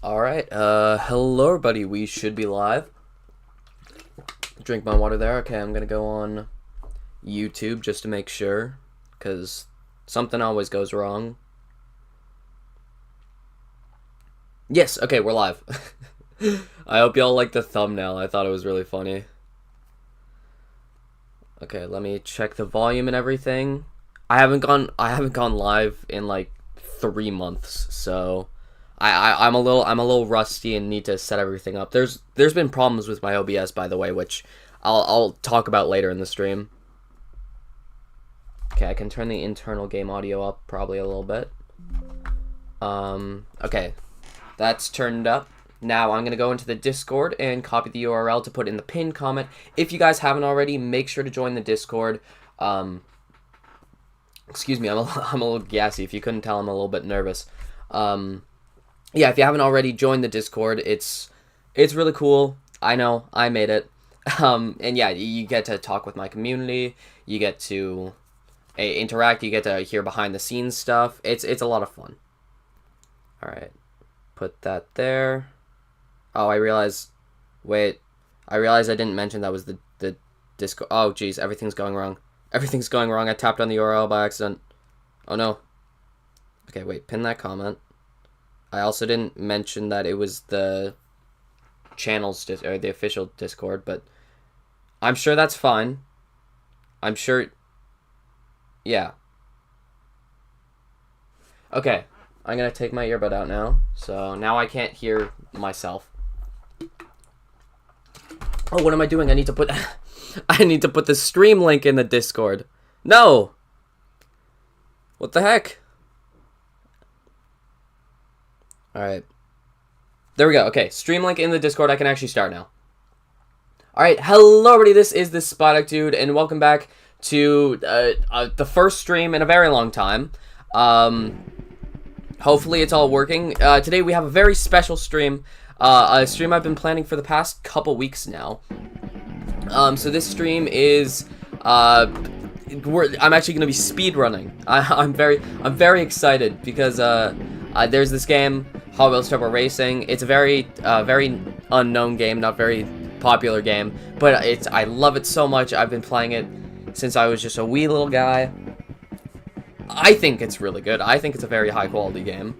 Alright, hello everybody, we should be live. Drink my water there. Okay, I'm gonna go on YouTube just to make sure, because something always goes wrong. Yes, okay, we're live. I hope y'all like the thumbnail, I thought it was really funny. Okay, let me check the volume and everything. I haven't gone live in like 3 months, so I'm a little rusty and need to set everything up. There's been problems with my OBS, by the way, which I'll talk about later in the stream. Okay, I can turn the internal game audio up probably a little bit. Okay, that's turned up. Now I'm gonna go into the Discord and copy the URL to put in the pinned comment. If you guys haven't already, make sure to join the Discord. Excuse me, I'm a little gassy. If you couldn't tell, I'm a little bit nervous. Yeah, if you haven't already joined the Discord, it's really cool. I know, I made it. And yeah, you get to talk with my community. You get to interact. You get to hear behind the scenes stuff. It's a lot of fun. All right, put that there. Oh, I realized I didn't mention that was the Discord. Oh, geez, everything's going wrong. Everything's going wrong. I tapped on the URL by accident. Oh, no. Okay, wait, pin that comment. I also didn't mention that it was the channel's or the official Discord, but I'm sure that's fine. I'm sure. Yeah. Okay, I'm gonna take my earbud out now, so now I can't hear myself. Oh, what am I doing? I need to put the stream link in the Discord. No. What the heck? All right. There we go. Okay, stream link in the Discord. I can actually start now. All right, hello everybody. This is the Spotted Dude, and welcome back to the first stream in a very long time. Hopefully it's all working. Today we have a very special stream. A stream I've been planning for the past couple weeks now. So this stream is I'm actually going to be speedrunning. I'm very excited because there's this game, Hot Wheels Turbo Racing. It's a very unknown game, not very popular game, but I love it so much. I've been playing it since I was just a wee little guy. I think it's really good. I think it's a very high quality game.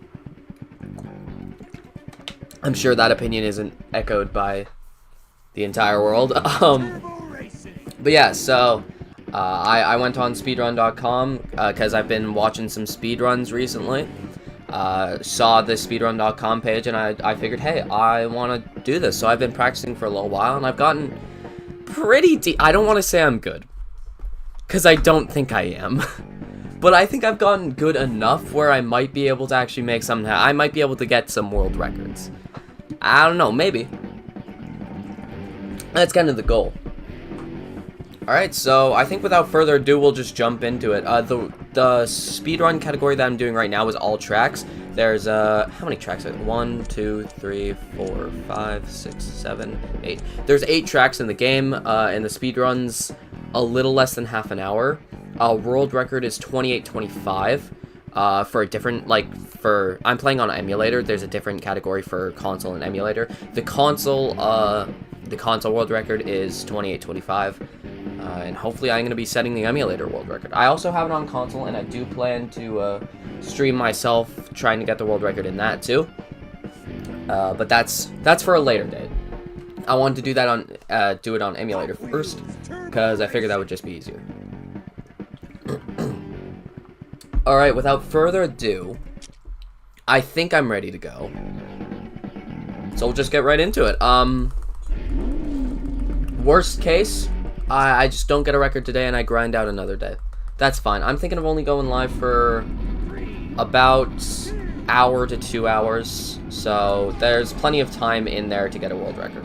I'm sure that opinion isn't echoed by the entire world. But yeah, so I went on speedrun.com because I've been watching some speedruns recently. Saw the speedrun.com page, and I figured, hey, I want to do this. So I've been practicing for a little while, and I've gotten pretty deep. I don't want to say I'm good, because I don't think I am. But I think I've gotten good enough where I might be able to actually make something. I might be able to get some world records. I don't know, maybe. That's kind of the goal. Alright, so I think without further ado, we'll just jump into it. The speedrun category that I'm doing right now is all tracks. There's, how many tracks? 1, 2, 3, 4, 5, 6, 7, 8. There's 8 tracks in the game, and the speedrun's a little less than half an hour. World record is 28:25. For a different, I'm playing on an emulator. There's a different category for console and emulator. The console world record is 28:25. And hopefully I'm going to be setting the emulator world record. I also have it on console, and I do plan to stream myself trying to get the world record in that too. But that's for a later date. I wanted to do that do it on emulator first, because I figured that would just be easier. Alright, without further ado, I think I'm ready to go. So we'll just get right into it. Worst case, I just don't get a record today and I grind out another day. That's fine. I'm thinking of only going live for about an hour to 2 hours. So there's plenty of time in there to get a world record.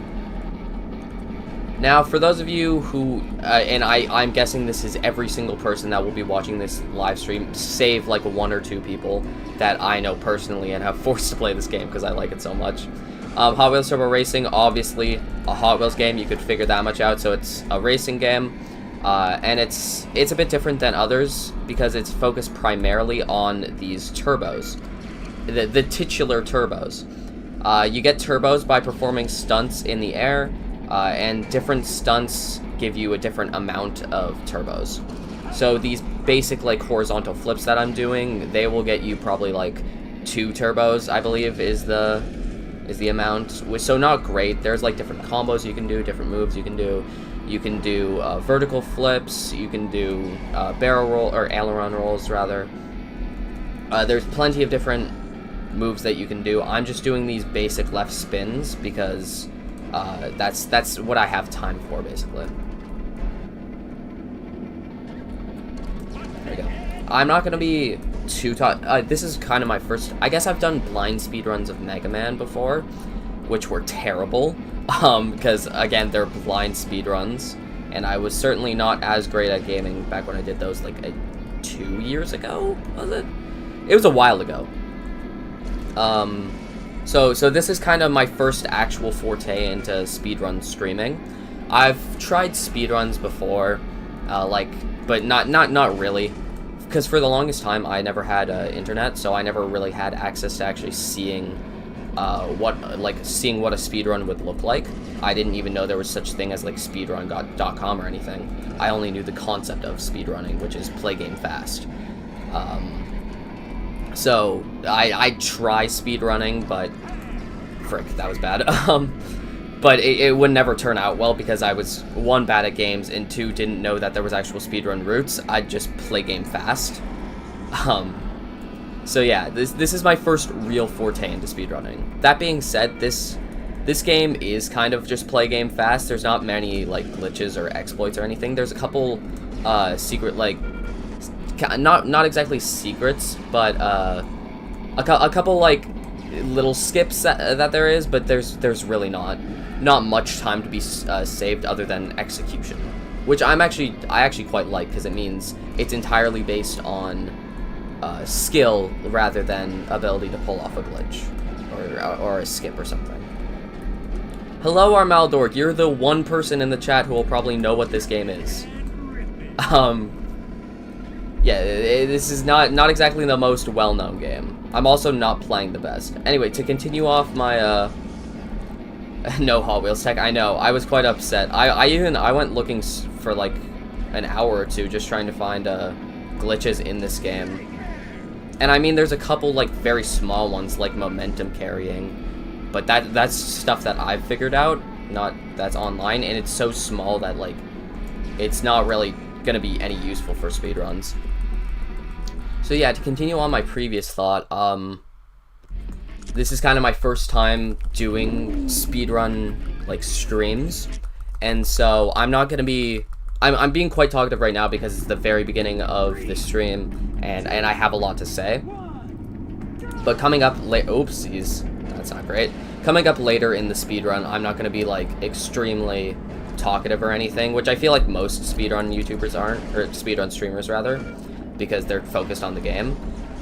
Now, for those of you who, and I'm guessing this is every single person that will be watching this live stream, save like 1 or 2 people that I know personally and have forced to play this game because I like it so much. Hot Wheels Turbo Racing, obviously a Hot Wheels game, you could figure that much out, so it's a racing game, and it's a bit different than others because it's focused primarily on these turbos, the titular turbos. You get turbos by performing stunts in the air, and different stunts give you a different amount of turbos. So these basic, like, horizontal flips that I'm doing, they will get you probably, like, 2 turbos, I believe, is the amount. So not great. There's, like, different combos you can do, different moves you can do. You can do vertical flips, you can do barrel roll, or aileron rolls, rather. There's plenty of different moves that you can do. I'm just doing these basic left spins because that's what I have time for, basically. There we go. I'm not going to be too taught. This is kind of my first... I guess I've done blind speedruns of Mega Man before, which were terrible. Because, again, they're blind speedruns. And I was certainly not as great at gaming back when I did those, like, 2 years ago, was it? It was a while ago. So this is kind of my first actual forte into speedrun streaming. I've tried speedruns before, but not really, because for the longest time I never had internet, so I never really had access to actually seeing what a speedrun would look like. I didn't even know there was such thing as like speedrun.com or anything. I only knew the concept of speedrunning, which is play game fast. So I try speedrunning, but frick, that was bad. But it would never turn out well because I was, 1, bad at games, and 2, didn't know that there was actual speedrun routes. I'd just play game fast. So yeah, this is my first real forte into speedrunning. That being said, this game is kind of just play game fast. There's not many like glitches or exploits or anything. There's a couple secret, like, not exactly secrets, but a couple like little skips that there is, but there's really not much time to be saved other than execution, which I actually quite like, because it means it's entirely based on skill rather than ability to pull off a glitch or a skip or something. Hello, Armaldork. You're the one person in the chat who will probably know what this game is. Yeah, this is not exactly the most well-known game. I'm also not playing the best. Anyway, to continue off my no Hot Wheels tech, I know, I was quite upset. I went looking for like an hour or two just trying to find glitches in this game. And I mean, there's a couple like very small ones like momentum carrying, but that's stuff that I've figured out, that's online, and it's so small that like it's not really gonna be any useful for speedruns. So yeah, to continue on my previous thought, this is kind of my first time doing speedrun like streams, and so I'm not gonna be, I'm being quite talkative right now because it's the very beginning of the stream, and I have a lot to say. But coming up oopsies, that's not great. Coming up later in the speedrun, I'm not gonna be like extremely talkative or anything, which I feel like most speedrun YouTubers aren't, or speedrun streamers rather, because they're focused on the game.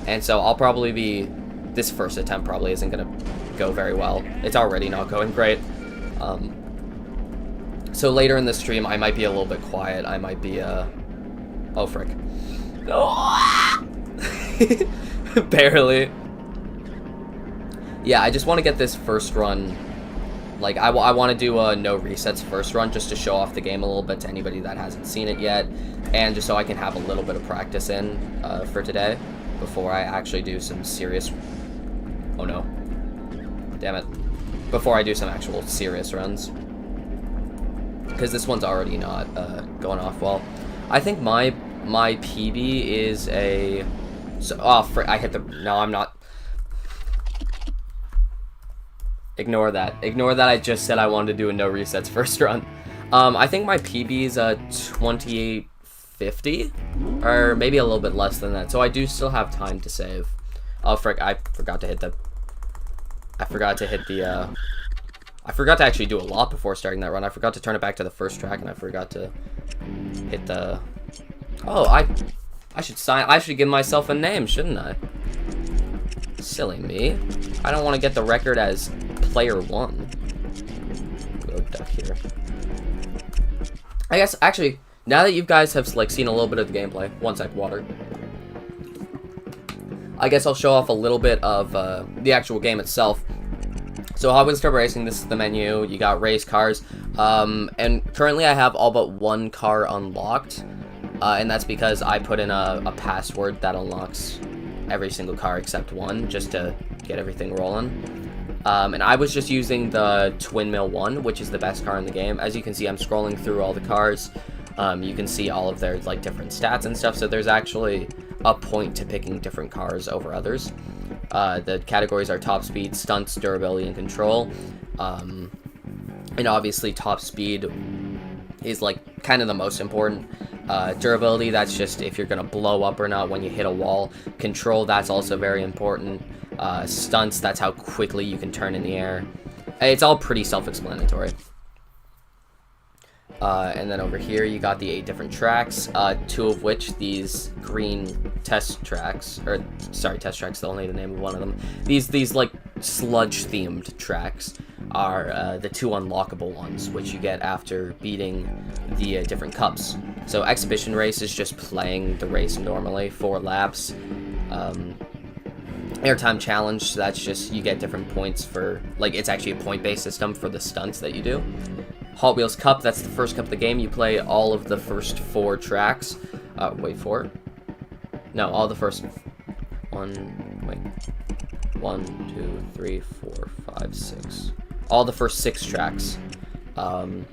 And so I'll probably be, this first attempt probably isn't gonna go very well. It's already not going great. So later in the stream I might be a little bit quiet. I might be oh frick. Barely. Yeah, I just want to get this first run. Like, I want to do a no resets first run just to show off the game a little bit to anybody that hasn't seen it yet, and just so I can have a little bit of practice in for today before I actually do some serious... Oh no. Damn it. Before I do some actual serious runs. Because this one's already not going off well. I think my PB is a... So, oh, I hit the... No, I'm not... Ignore that. Ignore that I just said I wanted to do a no resets first run. I think my PB is a 2850, or maybe a little bit less than that. So I do still have time to save. Oh frick! I forgot to hit the. I forgot to actually do a lot before starting that run. I forgot to turn it back to the first track, and I forgot to hit the. Oh, I should give myself a name, shouldn't I? Silly me. I don't want to get the record as player 1. Go duck here. I guess, actually, now that you guys have, like, seen a little bit of the gameplay, one sec, water. I guess I'll show off a little bit of the actual game itself. So Hot Wheels Turbo Racing, this is the menu. You got race cars, and currently I have all but one car unlocked, and that's because I put in a password that unlocks every single car except one, just to get everything rolling. And I was just using the Twin Mill 1, which is the best car in the game. As you can see, I'm scrolling through all the cars. You can see all of their like different stats and stuff, so there's actually a point to picking different cars over others. The categories are top speed, stunts, durability, and control. And obviously top speed is like kind of the most important. Durability, that's just if you're gonna blow up or not when you hit a wall. Control, that's also very important. Stunts, that's how quickly you can turn in the air. It's all pretty self-explanatory. And then over here you got the 8 different tracks, 2 of which, these green test tracks, or sorry, test tracks, they'll need the name of one of them. These like sludge themed tracks are the 2 unlockable ones, which you get after beating the different cups. So exhibition race is just playing the race normally, 4 laps. Airtime challenge, so that's just you get different points for, like, it's actually a point-based system for the stunts that you do. Hot Wheels Cup, that's the first cup of the game. You play all of the first 4 tracks. Wait, 4? No, all the first 1, 2, 3, 4, 5, 6. All the first 6 tracks. And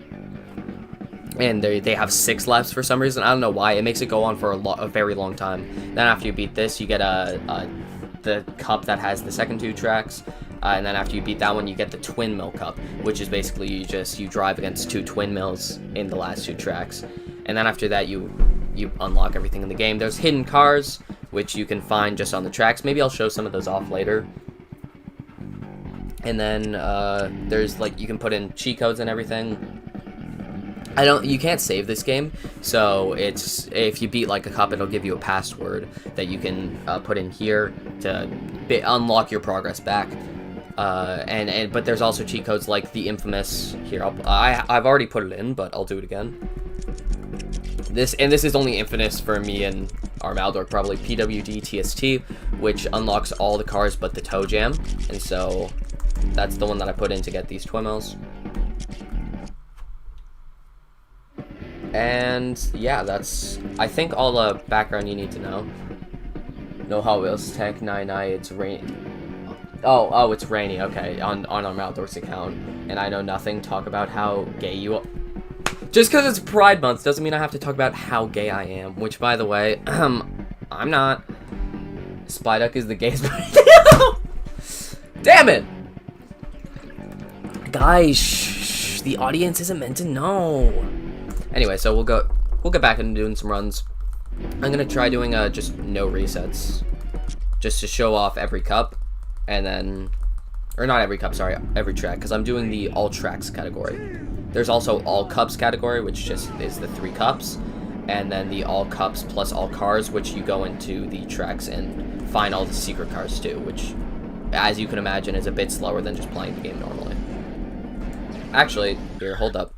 they have 6 laps for some reason. I don't know why. It makes it go on for a very long time. Then after you beat this, you get the cup that has the second 2 tracks. And then after you beat that one, you get the Twin Mill Cup, which is basically you drive against 2 twin mills in the last 2 tracks. And then after that, you unlock everything in the game. There's hidden cars, which you can find just on the tracks. Maybe I'll show some of those off later. And then there's, like, you can put in cheat codes and everything. You can't save this game, so it's, if you beat like a cup, it'll give you a password that you can put in here to unlock your progress back. But there's also cheat codes like the infamous, here, I've already put it in, but I'll do it again. This is only infamous for me and Armaldor, probably, PWD TST, which unlocks all the cars but the toe jam, and so that's the one that I put in to get these twin mills. And yeah, that's, I think, all the background you need to know. No Hot Wheels Tech 99, it's rain. Oh, it's rainy, okay, on Armaldor's account. And I know nothing, talk about how gay you are. Just because it's Pride Month doesn't mean I have to talk about how gay I am, which, by the way, I'm not. Spyduck is the gayest. Damn it! Guys, shh, the audience isn't meant to know. Anyway, so we'll get back into doing some runs. I'm gonna try doing just no resets, just to show off every cup, and then, or not every cup, sorry, every track, because I'm doing the all tracks category. There's also all cups category, which just is the 3 cups, and then the all cups plus all cars, which you go into the tracks and find all the secret cars too, which, as you can imagine, is a bit slower than just playing the game normally. Actually, here, hold up.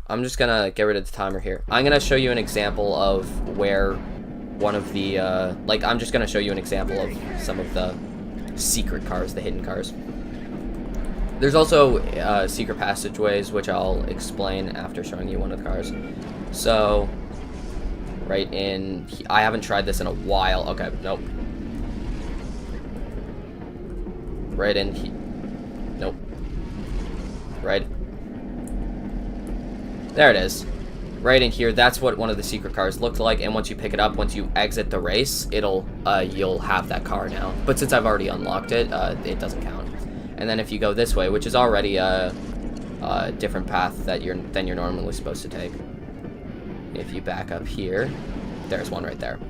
I'm just gonna get rid of the timer here. I'm gonna show you an example of where one of the, I'm just gonna show you an example of some of the secret cars, the hidden cars. There's also secret passageways, which I'll explain after showing you one of the cars. So, right in, I haven't tried this in a while. Okay, nope. Right in here. Nope. Right. There it is. Right in here, that's what one of the secret cars looked like, and once you pick it up, once you exit the race, you'll have that car now. But since I've already unlocked it, it doesn't count. And then if you go this way, which is already a different path than you're normally supposed to take. If you back up here, there's one right there.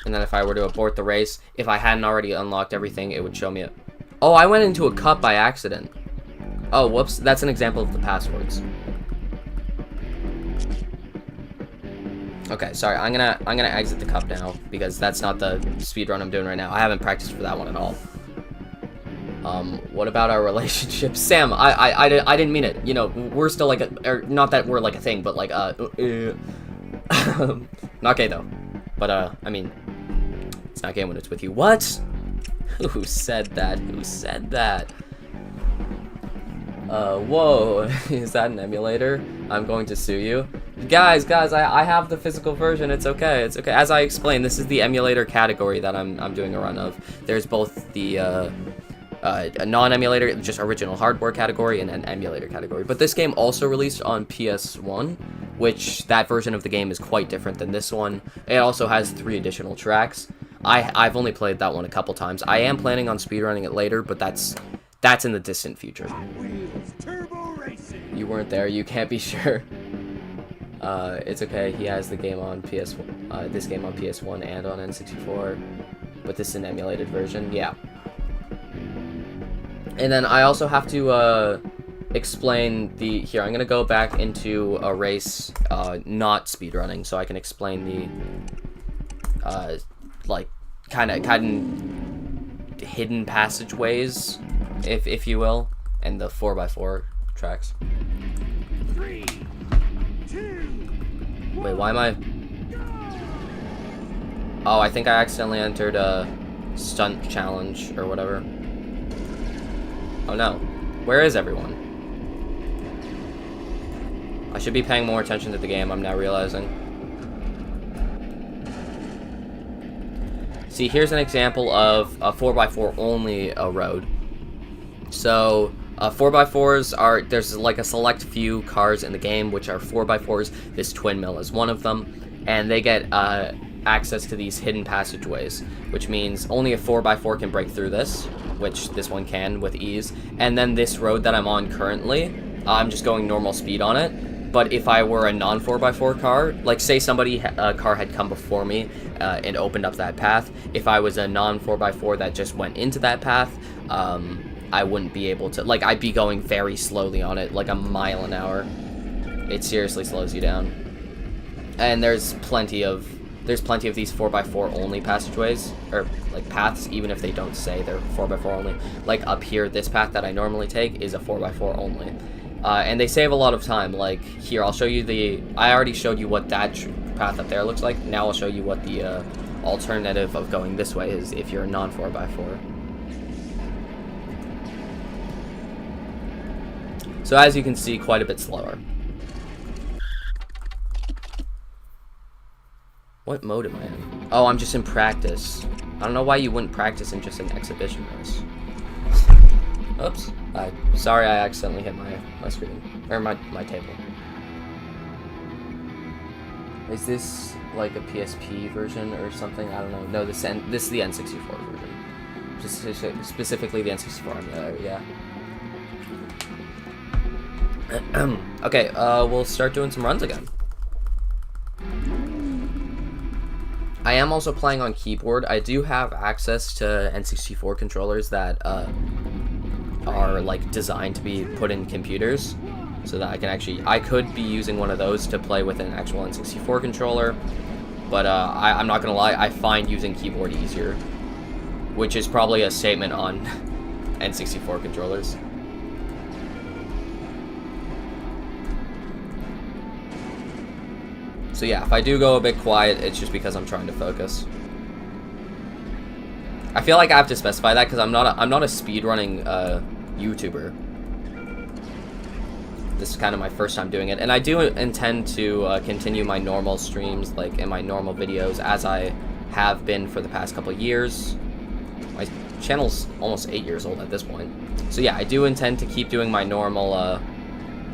And then if I were to abort the race, if I hadn't already unlocked everything, it would show me it. Oh, I went into a cup by accident. Oh, whoops, that's an example of the passwords. Okay, sorry, I'm gonna exit the cup now, because that's not the speedrun I'm doing right now. I haven't practiced for that one at all. What about our relationship? Sam, I didn't mean it. You know, we're still like or not that we're like a thing, but like, not gay though. But, I mean, it's not gay when it's with you. What? Who said that? Who said that? Whoa, is that an emulator? I'm going to sue you. Guys, I have the physical version, it's okay, it's okay. As I explained, this is the emulator category that I'm doing a run of. There's both the, a non-emulator, just original hardware category, and an emulator category. But this game also released on PS1, which that version of the game is quite different than this one. It also has 3 additional tracks. I've only played that one a couple times. I am planning on speedrunning it later, but that's in the distant future. Hotwheels Turbo Racing. You weren't there, you can't be sure. It's okay, he has the game on PS1, this game on PS1 and on N64, but this is an emulated version, yeah. And then I also have to, explain here, I'm gonna go back into a race, not speedrunning, so I can explain the, like, kind of hidden passageways, if you will, and the 4x4 tracks. 3, 2, Wait, why am I... Oh, I think I accidentally entered a stunt challenge or whatever. Oh no. Where is everyone? I should be paying more attention to the game, I'm now realizing. See, here's an example of a 4x4 only road. So, 4x4s are, there's like a select few cars in the game which are 4x4s. This twin mill is one of them, and they get access to these hidden passageways, which means only a 4x4 can break through this, which this one can with ease. And then this road that I'm on currently, I'm just going normal speed on it. But if I were a non-4x4 car, like say a car had come before me and opened up that path, if I was a non-4x4 that just went into that path, I wouldn't be able to, like, I'd be going very slowly on it, like a mile an hour. It seriously slows you down. And there's plenty of these 4x4 only passageways, or like paths, even if they don't say they're 4x4 only. Like up here, this path that I normally take is a 4x4 only. And they save a lot of time. Like here, I'll show you I already showed you what that path up there looks like. Now I'll show you what the alternative of going this way is if you're a non-4x4. So as you can see, quite a bit slower. What mode am I in? Oh, I'm just in practice. I don't know why you wouldn't practice in just an exhibition race. Oops. Sorry, I accidentally hit my screen. Or my table. Is this like a PSP version or something? I don't know. No, this is the N64 version. Just specifically the N64 emulator, yeah. Okay, we'll start doing some runs again. I am also playing on keyboard. I do have access to N64 controllers that are like designed to be put in computers, so that I could be using one of those to play with an actual N64 controller, but I'm not gonna lie, I find using keyboard easier, which is probably a statement on N64 controllers. So yeah, if I do go a bit quiet, it's just because I'm trying to focus. I feel like I have to specify that because I'm not a speedrunning YouTuber. This is kind of my first time doing it, and I do intend to continue my normal streams, like in my normal videos, as I have been for the past couple of years. My channel's almost 8 years old at this point, so yeah, I do intend to keep doing my normal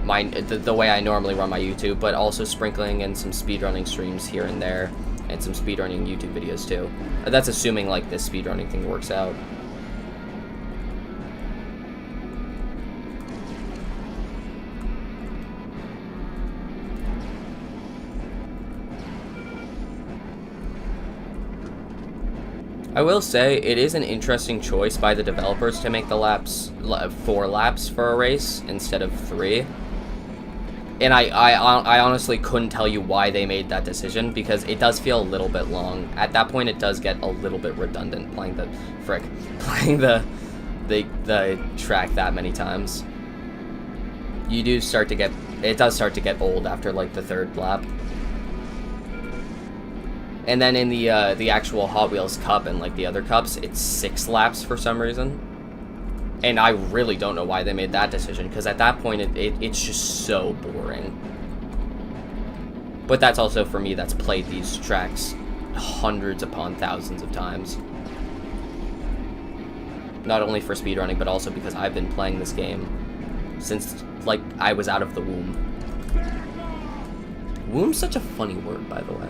the way I normally run my YouTube, but also sprinkling in some speedrunning streams here and there, and some speedrunning YouTube videos too. That's assuming like this speedrunning thing works out. I will say, it is an interesting choice by the developers to make the laps 4 laps for a race instead of 3. And I honestly couldn't tell you why they made that decision, because it does feel a little bit long. At that point, it does get a little bit redundant playing the track that many times. It does start to get old after like the 3rd lap. And then in the actual Hot Wheels Cup and like the other cups, it's 6 laps for some reason. And I really don't know why they made that decision, because at that point, it's just so boring. But that's also for me that's played these tracks hundreds upon thousands of times. Not only for speedrunning, but also because I've been playing this game since, like, I was out of the womb. Womb's such a funny word, by the way.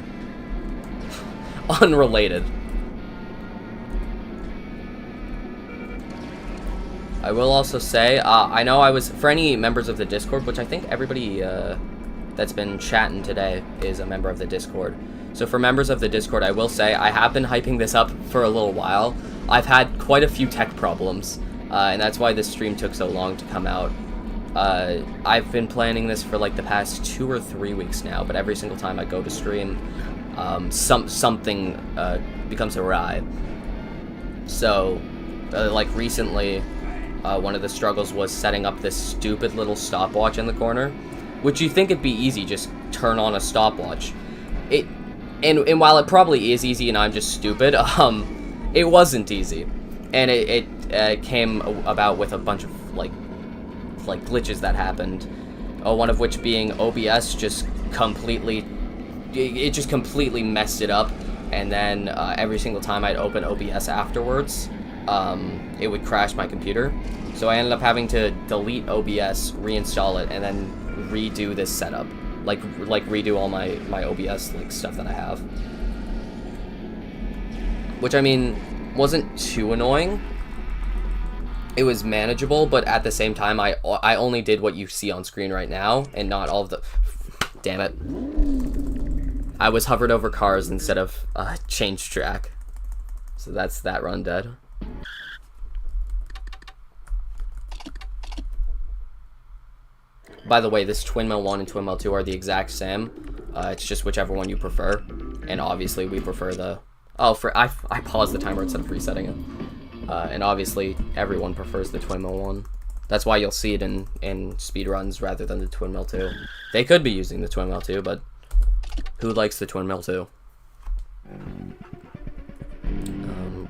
Unrelated. I will also say, I know I was, for any members of the Discord, which I think everybody that's been chatting today is a member of the Discord. So for members of the Discord, I will say, I have been hyping this up for a little while. I've had quite a few tech problems, and that's why this stream took so long to come out. I've been planning this for like the past 2 or 3 weeks now, but every single time I go to stream, something becomes awry. So, like recently, one of the struggles was setting up this stupid little stopwatch in the corner, which you think it'd be easy, just turn on a stopwatch. And while it probably is easy and I'm just stupid, it wasn't easy. And it came about with a bunch of, like glitches that happened. One of which being OBS just completely, it just completely messed it up. And then every single time I'd open OBS afterwards, it would crash my computer. So I ended up having to delete OBS, reinstall it, and then redo this setup. Like redo all my OBS like stuff that I have. Which, I mean, wasn't too annoying. It was manageable, but at the same time, I only did what you see on screen right now, and not all of the... Damn it. I was hovered over cars instead of change track. So that's that run dead. By the way, this Twin Mill 1 and Twin Mill 2 are the exact same. It's just whichever one you prefer. And obviously, we prefer the... Oh, I paused the timer instead of resetting it. And obviously, everyone prefers the Twin Mill 1. That's why you'll see it in speedruns rather than the Twin Mill 2. They could be using the Twin Mill 2, but who likes the Twin Mill 2?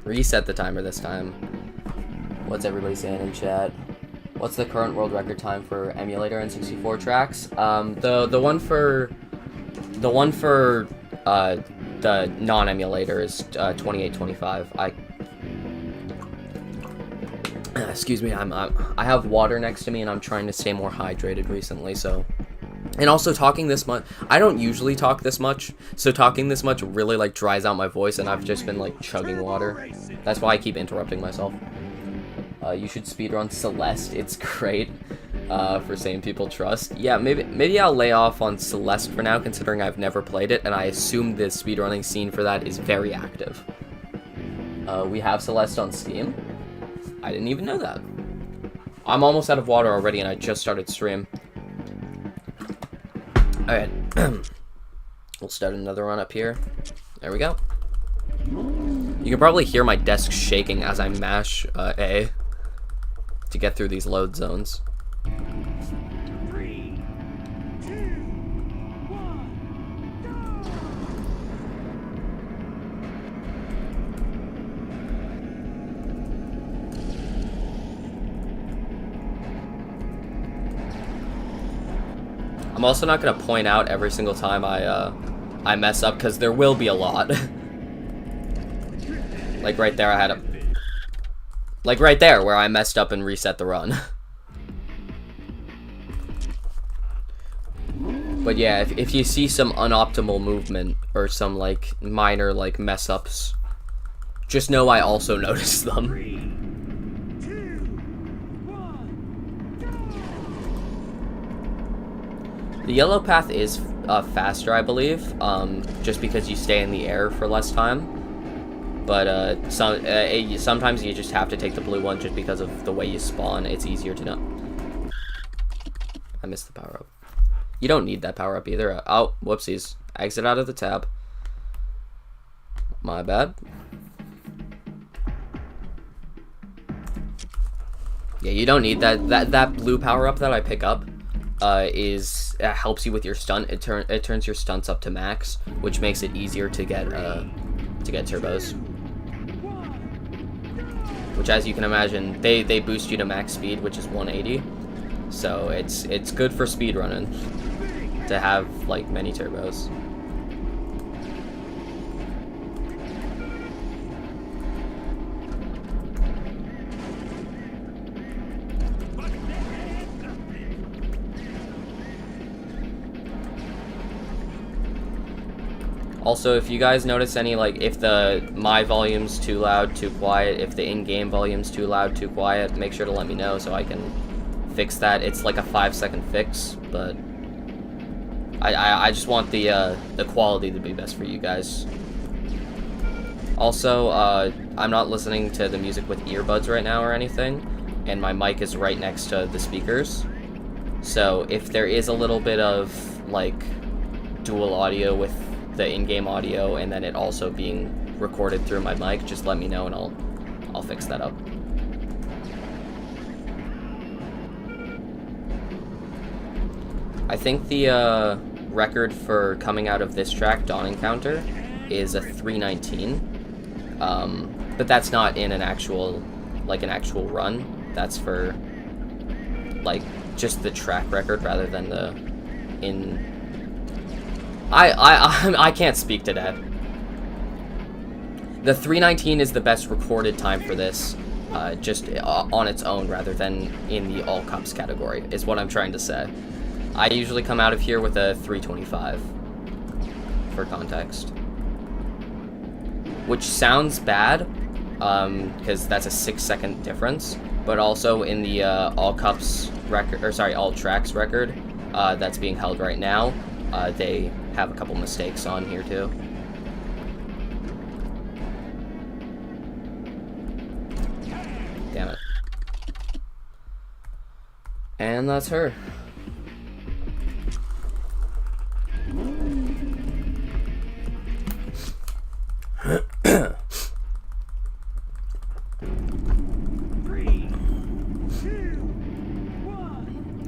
Reset the timer this time. What's everybody saying in chat? What's the current world record time for emulator N64 tracks? The one for the non-emulator is 28:25. Excuse me, I have water next to me and I'm trying to stay more hydrated recently, so. And also talking this much, I don't usually talk this much, so talking this much really like dries out my voice, and I've just been like chugging water. That's why I keep interrupting myself. You should speedrun Celeste, it's great, for saying people trust. Yeah, maybe I'll lay off on Celeste for now, considering I've never played it, and I assume the speedrunning scene for that is very active. We have Celeste on Steam. I didn't even know that. I'm almost out of water already, and I just started stream. Alright, we'll start another run up here. There we go. You can probably hear my desk shaking as I mash A to get through these load zones. 3, 2, 1, go! I'm also not gonna point out every single time I mess up, because there will be a lot. Like right there, I had a... Like right there, where I messed up and reset the run. But yeah, if you see some unoptimal movement, or some like minor like mess-ups, just know I also noticed them. 3, 2, 1, The yellow path is faster, I believe, just because you stay in the air for less time. But sometimes you just have to take the blue one just because of the way you spawn. It's easier to know. I missed the power-up. You don't need that power-up either. Oh, whoopsies. Exit out of the tab. My bad. Yeah, you don't need that. That blue power-up that I pick up helps you with your stunt. It turns your stunts up to max, which makes it easier to get turbos. which, as you can imagine, they boost you to max speed, which is 180. So it's good for speedrunning to have like many turbos. Also, if you guys notice any, like, if my volume's too loud, too quiet, if the in-game volume's too loud, too quiet, make sure to let me know so I can fix that. It's like a 5-second fix, but I just want the quality to be best for you guys. Also, I'm not listening to the music with earbuds right now or anything, and my mic is right next to the speakers. So if there is a little bit of, like, dual audio with the in-game audio and then it also being recorded through my mic, just let me know and I'll fix that up. I think the record for coming out of this track, Dawn Encounter, is a 3:19. But that's not in an actual run. That's for like just the track record rather than the in. I can't speak to that. The 3:19 is the best recorded time for this, just on its own rather than in the all cups category, is what I'm trying to say. I usually come out of here with a 3:25, for context. Which sounds bad, because that's a 6-second difference, but also in the all cups record, or sorry, all tracks record, that's being held right now, they have a couple mistakes on here too. Damn it. And that's her.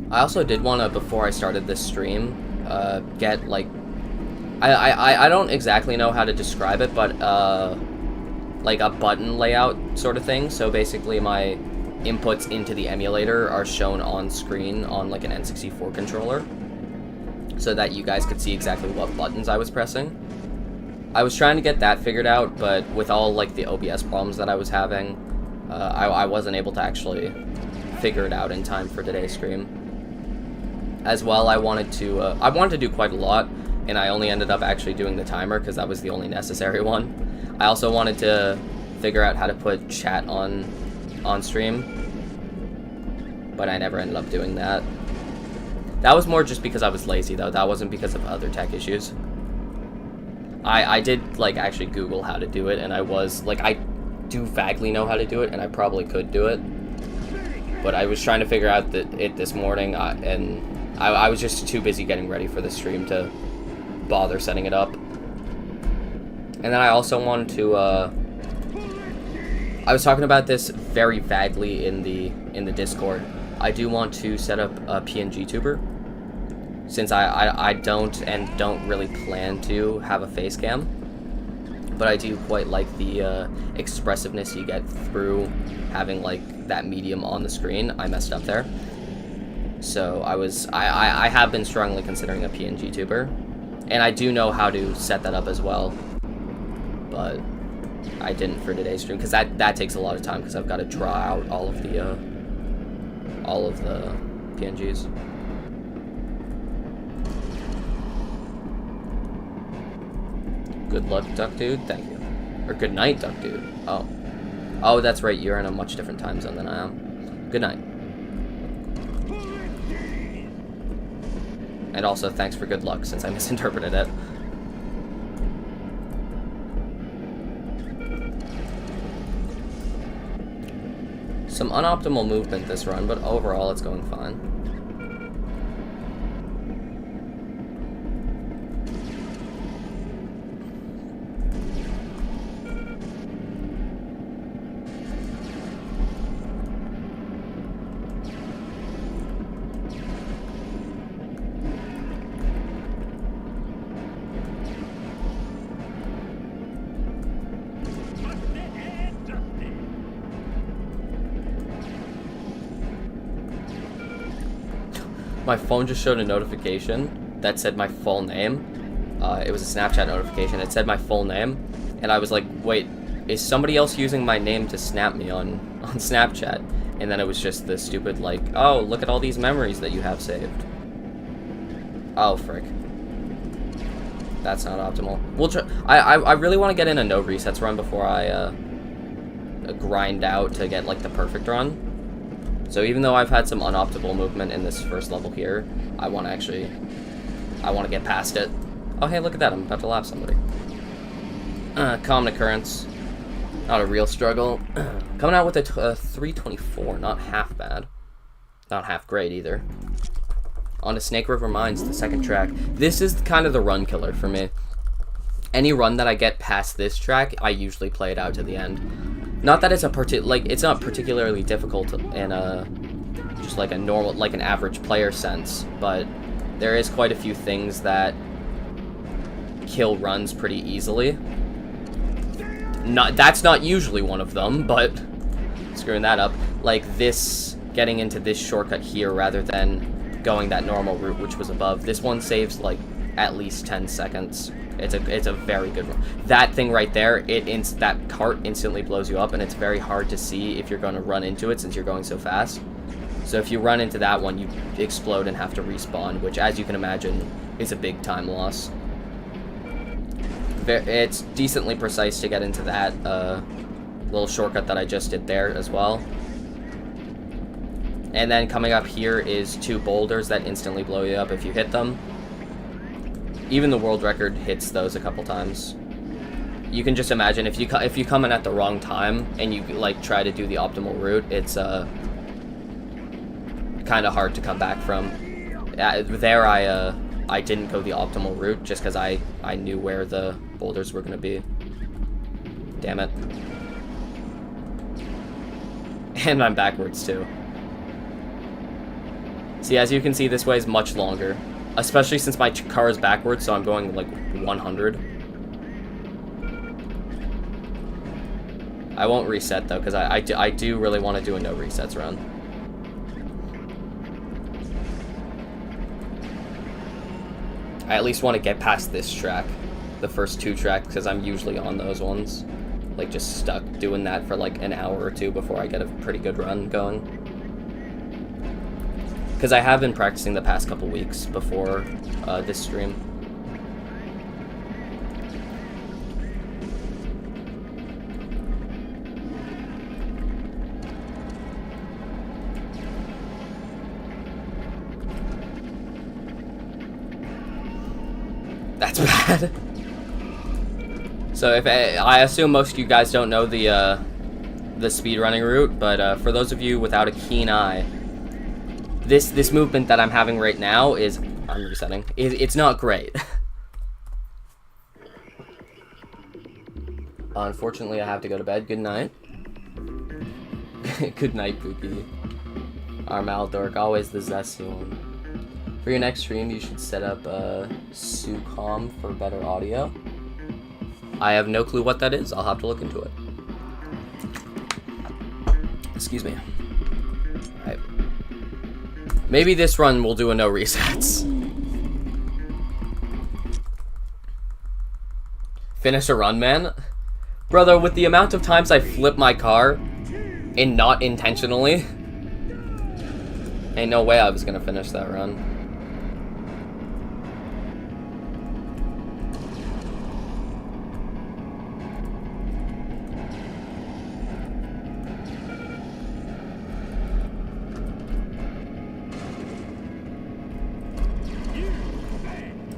I also did want to, before I started this stream, get like, I don't exactly know how to describe it, but like a button layout sort of thing. So basically my inputs into the emulator are shown on screen on like an N64 controller, so that you guys could see exactly what buttons I was pressing. I was trying to get that figured out, but with all like the OBS problems that I was having, I wasn't able to actually figure it out in time for today's stream. As well, I wanted to do quite a lot, and I only ended up actually doing the timer because that was the only necessary one. I also wanted to figure out how to put chat on stream, but I never ended up doing that. That was more just because I was lazy, though. That wasn't because of other tech issues. I did like actually Google how to do it, and I do vaguely know how to do it, and I probably could do it, but I was trying to figure out it this morning, and I was just too busy getting ready for the stream to bother setting it up. And then I also wanted to, I was talking about this very vaguely in the Discord. I do want to set up a PNG tuber, since I don't really plan to have a face cam, but I do quite like the expressiveness you get through having like that medium on the screen. I messed up there. So I have been strongly considering a PNG tuber, and I do know how to set that up as well, but I didn't for today's stream because that takes a lot of time because I've got to draw out all of the PNGs. Good luck, Duck Dude. Thank you. Or good night, Duck Dude. Oh, that's right. You're in a much different time zone than I am. Good night. And also, thanks for good luck, since I misinterpreted it. Some unoptimal movement this run, but overall it's going fine. my phone just showed a notification that said my full name. It was a Snapchat notification. It said my full name, and I was like, wait, is somebody else using my name to snap me on Snapchat? And then it was just the stupid, like, oh, look at all these memories that you have saved. Oh, frick. That's not optimal. We'll try. I really want to get in a no resets run before I grind out to get like the perfect run. So even though I've had some unoptimal movement in this first level here, I want to get past it. Oh hey, look at that! I'm about to lap somebody. Common occurrence. Not a real struggle. Coming out with a 324, not half bad. Not half great either. On to Snake River Mines, the second track. This is kind of the run killer for me. Any run that I get past this track, I usually play it out to the end. Not that it's it's not particularly difficult in a just like a normal, like an average player sense, but there is quite a few things that kill runs pretty easily. That's not usually one of them, but screwing that up. Like this, getting into this shortcut here rather than going that normal route which was above. This one saves like at least 10 seconds. It's a very good one. That thing right there, that cart instantly blows you up, and it's very hard to see if you're going to run into it since you're going so fast. So if you run into that one, you explode and have to respawn, which, as you can imagine, is a big time loss. It's decently precise to get into that little shortcut that I just did there as well. And then coming up here is 2 boulders that instantly blow you up if you hit them. Even the world record hits those a couple times. You can just imagine if you come in at the wrong time and you like try to do the optimal route, it's kind of hard to come back from. There I didn't go the optimal route just because I knew where the boulders were gonna be. Damn it. And I'm backwards too. See, as you can see, this way is much longer. Especially since my car is backwards, so I'm going like 100. I won't reset though, because I do really want to do a no resets run. I at least want to get past this track, the first 2 tracks, because I'm usually on those ones. Like just stuck doing that for like an hour or 2 before I get a pretty good run going. Because I have been practicing the past couple weeks before this stream. That's bad. So if I assume most of you guys don't know the speedrunning route, but for those of you without a keen eye, this movement that I'm having right now is, I'm resetting, it's not great. Unfortunately, I have to go to bed. Good night. Good night, Pookie. Armaldork, always the zesty one. For your next stream, you should set up Sucom for better audio. I have no clue what that is. I'll have to look into it. Excuse me. Alright. Maybe this run will do a no resets. Finish a run, man? Brother, with the amount of times I flip my car, and not intentionally, ain't no way I was gonna finish that run.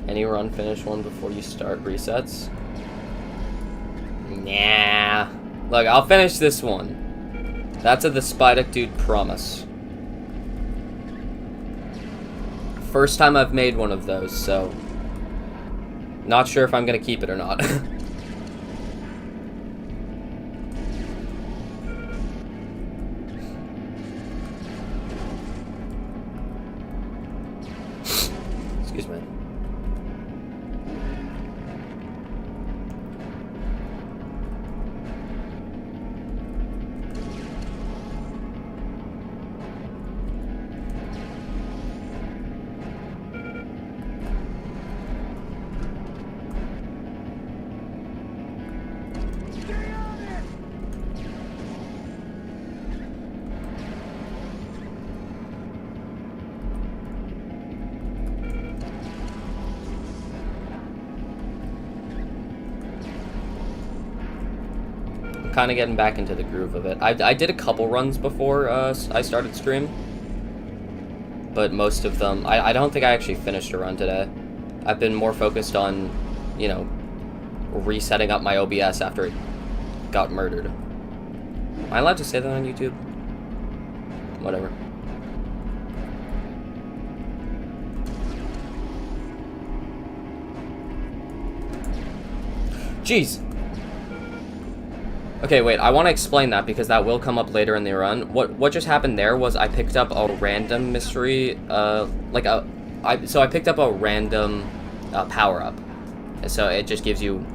Any run finish one before you start resets? Nah. Look, I'll finish this one. That's a the Spidek dude promise. First time I've made one of those, so not sure if I'm gonna keep it or not. Excuse me. kind of getting back into the groove of it. I did a couple runs before I started stream, but most of them, I don't think I actually finished a run today. I've been more focused on, you know, resetting up my OBS after it got murdered. Am I allowed to say that on YouTube? Whatever. Jeez. Okay, wait, I want to explain that because that will come up later in the run. What just happened there was I picked up a random mystery, so I picked up a random power-up. So it just gives you,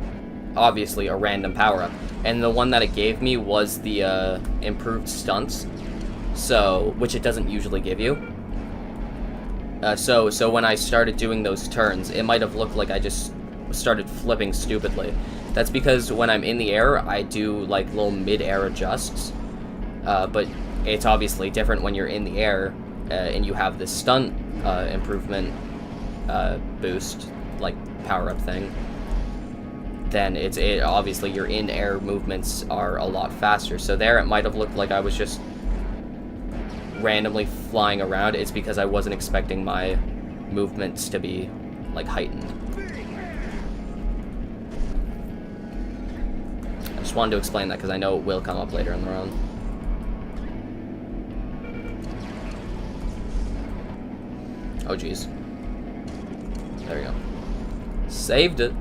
obviously, a random power-up. And the one that it gave me was the improved stunts, so, which it doesn't usually give you. So when I started doing those turns, it might have looked like I just started flipping stupidly. That's because when I'm in the air, I do, like, little mid-air adjusts. But it's obviously different when you're in the air, and you have this stunt improvement boost, like, power-up thing. Then obviously your in-air movements are a lot faster. So there it might have looked like I was just randomly flying around. It's because I wasn't expecting my movements to be, like, heightened. I just wanted to explain that because I know it will come up later in the run. Oh, jeez. There we go. Saved it.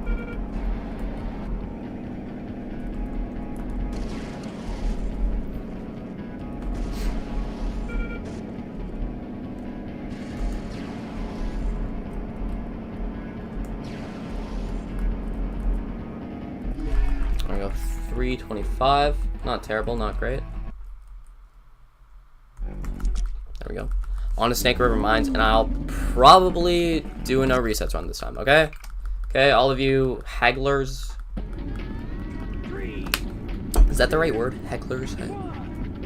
There we go. 325. Not terrible, not great. There we go. On to Snake River Mines, and I'll probably do a no resets run this time, okay? Okay, all of you hagglers. Is that the right word? Hecklers?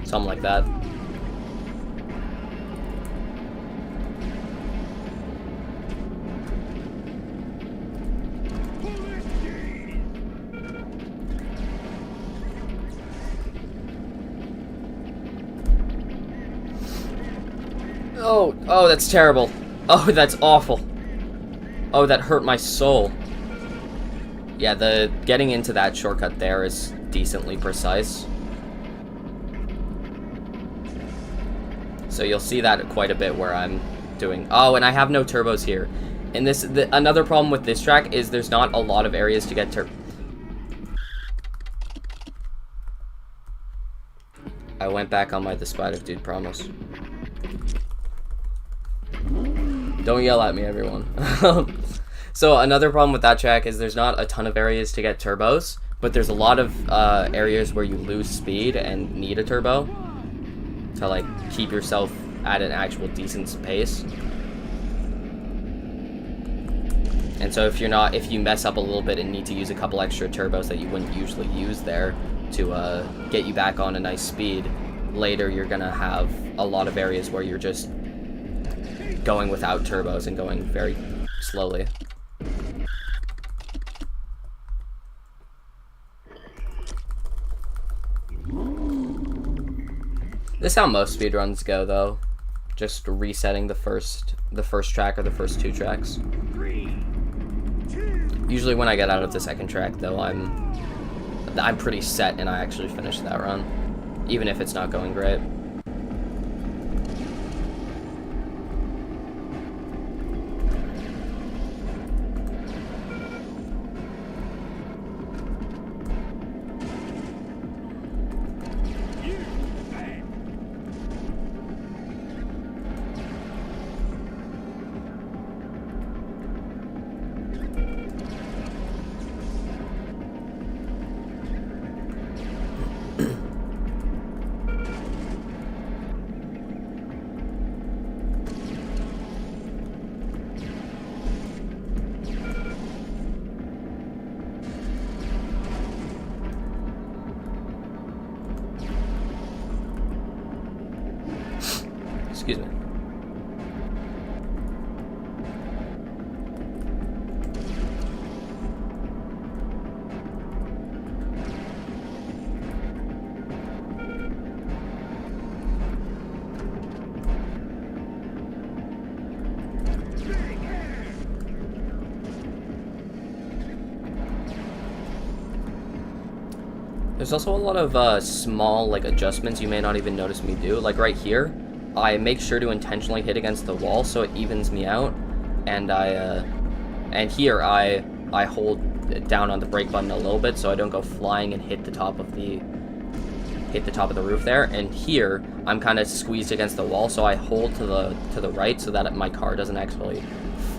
Something like that. Oh, that's terrible. Oh, that's awful. Oh, that hurt my soul. Yeah, the getting into that shortcut there is decently precise. So you'll see that quite a bit where I'm doing... Oh, and I have no turbos here. And another problem with this track is there's not a lot of areas to get I went back on my The Spider Dude promise. Don't yell at me, everyone. So another problem with that track is there's not a ton of areas to get turbos, but there's a lot of areas where you lose speed and need a turbo to, like, keep yourself at an actual decent pace. And so if you mess up a little bit and need to use a couple extra turbos that you wouldn't usually use there to get you back on a nice speed, later you're gonna have a lot of areas where you're just going without turbos and going very slowly. This is how most speedruns go, though. Just resetting the first track or the first two tracks. Usually when I get out of the second track, though, I'm pretty set and I actually finish that run, even if it's not going great. There's also a lot of small like adjustments you may not even notice me do. Like right here, I make sure to intentionally hit against the wall so it evens me out, and and here I hold down on the brake button a little bit so I don't go flying and hit the top of the roof there. And here I'm kind of squeezed against the wall, so I hold to the right so that my car doesn't actually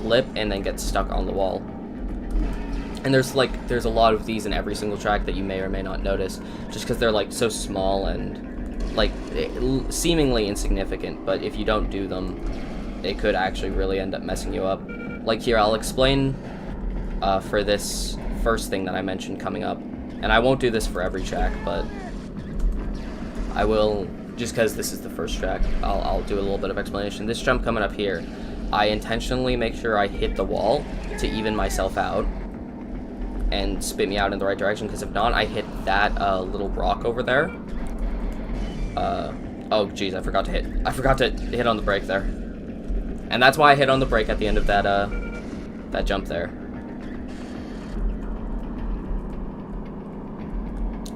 flip and then get stuck on the wall. And there's a lot of these in every single track that you may or may not notice, just because they're like so small and like seemingly insignificant, but if you don't do them, it could actually really end up messing you up. Like here, I'll explain for this first thing that I mentioned coming up, and I won't do this for every track, but I will, just because this is the first track, I'll do a little bit of explanation. This jump coming up here, I intentionally make sure I hit the wall to even myself out and spit me out in the right direction, because if not, I hit that little rock over there. Oh geez, I forgot to hit on the brake there, and that's why I hit on the brake at the end of that jump there.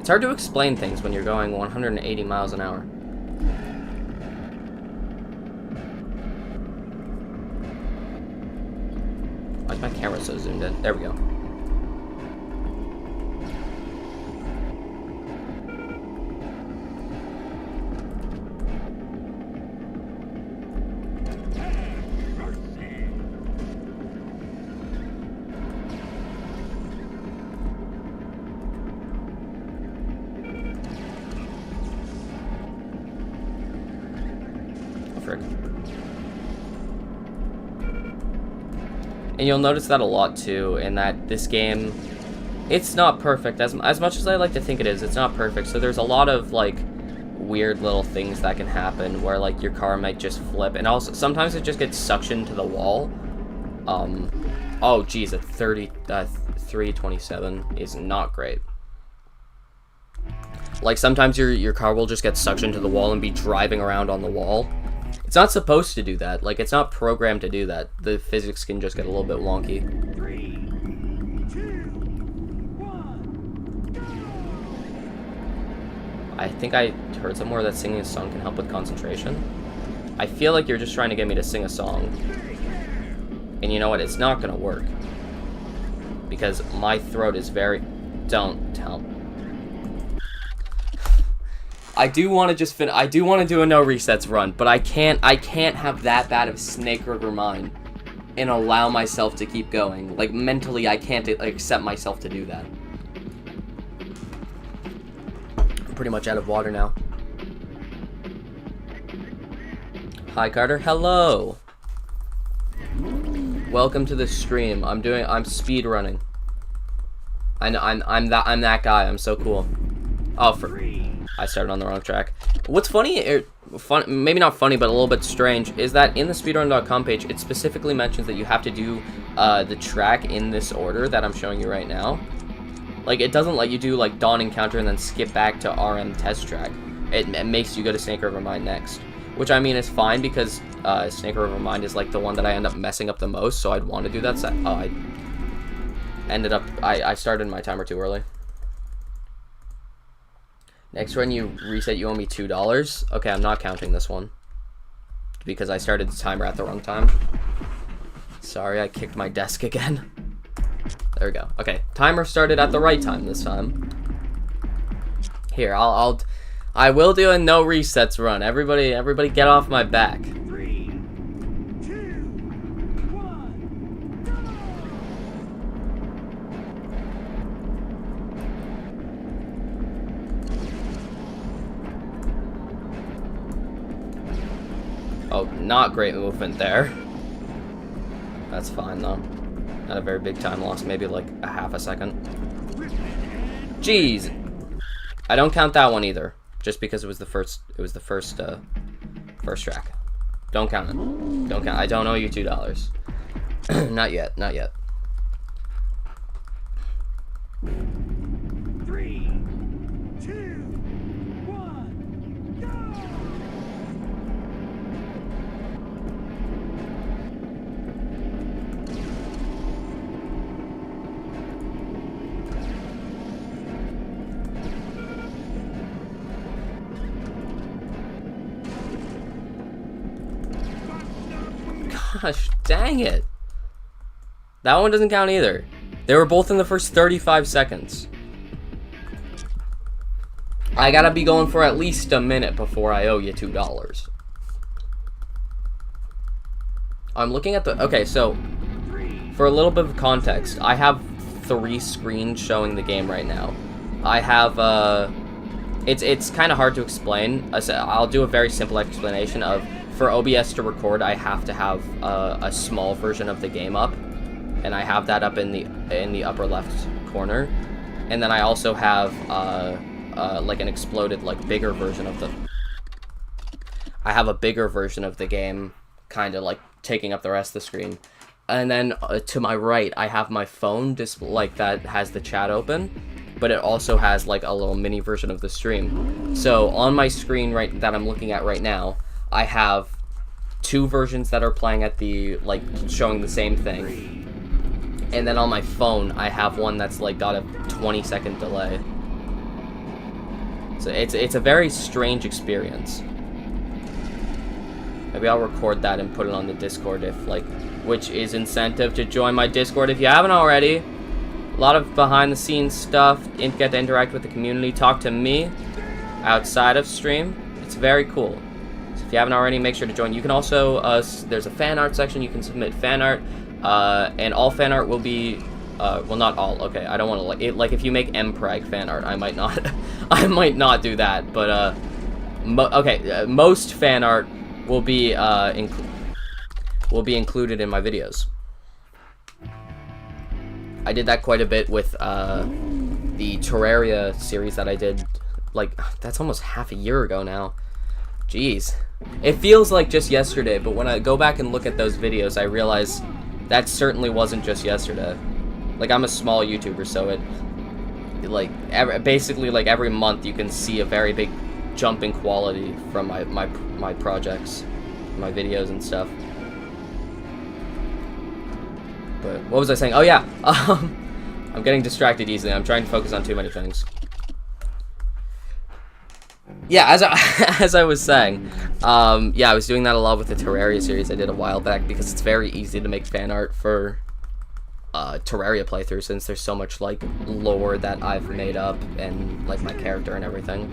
It's hard to explain things when you're going 180 miles an hour. Why is my camera so zoomed in? There we go. And you'll notice that a lot too, in that this game, it's not perfect. As much as I like to think it is, it's not perfect. So there's a lot of like weird little things that can happen where like your car might just flip, and also sometimes it just gets suctioned to the wall. Oh geez, a 327 is not great. Like sometimes your car will just get suctioned to the wall and be driving around on the wall. It's not supposed to do that. Like, it's not programmed to do that. The physics can just get a little bit wonky. 3, 2, 1, go! I think I heard somewhere that singing a song can help with concentration. I feel like you're just trying to get me to sing a song. And you know what? It's not going to work. Because my throat is very... Don't tell. I do want to just I do want to do a no resets run, but I can't have that bad of snake river mind and allow myself to keep going. Like mentally, I can't accept myself to do that. I'm pretty much out of water now. Hi Carter, hello. Welcome to the stream. I'm speed running. I'm that guy. I'm so cool. Oh, I started on the wrong track. What's funny, maybe not funny, but a little bit strange, is that in the speedrun.com page, it specifically mentions that you have to do the track in this order that I'm showing you right now. Like, it doesn't let you do, like, Dawn Encounter and then skip back to RM Test Track. It makes you go to Snake River Mine next. Which, I mean, is fine, because Snake River Mine is, like, the one that I end up messing up the most, so I'd want to do that. So, I started my timer too early. Next run you reset, you owe me $2. Okay, I'm not counting this one, because I started the timer at the wrong time. Sorry, I kicked my desk again. There we go. Okay, timer started at the right time this time. Here, I will do a no resets run. Everybody get off my back. 3, 2, 1, go! Oh, not great movement there. That's fine though. Not a very big time loss, maybe like a half a second. Jeez. I don't count that one either, just because it was the first first track. Don't count it. Don't count. I don't owe you $2. Not yet, not yet. 3, 2, 1, go! Gosh, dang it. That one doesn't count either. They were both in the first 35 seconds. I gotta be going for at least a minute before I owe you $2. I'm looking at the... Okay, so, for a little bit of context, I have 3 screens showing the game right now. I have, It's kind of hard to explain. I'll do a very simple explanation of, for OBS to record, I have to have a small version of the game up. And I have that up in the upper left corner. And then I also have, like an exploded, like, bigger version of the... I have a bigger version of the game, kind of, like, taking up the rest of the screen. And then to my right, I have my phone just like that has the chat open, but it also has like a little mini version of the stream. So on my screen that I'm looking at right now, I have 2 versions that are playing at the, like, showing the same thing. And then on my phone, I have one that's like got a 20-second delay. So it's a very strange experience. Maybe I'll record that and put it on the Discord if, like, which is incentive to join my Discord if you haven't already. A lot of behind-the-scenes stuff, get to interact with the community, talk to me outside of stream. It's very cool. So if you haven't already, make sure to join. You can also, there's a fan art section, you can submit fan art, and all fan art will be, well, not all, okay, I don't want to, like, if you make mpreg fan art, I might not, I might not do that, but, most fan art will be included in my videos. I did that quite a bit with the Terraria series that I did, like, that's almost half a year ago now. Jeez. It feels like just yesterday, but when I go back and look at those videos, I realize that certainly wasn't just yesterday. Like, I'm a small YouTuber, so it, like, basically, like, every month you can see a very big jump in quality from my projects, my videos and stuff. But what was I saying? Oh yeah, I'm getting distracted easily. I'm trying to focus on too many things. Yeah, as I was saying, yeah, I was doing that a lot with the Terraria series I did a while back because it's very easy to make fan art for Terraria playthrough since there's so much, like, lore that I've made up and, like, my character and everything.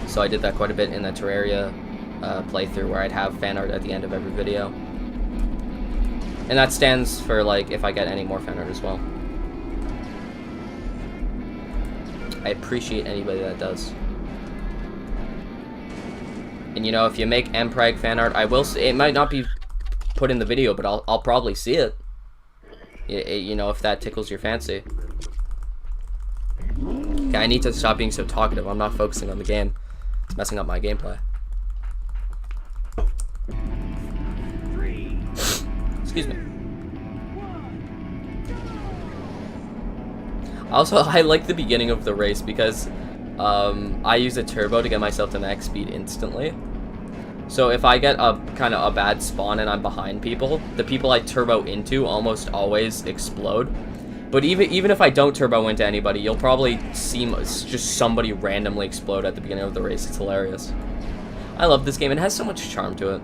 So I did that quite a bit in the Terraria playthrough where I'd have fan art at the end of every video. And that stands for, like, if I get any more fan art as well. I appreciate anybody that does. And, you know, if you make mpreg fan art, I will it might not be put in the video, but I'll probably see it. You know, if that tickles your fancy. Okay, I need to stop being so talkative. I'm not focusing on the game. It's messing up my gameplay. Excuse me. Also, I like the beginning of the race because I use a turbo to get myself to max speed instantly. So if I get a kind of a bad spawn and I'm behind people, the people I turbo into almost always explode. But even if I don't turbo into anybody, you'll probably see just somebody randomly explode at the beginning of the race. It's hilarious. I love this game. It has so much charm to it.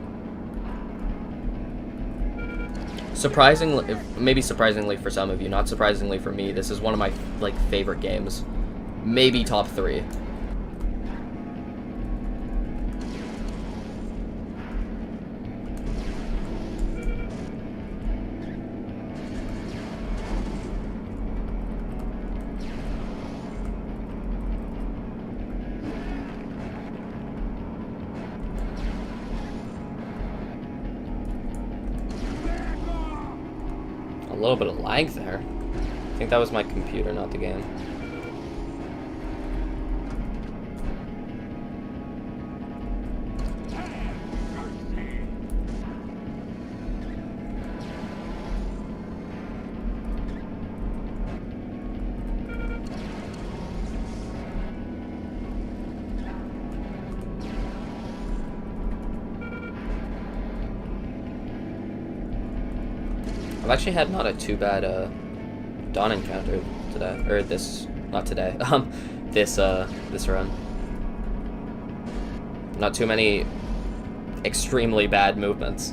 Surprisingly, maybe surprisingly for some of you, not surprisingly for me, this is one of my, like, favorite games. Maybe top 3. A little bit of lag there. I think that was my computer, not the game. I've actually had not a too bad dawn encounter today, or not today. This run. Not too many extremely bad movements.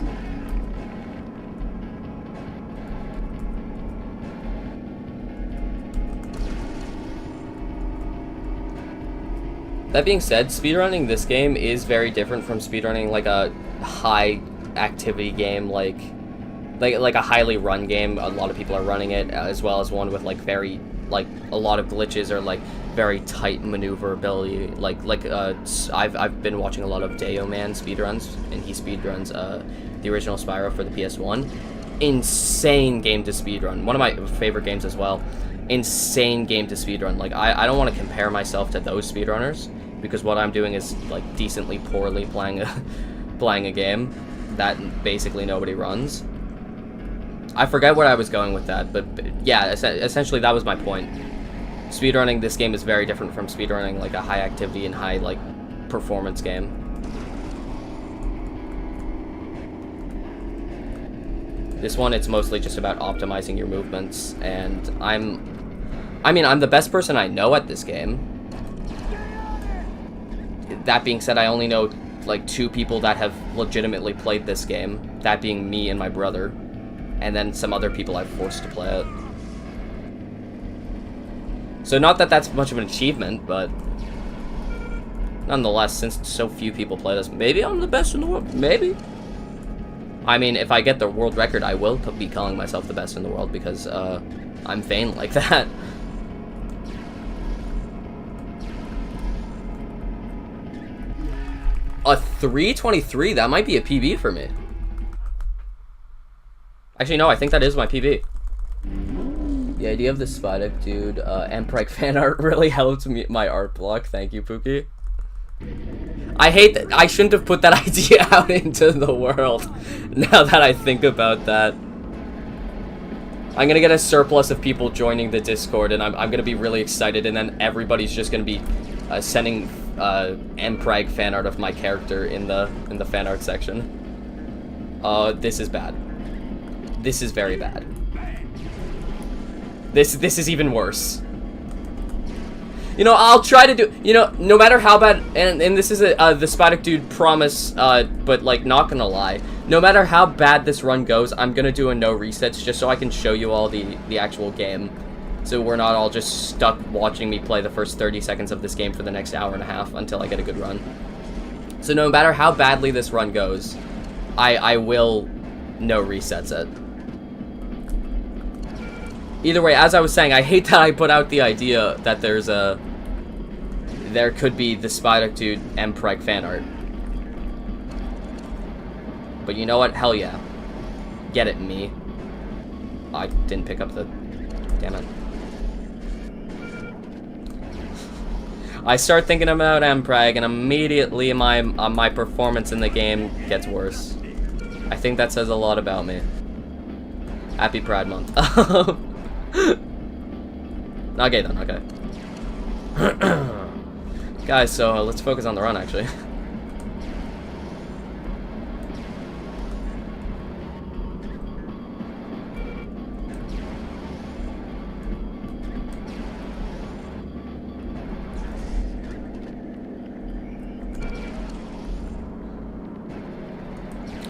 That being said, speedrunning this game is very different from speedrunning like a high activity game like a highly run game. A lot of people are running it, as well as one with like very like a lot of glitches or like very tight maneuverability. I've been watching a lot of Deo Man speedruns, and he speedruns the original Spyro for the PS1. Insane game to speedrun. One of my favorite games as well. Insane game to speedrun. Like I don't want to compare myself to those speedrunners, because what I'm doing is like decently poorly playing a game that basically nobody runs. I forget where I was going with that, but yeah, essentially that was my point. Speedrunning this game is very different from speedrunning like a high activity and high like performance game. This one, it's mostly just about optimizing your movements, and I'm the best person I know at this game. That being said, I only know like 2 people that have legitimately played this game, that being me and my brother, and then some other people I've forced to play it. So not that that's much of an achievement, but nonetheless, since so few people play this, maybe I'm the best in the world, maybe? I mean, if I get the world record, I will be calling myself the best in the world, because I'm vain like that. A 3:23, that might be a PB for me. Actually, no, I think that is my PB. The idea of the Spider dude, Empreg fan art really helped me, my art block. Thank you, Pookie. I hate that. I shouldn't have put that idea out into the world, now that I think about that. I'm gonna get a surplus of people joining the Discord, and I'm gonna be really excited, and then everybody's just gonna be sending Empreg fan art of my character in the fan art section. This is bad. This is very bad. This is even worse. You know, I'll try to do, you know, no matter how bad, and this is the Spider Dude promise, but, like, not gonna lie, no matter how bad this run goes, I'm gonna do a no resets, just so I can show you all the actual game, so we're not all just stuck watching me play the first 30 seconds of this game for the next hour and a half until I get a good run. So no matter how badly this run goes, I will no resets it. Either way, as I was saying, I hate that I put out the idea that there could be the Spider Dude Empreg fan art. But you know what? Hell yeah. Get it, me. I didn't pick up the... Damn it. I start thinking about Empreg, and immediately my performance in the game gets worse. I think that says a lot about me. Happy Pride Month. Okay then, okay. Guys, so let's focus on the run, actually.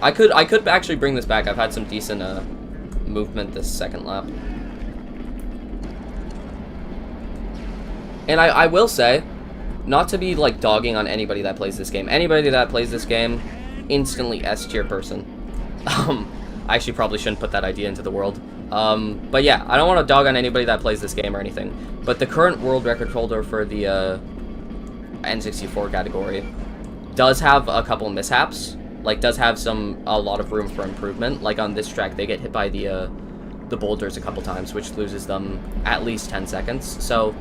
I could actually bring this back. I've had some decent movement this second lap. And I will say, not to be, like, dogging on anybody that plays this game. Anybody that plays this game, instantly S-tier person. I actually probably shouldn't put that idea into the world. But yeah, I don't want to dog on anybody that plays this game or anything. But the current world record holder for the N64 category does have a couple mishaps. Like, does have a lot of room for improvement. Like, on this track, they get hit by the boulders a couple times, which loses them at least 10 seconds. So...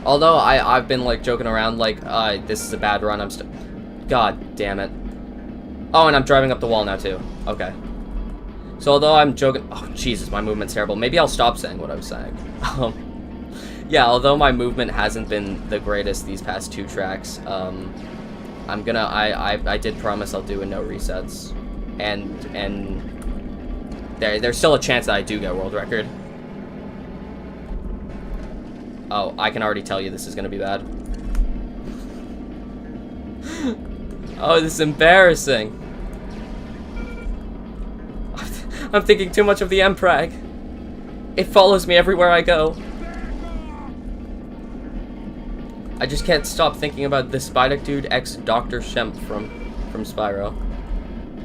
although I've been, like, joking around, like, this is a bad run, God damn it. Oh, and I'm driving up the wall now, too. Okay. So, although I'm joking... oh, Jesus, my movement's terrible. Maybe I'll stop saying what I was saying. Yeah, although my movement hasn't been the greatest these past 2 tracks, I'm gonna... I did promise I'll do a no resets. And there's still a chance that I do get a world record. Oh, I can already tell you this is gonna be bad. Oh, this is embarrassing. I'm thinking too much of the Empreg. It follows me everywhere I go. I just can't stop thinking about the Spidek dude X Dr. Shemp from Spyro.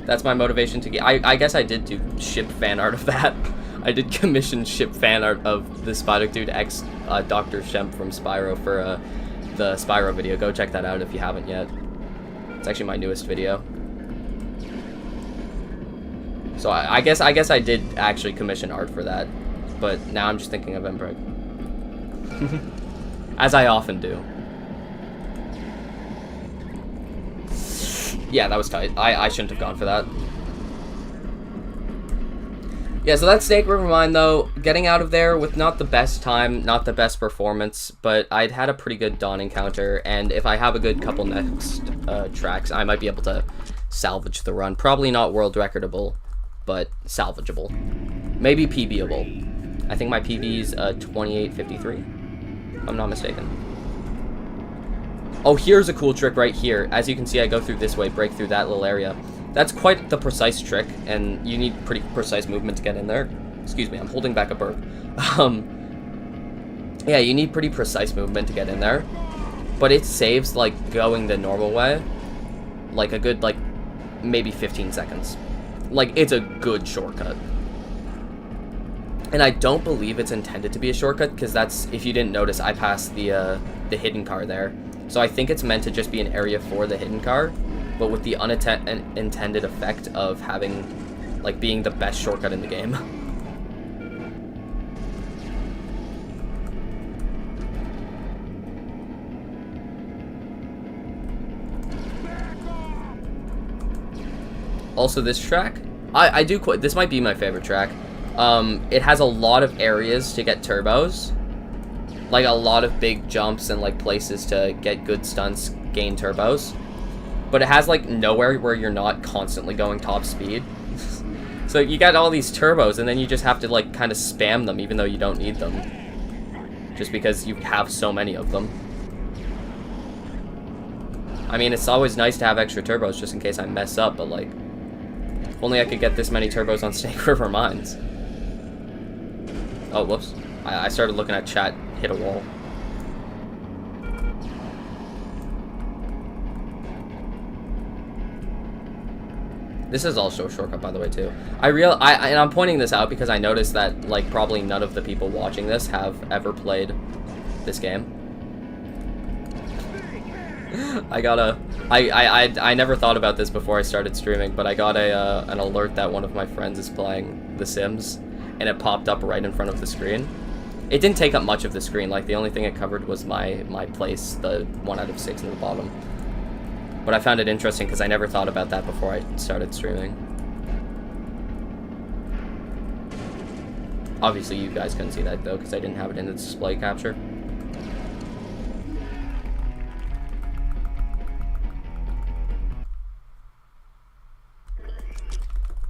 That's my motivation to get. I guess I did do ship fan art of that. I did commission ship fan art of the Spidek dude X Dr. Shemp from Spyro for the Spyro video. Go check that out if you haven't yet. It's actually my newest video. So I guess I did actually commission art for that, but now I'm just thinking of Mpreg. As I often do. Yeah, that was tight. I shouldn't have gone for that. Yeah, so that Snake River Mine, though, getting out of there with not the best time, not the best performance, but I'd had a pretty good dawn encounter, and if I have a good couple next tracks, I might be able to salvage the run. Probably not world recordable, but salvageable. Maybe PBable. I think my PB's 28:53, if I'm not mistaken. Oh, here's a cool trick right here. As you can see, I go through this way, break through that little area. That's quite the precise trick, and you need pretty precise movement to get in there. Excuse me, I'm holding back a burp. Yeah, you need pretty precise movement to get in there. But it saves, like, going the normal way. Like, a good, like, maybe 15 seconds. Like, it's a good shortcut. And I don't believe it's intended to be a shortcut, because that's, if you didn't notice, I passed the hidden car there. So I think it's meant to just be an area for the hidden car, but with the unintended effect of having, like, being the best shortcut in the game. Also, this track, I do quite, this might be my favorite track. It has a lot of areas to get turbos. Like, a lot of big jumps and, like, places to get good stunts, gain turbos. But it has, like, nowhere where you're not constantly going top speed. So you got all these turbos, and then you just have to, like, kind of spam them, even though you don't need them. Just because you have so many of them. I mean, it's always nice to have extra turbos, just in case I mess up, but, like, if only I could get this many turbos on Snake River Mines. Oh, whoops. I started looking at chat, hit a wall. This is also a shortcut, by the way, too. And I'm pointing this out because I noticed that, like, probably none of the people watching this have ever played this game. I never thought about this before I started streaming, but I got an alert that one of my friends is playing The Sims, and it popped up right in front of the screen. It didn't take up much of the screen, like, the only thing it covered was my place, the 1 out of 6 in the bottom. But I found it interesting because I never thought about that before I started streaming. Obviously, you guys couldn't see that, though, because I didn't have it in the display capture.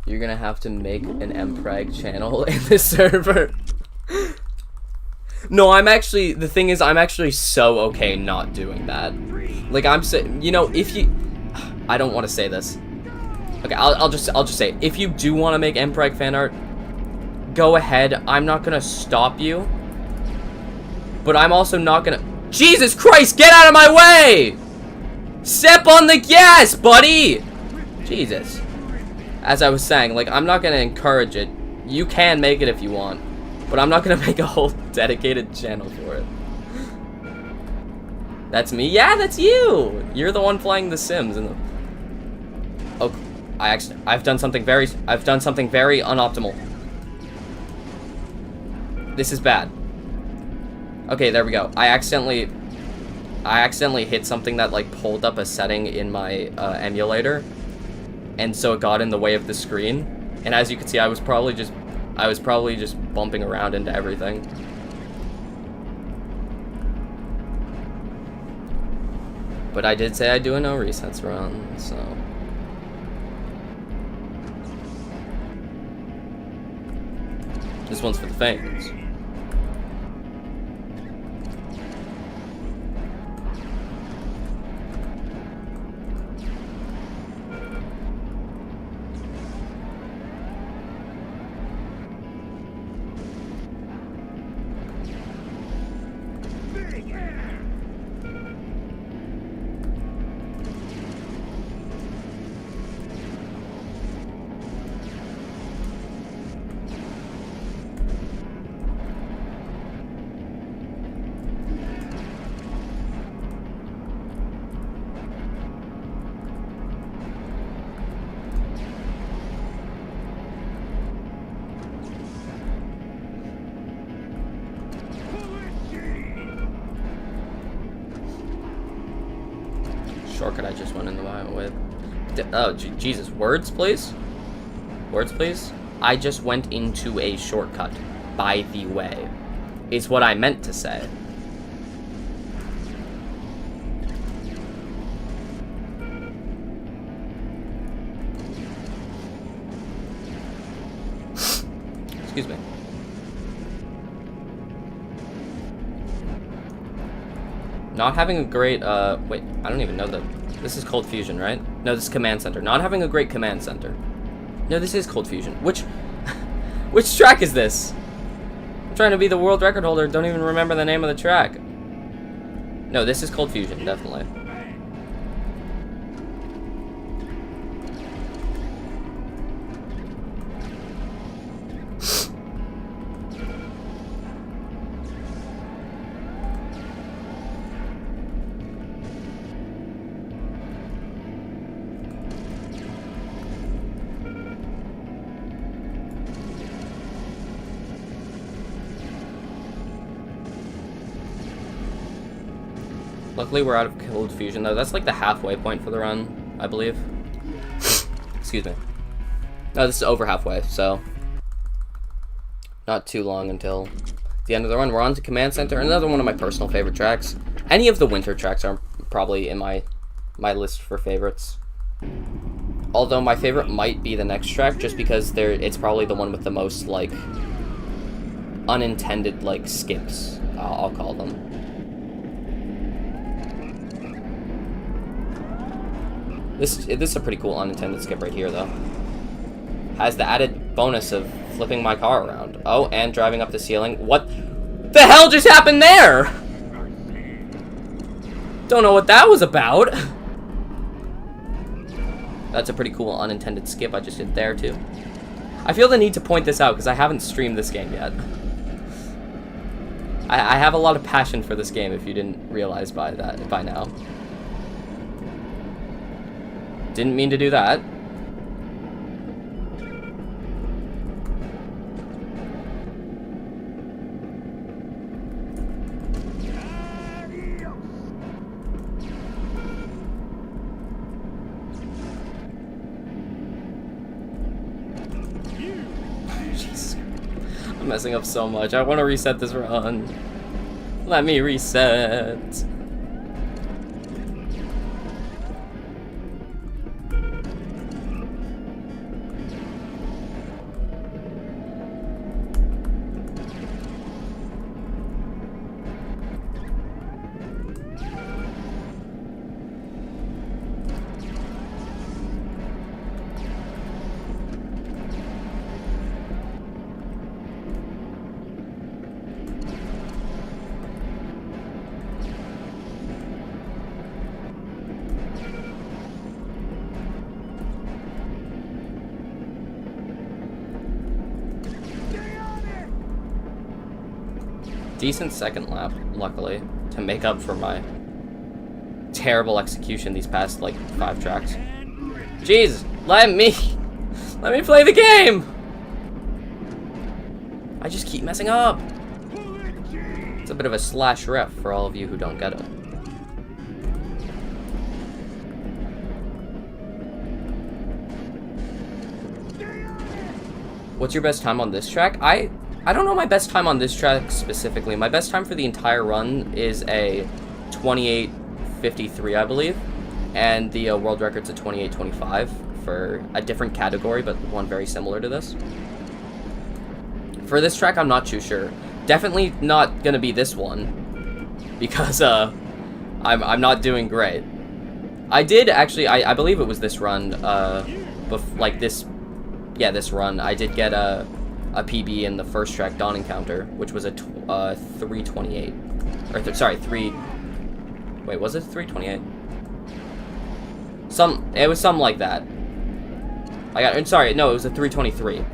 You're gonna have to make an Mpreg channel in this server. No, the thing is, I'm actually so okay not doing that. Like, you know, if you, I don't want to say this. Okay, I'll just say, if you do want to make Mpreg fan art, go ahead. I'm not gonna stop you. But I'm also not gonna, Jesus Christ, get out of my way! Step on the gas, buddy! Jesus. As I was saying, like, I'm not gonna encourage it. You can make it if you want. But I'm not gonna make a whole dedicated channel for it. That's me? Yeah, that's you! You're the one playing The Sims and oh, I've done something very unoptimal. This is bad. Okay, there we go. I accidentally hit something that, like, pulled up a setting in my emulator, and so it got in the way of the screen. And as you can see, I was probably just bumping around into everything. But I did say I'd do a no resets run, so. This one's for the fans. shortcut I just went in the with. Oh, Jesus. Words, please? Words, please? I just went into a shortcut, by the way, is what I meant to say. Excuse me. Not having a great, wait, I don't even know this is Cold Fusion, right? No, this is Command Center. Not having a great Command Center. No, this is Cold Fusion. Which track is this? I'm trying to be the world record holder, don't even remember the name of the track. No, this is Cold Fusion, definitely. Luckily, we're out of Cold Fusion, though. That's like the halfway point for the run, I believe. Excuse me. No, this is over halfway, so not too long until the end of the run. We're on to Command Center, another one of my personal favorite tracks. Any of the winter tracks are probably in my list for favorites. Although my favorite might be the next track, just because it's probably the one with the most, like, unintended, like, skips, I'll call them. This is a pretty cool unintended skip right here, though. Has the added bonus of flipping my car around. Oh, and driving up the ceiling. What the hell just happened there? Don't know what that was about. That's a pretty cool unintended skip I just did there, too. I feel the need to point this out because I haven't streamed this game yet. I have a lot of passion for this game, if you didn't realize by now. Didn't mean to do that. Jesus. I'm messing up so much. I want to reset this run. Let me reset. Decent second lap, luckily, to make up for my terrible execution these past, like, 5 tracks. Jeez, let me play the game! I just keep messing up! It's a bit of a slash ref for all of you who don't get it. What's your best time on this track? I don't know my best time on this track specifically. My best time for the entire run is a 28:53, I believe. And the world record's a 28:25 for a different category, but one very similar to this. For this track, I'm not too sure. Definitely not gonna be this one, because I'm not doing great. I did actually, I believe it was this run, this run, I did get a PB in the first track, Dawn Encounter, which was a 3:28. Or, sorry, wait, was it 3:28? It was something like that. Sorry, no, it was a 3:23,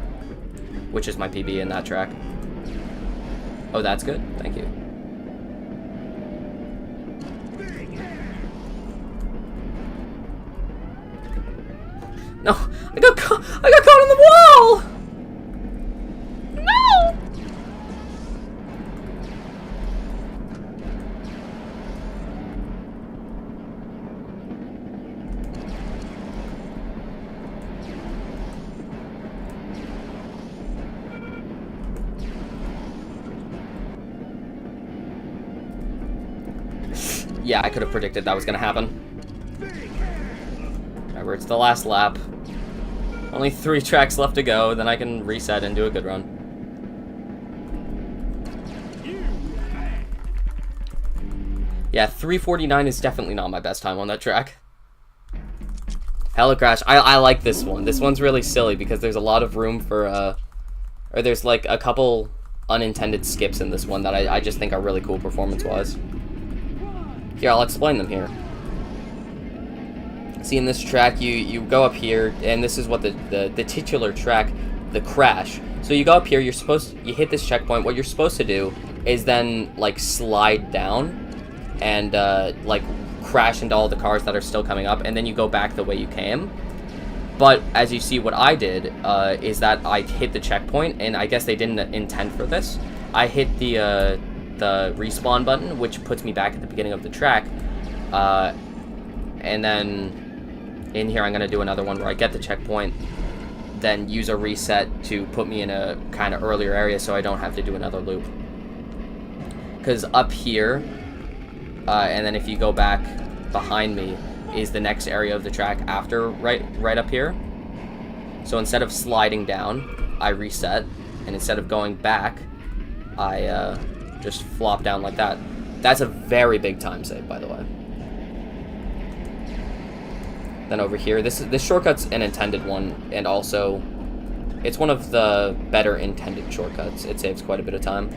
which is my PB in that track. Oh, that's good, thank you. No, I got caught in the wall! No! Yeah, I could have predicted that was gonna happen. Alright, we're to the last lap. Only 3 tracks left to go, then I can reset and do a good run. Yeah, 3:49 is definitely not my best time on that track. Hella Crash. I like this one. This one's really silly because there's a lot of room for, or there's like a couple unintended skips in this one that I just think are really cool performance-wise. Here, I'll explain them here. See, in this track, you go up here, and this is what the titular track, the crash. So you go up here, you hit this checkpoint. What you're supposed to do is then, like, slide down and, like, crash into all the cars that are still coming up, and then you go back the way you came. But as you see, what I did is that I hit the checkpoint, and I guess they didn't intend for this. I hit the respawn button, which puts me back at the beginning of the track, and then in here I'm gonna do another one where I get the checkpoint, then use a reset to put me in a kind of earlier area so I don't have to do another loop. Because up here, and then if you go back behind me, is the next area of the track after right up here. So instead of sliding down, I reset, and instead of going back, I just flop down like that. That's a very big time save, by the way. Then over here, this shortcut's an intended one, and also it's one of the better intended shortcuts. It saves quite a bit of time.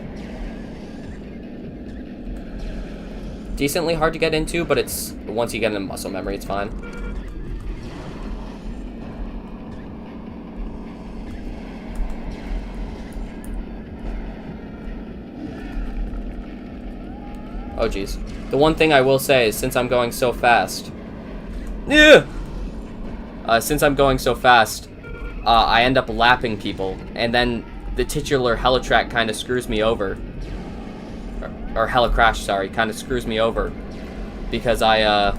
Decently hard to get into, but it's once you get into muscle memory, it's fine. Oh geez. The one thing I will say is, since I'm going so fast, I end up lapping people, and then the titular helitrack kind of screws me over. Or Hella Crash, sorry, kind of screws me over, because I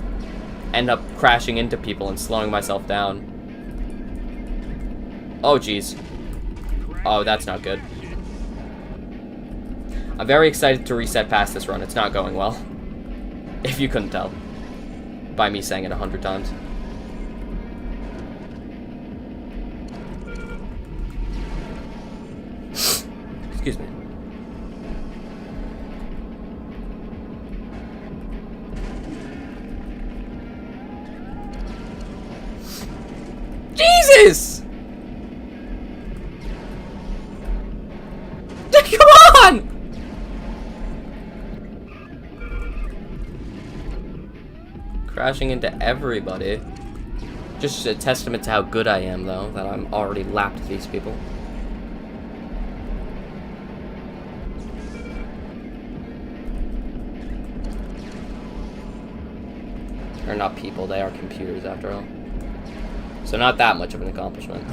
end up crashing into people and slowing myself down. Oh geez. Oh, that's not good. I'm very excited to reset past this run. It's not going well. If you couldn't tell by me saying it 100 times. Excuse me. Jesus! Come on! Crashing into everybody. Just a testament to how good I am, though, that I'm already lapped these people. They're not people, they are computers, after all. So not that much of an accomplishment.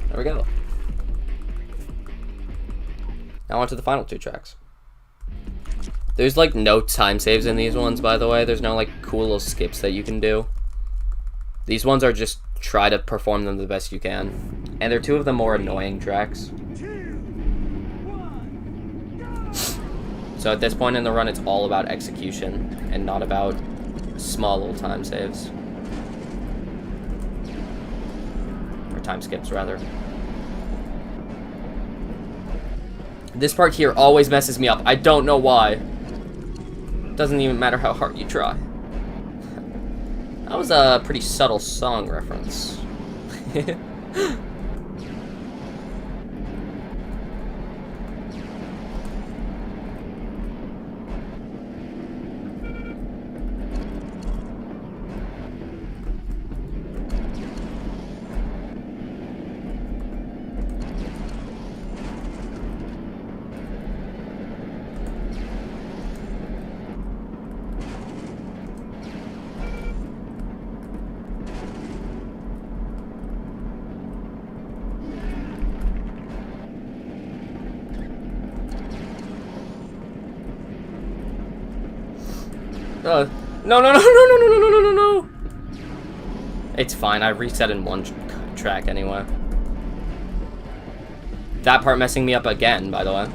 There we go. Now on to the final 2 tracks. There's like no time saves in these ones, by the way. There's no like cool little skips that you can do. These ones are just try to perform them the best you can. And they're 2 of the more annoying tracks. So at this point in the run, it's all about execution and not about small little time saves. Or time skips, rather. This part here always messes me up. I don't know why. Doesn't even matter how hard you try. That was a pretty subtle song reference. No, no, no, no, no, no, no, no, no, no, no. It's fine. I reset in one track anyway. That part messing me up again, by the way.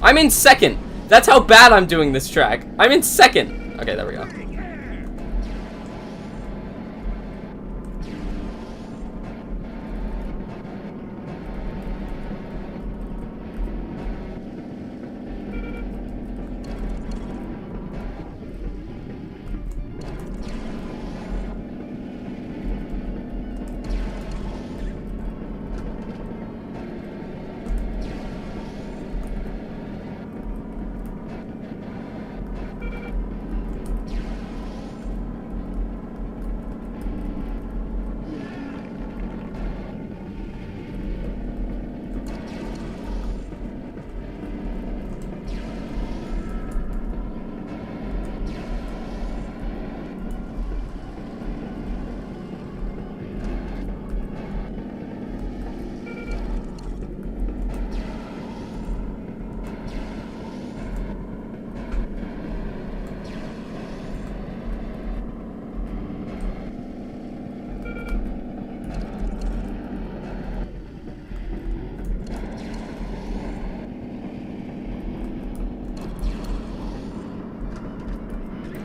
I'm in second. That's how bad I'm doing this track. I'm in second. Okay, there we go.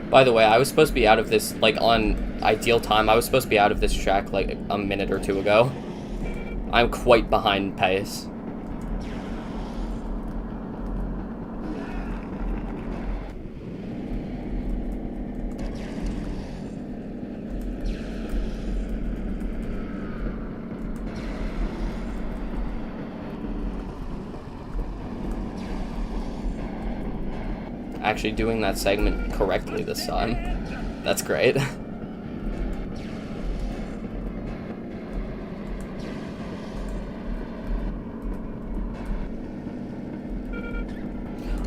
By the way, I was supposed to be out of this, like, on ideal time, I was supposed to be out of this track, like, a minute or two ago. I'm quite behind pace. Actually doing that segment correctly this time. That's great.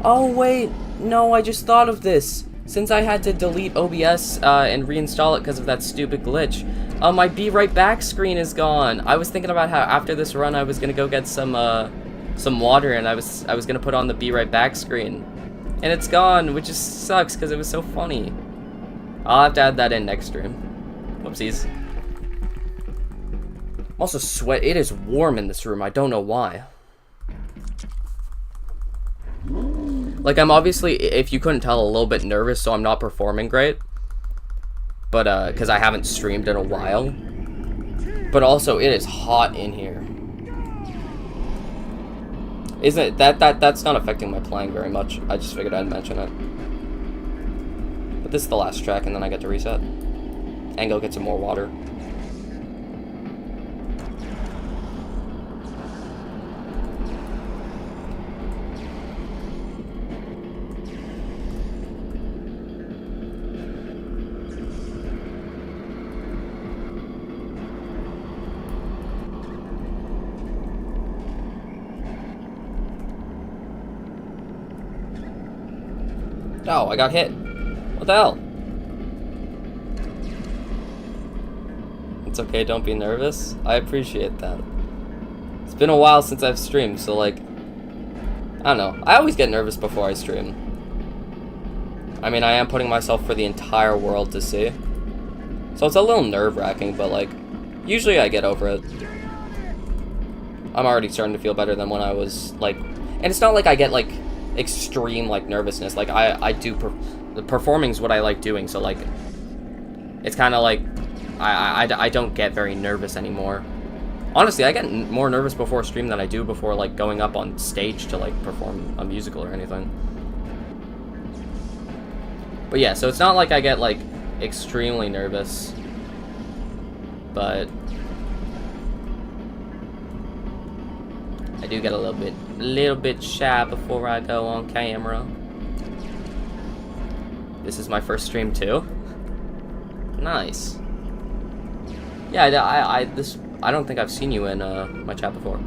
Oh wait, no, I just thought of this. Since I had to delete OBS and reinstall it because of that stupid glitch, my Be Right Back screen is gone. I was thinking about how after this run I was gonna go get some water and I was gonna put on the Be Right Back screen. And it's gone, which just sucks because it was so funny. I'll have to add that in next stream. Whoopsies. I'm also sweat. It is warm in this room. I don't know why. Like, I'm obviously, if you couldn't tell, a little bit nervous, so I'm not performing great. But, because I haven't streamed in a while. But also, it is hot in here. Isn't it? That's not affecting my playing very much. I just figured I'd mention it. But this is the last track, and then I get to reset. And go get some more water. Oh, I got hit. What the hell? It's okay, don't be nervous. I appreciate that. It's been a while since I've streamed, so like, I don't know. I always get nervous before I stream. I mean, I am putting myself for the entire world to see. So it's a little nerve-wracking, but like, usually I get over it. I'm already starting to feel better than when I was like, and it's not like I get like extreme like nervousness. Like I do the performing's what I like doing, so like it's kind of like I don't get very nervous anymore. Honestly, I get more nervous before stream than I do before like going up on stage to like perform a musical or anything. But yeah, so it's not like I get like extremely nervous, but I do get a little bit shy before I go on camera. This is my first stream too. Nice. Yeah, I don't think I've seen you in my chat before.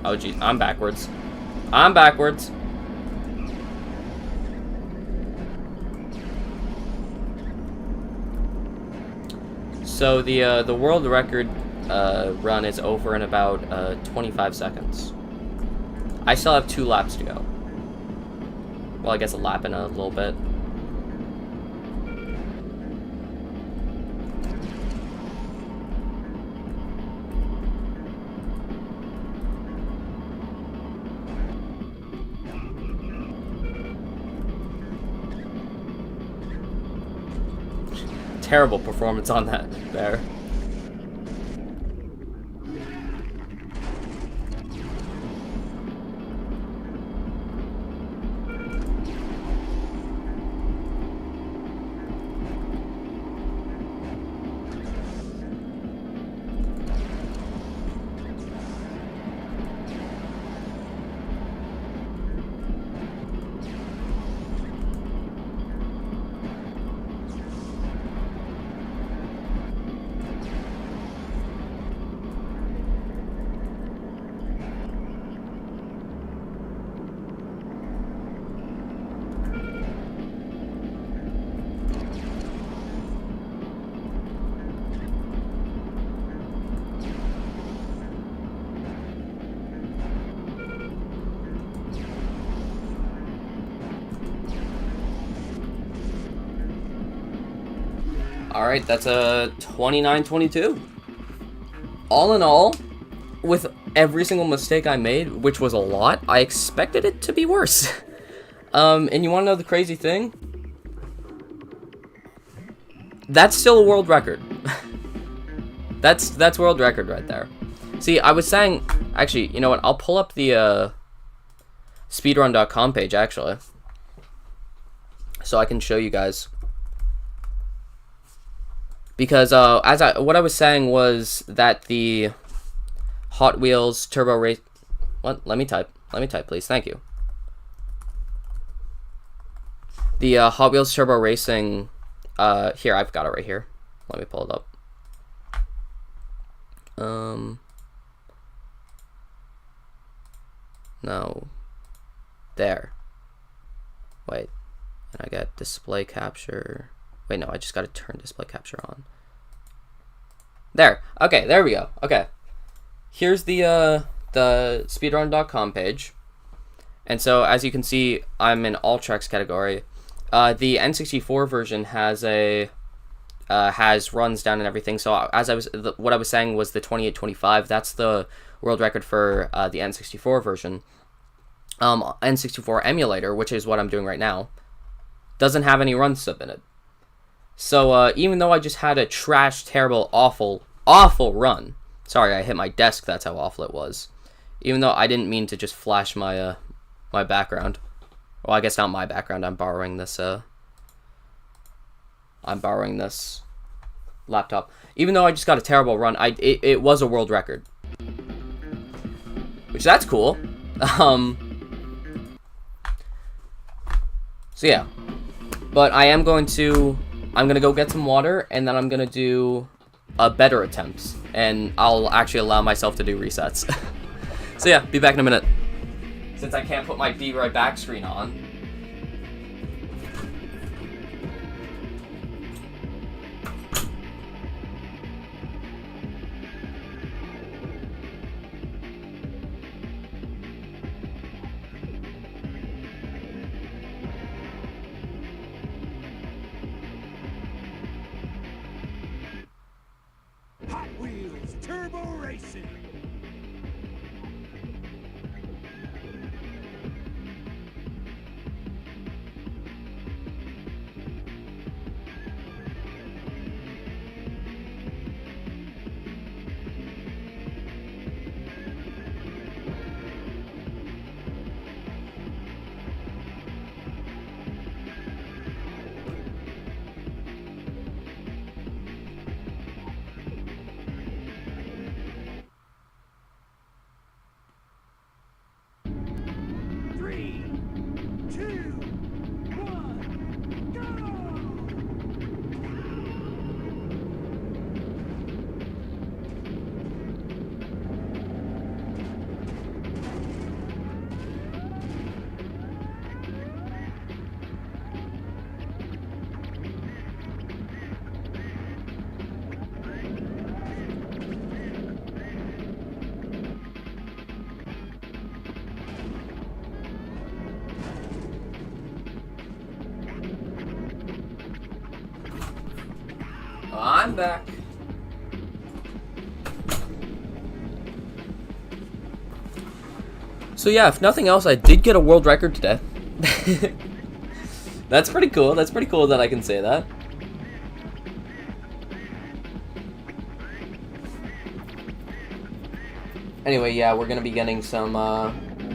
Oh geez, I'm backwards. I'm backwards. So the world record run is over in about 25 seconds. I still have 2 laps to go. Well, I guess a lap in a little bit. Terrible performance on that there. Alright, that's a 29-22. All in all, with every single mistake I made, which was a lot, I expected it to be worse. And you want to know the crazy thing? That's still a world record. That's world record right there. See, I was saying, actually, you know what? I'll pull up the speedrun.com page actually, so I can show you guys. Because what I was saying was that the Hot Wheels Turbo Race. What? Let me type, please. Thank you. The Hot Wheels Turbo Racing. Here, I've got it right here. Let me pull it up. No. There. Wait. And I got display capture. Wait, no, I just got to turn display capture on. There. Okay, there we go. Okay. Here's the speedrun.com page. And so, as you can see, I'm in all tracks category. The N64 version has has runs down and everything. So what I was saying was the 28-25. That's the world record for the N64 version. N64 emulator, which is what I'm doing right now, doesn't have any runs submitted. So even though I just had a trash, terrible, awful run. Sorry, I hit my desk. That's how awful it was. Even though I didn't mean to just flash my my background. Well, I guess not my background. I'm borrowing this laptop. Even though I just got a terrible run, it was a world record, which that's cool. So yeah, but I'm gonna go get some water, and then I'm gonna do better attempts, and I'll actually allow myself to do resets. So yeah, be back in a minute. Since I can't put my Be Right Back screen on. Hot Wheels Turbo Racing. I'm back. So yeah, if nothing else, I did get a world record today. That's pretty cool. That's pretty cool that I can say that. Anyway, yeah, we're gonna be getting some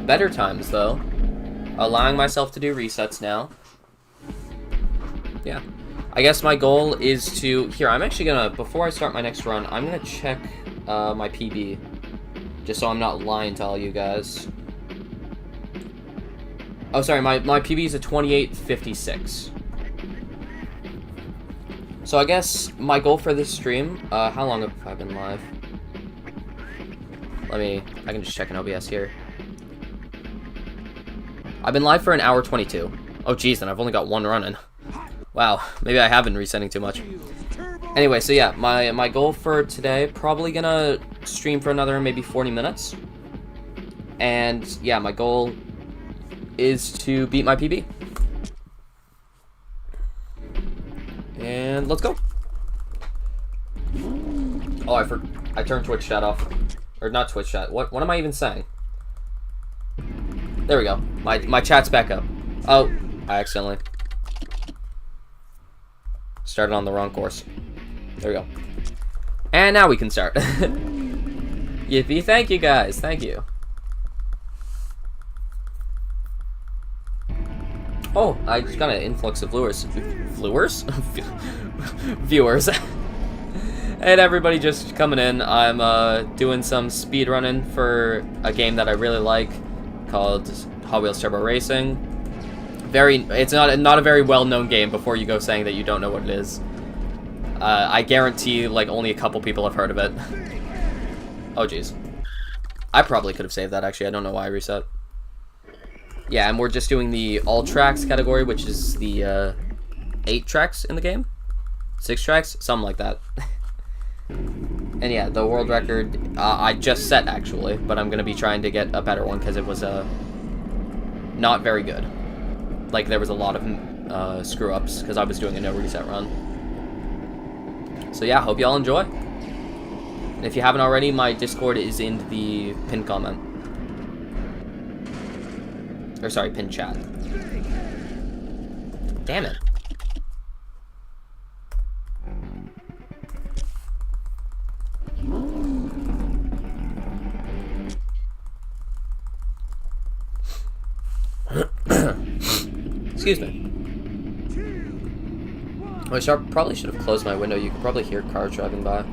better times though. Allowing myself to do resets now. Yeah. I guess my goal is to... Here, I'm actually gonna... Before I start my next run, I'm gonna check my PB. Just so I'm not lying to all you guys. Oh, sorry, my PB is a 28:56. So I guess my goal for this stream... how long have I been live? I can just check an OBS here. I've been live for an hour 22. Oh, geez, then I've only got one running. Wow, maybe I have been resetting too much. Anyway, so yeah, my goal for today, probably gonna stream for another maybe 40 minutes. And yeah, my goal is to beat my PB. And let's go. Oh, I turned Twitch chat off. Or not Twitch chat. What am I even saying? There we go. My chat's back up. Oh, I accidentally started on the wrong course. There we go. And now we can start. Yippee, thank you guys. Thank you. Oh, I just got an influx of viewers. Viewers. And everybody just coming in. I'm doing some speedrunning for a game that I really like called Hot Wheels Turbo Racing. It's not a very well-known game before you go saying that you don't know what it is. I guarantee like only a couple people have heard of it. Oh jeez. I probably could have saved that actually. I don't know why I reset. Yeah, and we're just doing the all tracks category, which is the 8 tracks in the game. 6 tracks, something like that. And yeah, the world record I just set actually, but I'm gonna be trying to get a better one because it was not very good. Like there was a lot of screw ups because I was doing a no reset run. So yeah, hope y'all enjoy. And if you haven't already, my Discord is in the pinned comment. Or sorry, pinned chat. Damn it. Excuse me. I probably should have closed my window. You could probably hear cars driving by.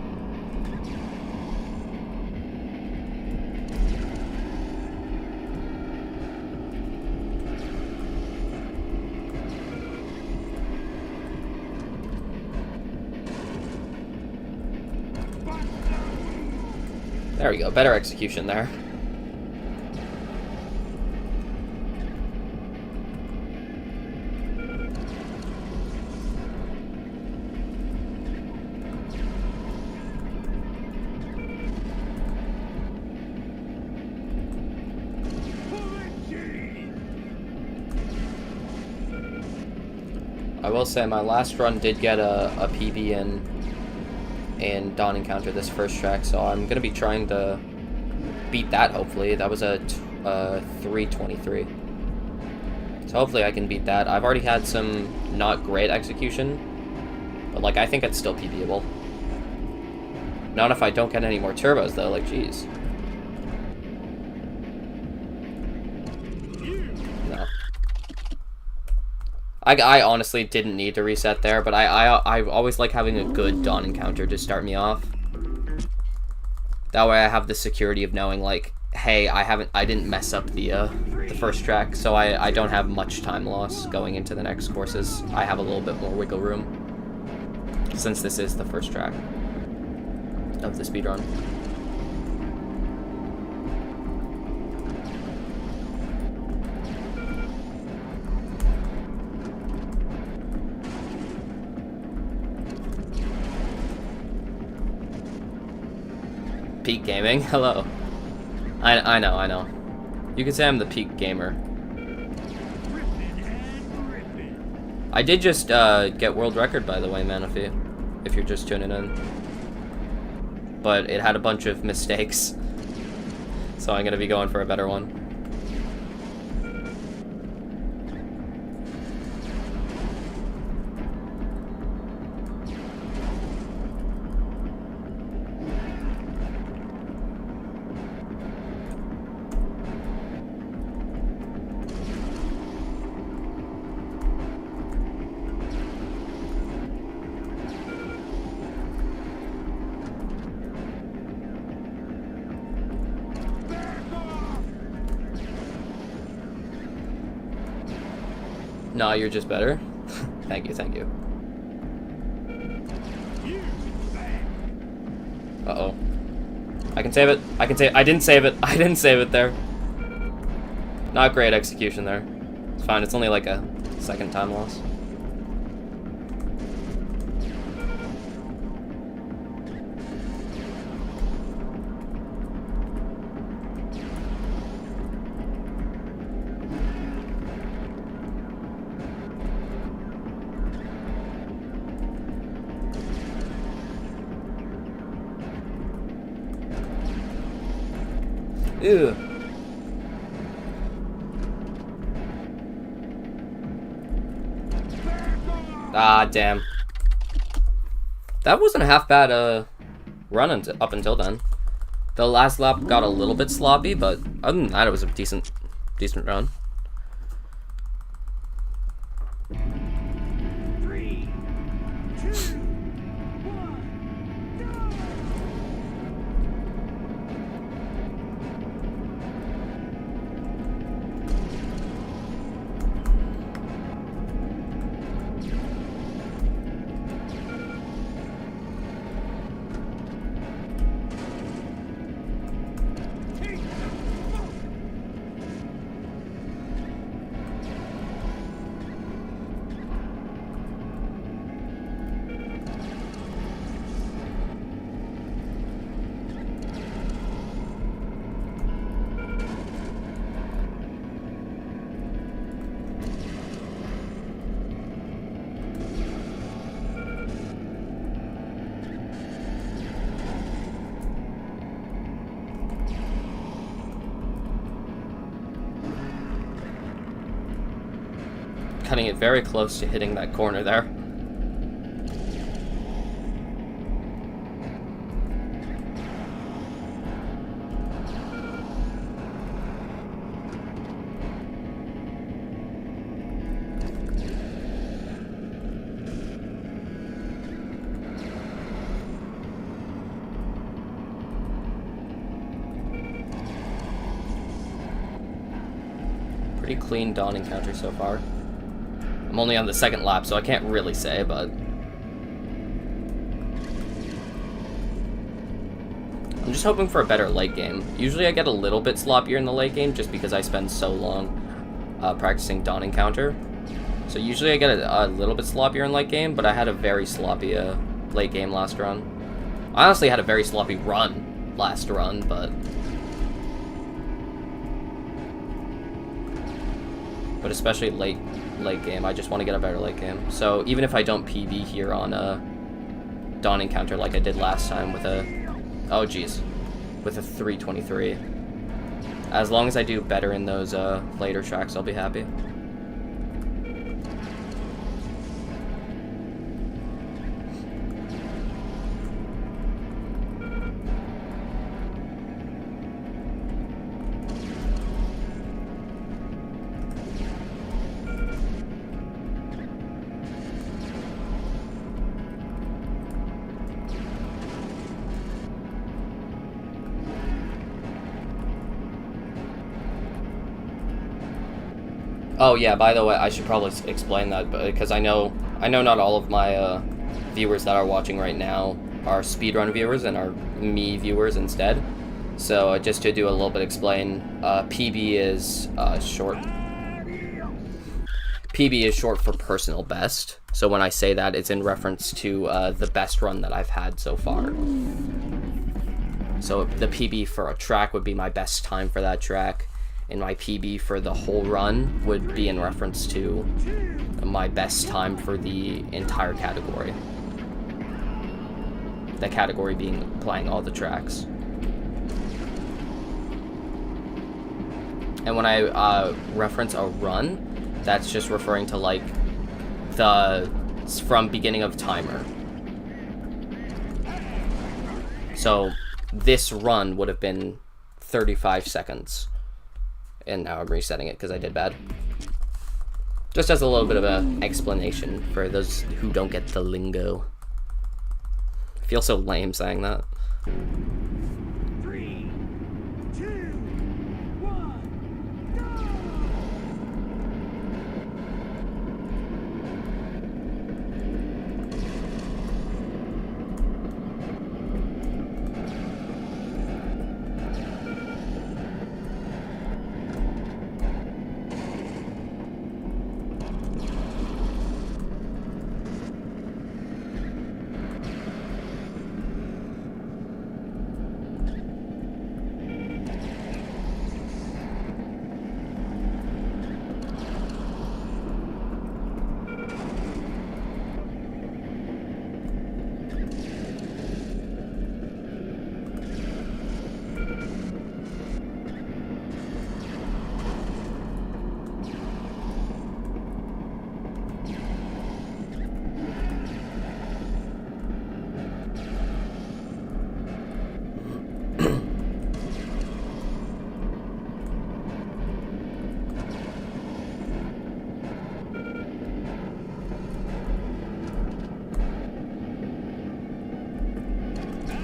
There we go. Better execution there. I will say my last run did get a PB in Dawn Encounter this first track, so I'm gonna be trying to beat that. Hopefully, that was a 3:23. So hopefully I can beat that. I've already had some not great execution, but like I think it's still PBable. Not if I don't get any more turbos though. Like, jeez. No. I honestly didn't need to reset there, but I always like having a good Dawn Encounter to start me off. That way I have the security of knowing, like, hey, I didn't mess up the first track, so I don't have much time loss going into the next courses. I have a little bit more wiggle room, since this is the first track of the speedrun. Peak gaming? Hello. I know. You could say I'm the peak gamer. I did just get world record, by the way, Manaphy. if you're just tuning in. But it had a bunch of mistakes. So I'm gonna be going for a better one. Nah, you're just better. Thank you, thank you. Uh-oh. I can save it. I can save. I didn't save it. I didn't save it there. Not great execution there. It's fine. It's only like a second time loss. Ew. Ah, damn. That wasn't a half bad run up until then. The last lap got a little bit sloppy, but other than that, it was a decent run. 3, 2, 2. Cutting it very close to hitting that corner there. Pretty clean dawn encounter so far. I'm only on the second lap, so I can't really say, but I'm just hoping for a better late game. Usually I get a little bit sloppier in the late game just because I spend so long practicing dawn encounter. So usually I get a little bit sloppier in late game, but I had a very sloppy late game last run. I honestly had a very sloppy run last run, but especially late game, I just want to get a better late game. So even if I don't PB here on dawn encounter like I did last time with a, oh geez, with a 323, as long as I do better in those later tracks, I'll be happy. Oh yeah, by the way, I should probably explain that, because I know not all of my viewers that are watching right now are speedrun viewers and are me viewers instead. So just to do a little bit explain, PB is short. PB is short for personal best. So when I say that, it's in reference to the best run that I've had so far. So the PB for a track would be my best time for that track, and my PB for the whole run would be in reference to my best time for the entire category. the category being playing all the tracks. And when I reference a run, that's just referring to like from beginning of timer. So this run would have been 35 seconds. And now I'm resetting it because I did bad. Just as a little bit of an explanation for those who don't get the lingo. I feel so lame saying that. 3, 2, 1, go!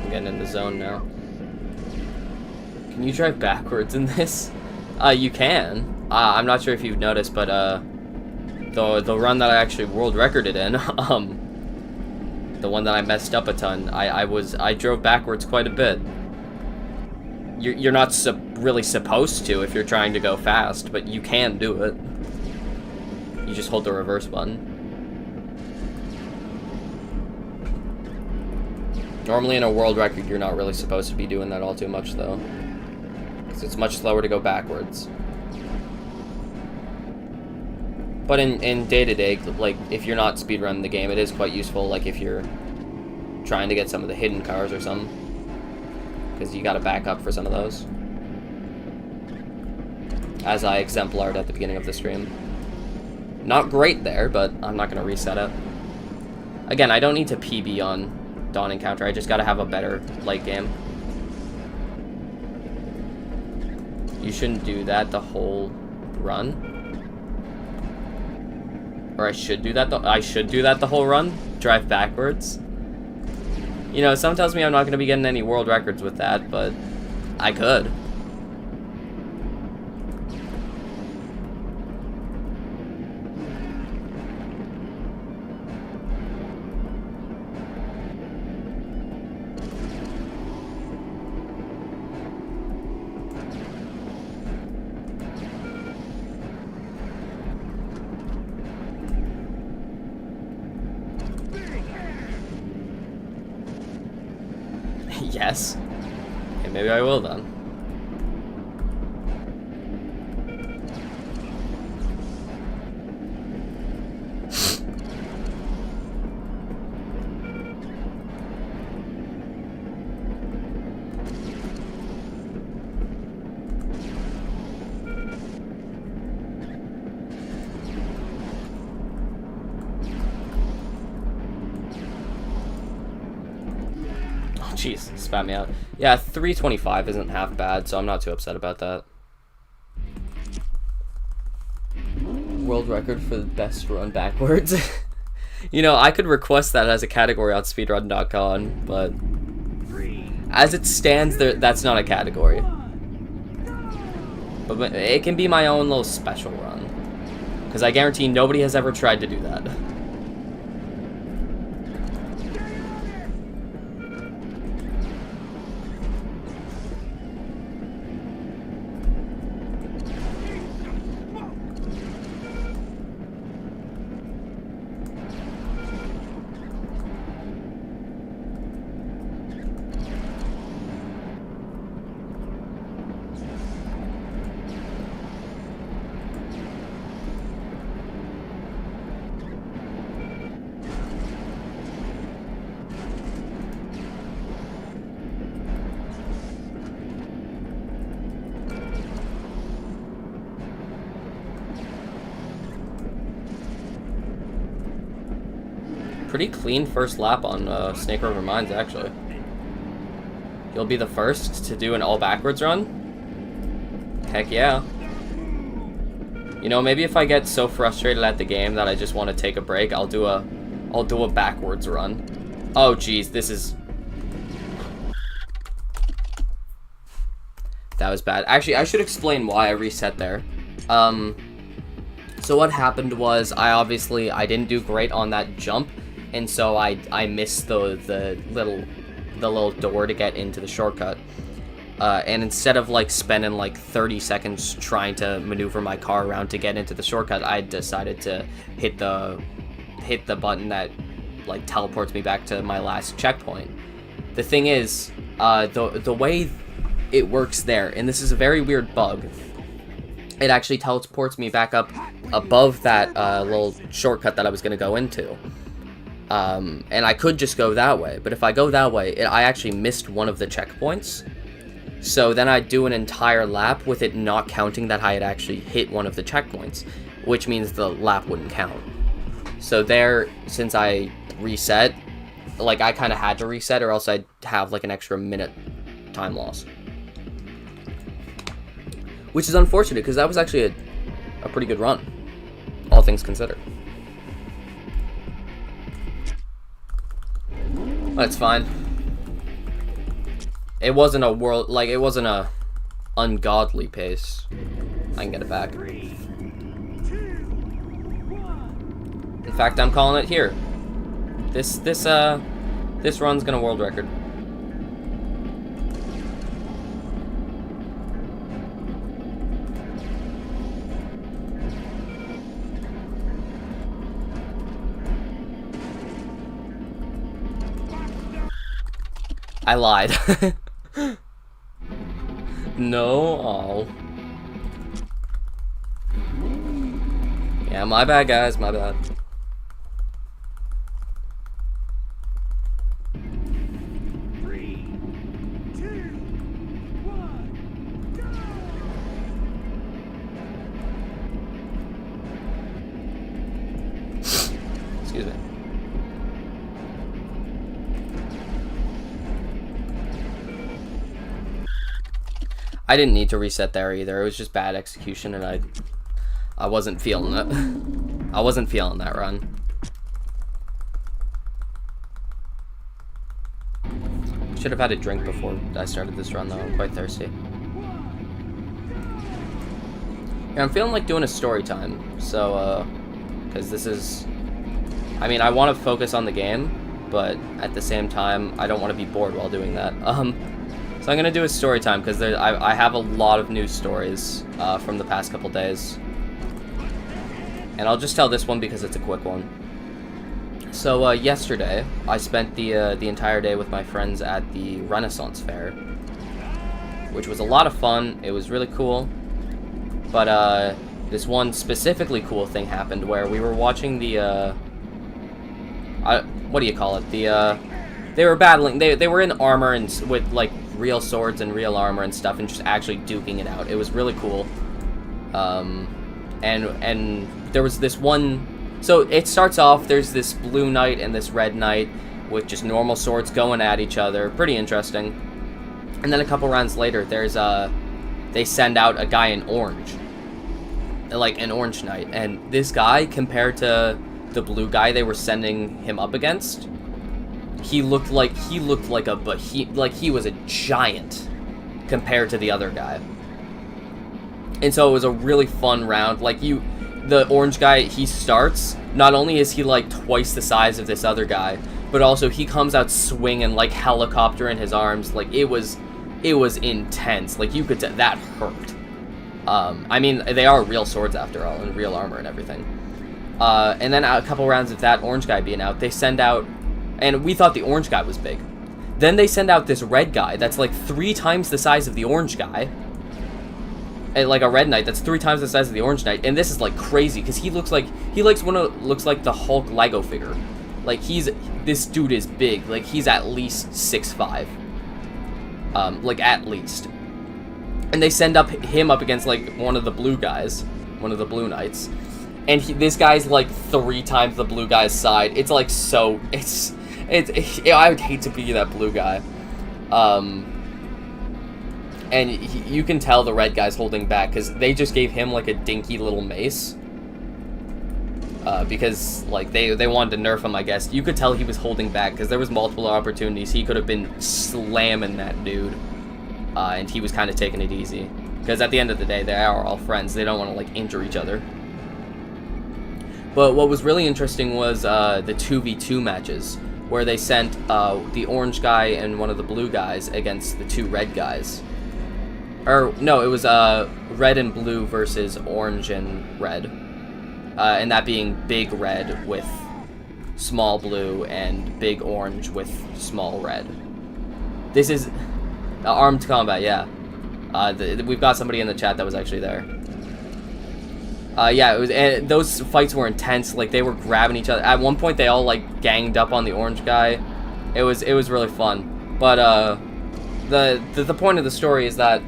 Getting in the zone now. Can you drive backwards in this? You can. I'm not sure if you've noticed, but the run that I actually world recorded in, the one that I messed up a ton, I drove backwards quite a bit. You're not really supposed to if you're trying to go fast, but you can do it. You just hold the reverse button. Normally in a world record, you're not really supposed to be doing that all too much, though. Because it's much slower to go backwards. But in day-to-day, like, if you're not speedrunning the game, it is quite useful, like, if you're trying to get some of the hidden cars or something. Because you gotta back up for some of those. As I exemplared at the beginning of the stream. Not great there, but I'm not gonna reset it. Again, I don't need to PB on Dawn Encounter, I just gotta have a better late game. You shouldn't do that the whole run. Or I should do that the whole run? Drive backwards? You know, some tells me I'm not gonna be getting any world records with that, but I could. Yes. Okay, maybe I will then. Jeez, spat me out. Yeah, 325 isn't half bad, so I'm not too upset about that. World record for the best run backwards. You know, I could request that as a category on speedrun.com, but as it stands, that's not a category. But it can be my own little special run. Because I guarantee nobody has ever tried to do that. pretty clean first lap on Snake River Mines, actually. You'll be the first to do an all backwards run? Heck yeah. You know, maybe if I get so frustrated at the game that I just want to take a break, I'll do a backwards run. Oh geez, this is... That was bad. Actually, I should explain why I reset there. So what happened was I didn't do great on that jump, and so I missed the little door to get into the shortcut. And instead of like spending like 30 seconds trying to maneuver my car around to get into the shortcut, I decided to hit the button that like teleports me back to my last checkpoint. The thing is, the way it works there, and this is a very weird bug, it actually teleports me back up above that little shortcut that I was going to go into. And I could just go that way, but if I go that way, I actually missed one of the checkpoints. So then I'd do an entire lap with it not counting that I had actually hit one of the checkpoints, which means the lap wouldn't count. So there, since I reset, like I kind of had to reset or else I'd have like an extra minute time loss. Which is unfortunate because that was actually a pretty good run, all things considered. That's fine. It wasn't a ungodly pace. I can get it back. 3, 2, 1. In fact, I'm calling it here. This run's gonna world record. I lied. No, oh. Yeah, my bad, guys, my bad. Three, 2, 1, go! Excuse me. I didn't need to reset there either. It was just bad execution, and I wasn't feeling it. I wasn't feeling that run. Should have had a drink before I started this run, though. I'm quite thirsty. Yeah, I'm feeling like doing a story time. So, because this is... I mean, I want to focus on the game, but at the same time, I don't want to be bored while doing that. So I'm going to do a story time, because I have a lot of news stories from the past couple days. And I'll just tell this one because it's a quick one. So yesterday, I spent the entire day with my friends at the Renaissance Fair, which was a lot of fun. It was really cool. But this one specifically cool thing happened where we were watching the... what do you call it? They were battling. They were in armor and with like real swords and real armor and stuff, and just actually duking it out. It was really cool. And there was this one. So it starts off. There's this blue knight and this red knight with just normal swords going at each other. Pretty interesting. And then a couple rounds later, there's they send out a guy in orange, like an orange knight, and this guy compared to the blue guy they were sending him up against, he looked like he was a giant compared to the other guy. And so it was a really fun round. Like the orange guy, he starts, not only is he like twice the size of this other guy, but also he comes out swinging like helicopter in his arms. Like it was intense. Like you could that hurt. I mean, they are real swords after all, and real armor and everything. And then a couple rounds of that orange guy being out, they send out, and we thought the orange guy was big. Then they send out this red guy that's like 3 times the size of the orange guy. And like a red knight that's 3 times the size of the orange knight, and this is like crazy because he looks like looks like the Hulk Lego figure. Like this dude is big. Like he's at least 6'5". Like at least. And they send him up against like one of the blue guys, one of the blue knights. and this guy's like 3 times the blue guy's side. It's like so. I would hate to be that blue guy. And you can tell the red guy's holding back because they just gave him like a dinky little mace. Because like they wanted to nerf him, I guess. You could tell he was holding back because there was multiple opportunities he could have been slamming that dude, and he was kind of taking it easy. Because at the end of the day, they are all friends. They don't want to like injure each other. But what was really interesting was the 2v2 matches where they sent the orange guy and one of the blue guys against the 2 red guys. Or no, it was red and blue versus orange and red. And that being big red with small blue and big orange with small red. This is armed combat, yeah. We've got somebody in the chat that was actually there. Yeah, it was. And those fights were intense. Like they were grabbing each other. At one point, they all like ganged up on the orange guy. It was really fun. But the point of the story is that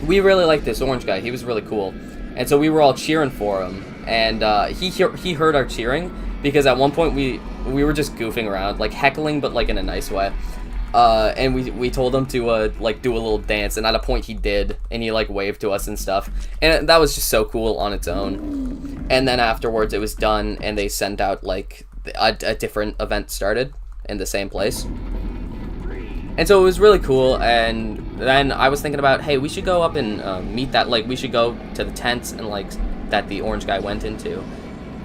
we really liked this orange guy. He was really cool, and so we were all cheering for him. And he heard our cheering because at one point we were just goofing around, like heckling, but like in a nice way. And we told him to like do a little dance, and at a point he did, and he like waved to us and stuff, and that was just so cool on its own. And then afterwards it was done, and they sent out like a different event started in the same place. And so it was really cool, and then I was thinking about, hey, we should go up and meet that, like, we should go to the tents and, like, that the orange guy went into,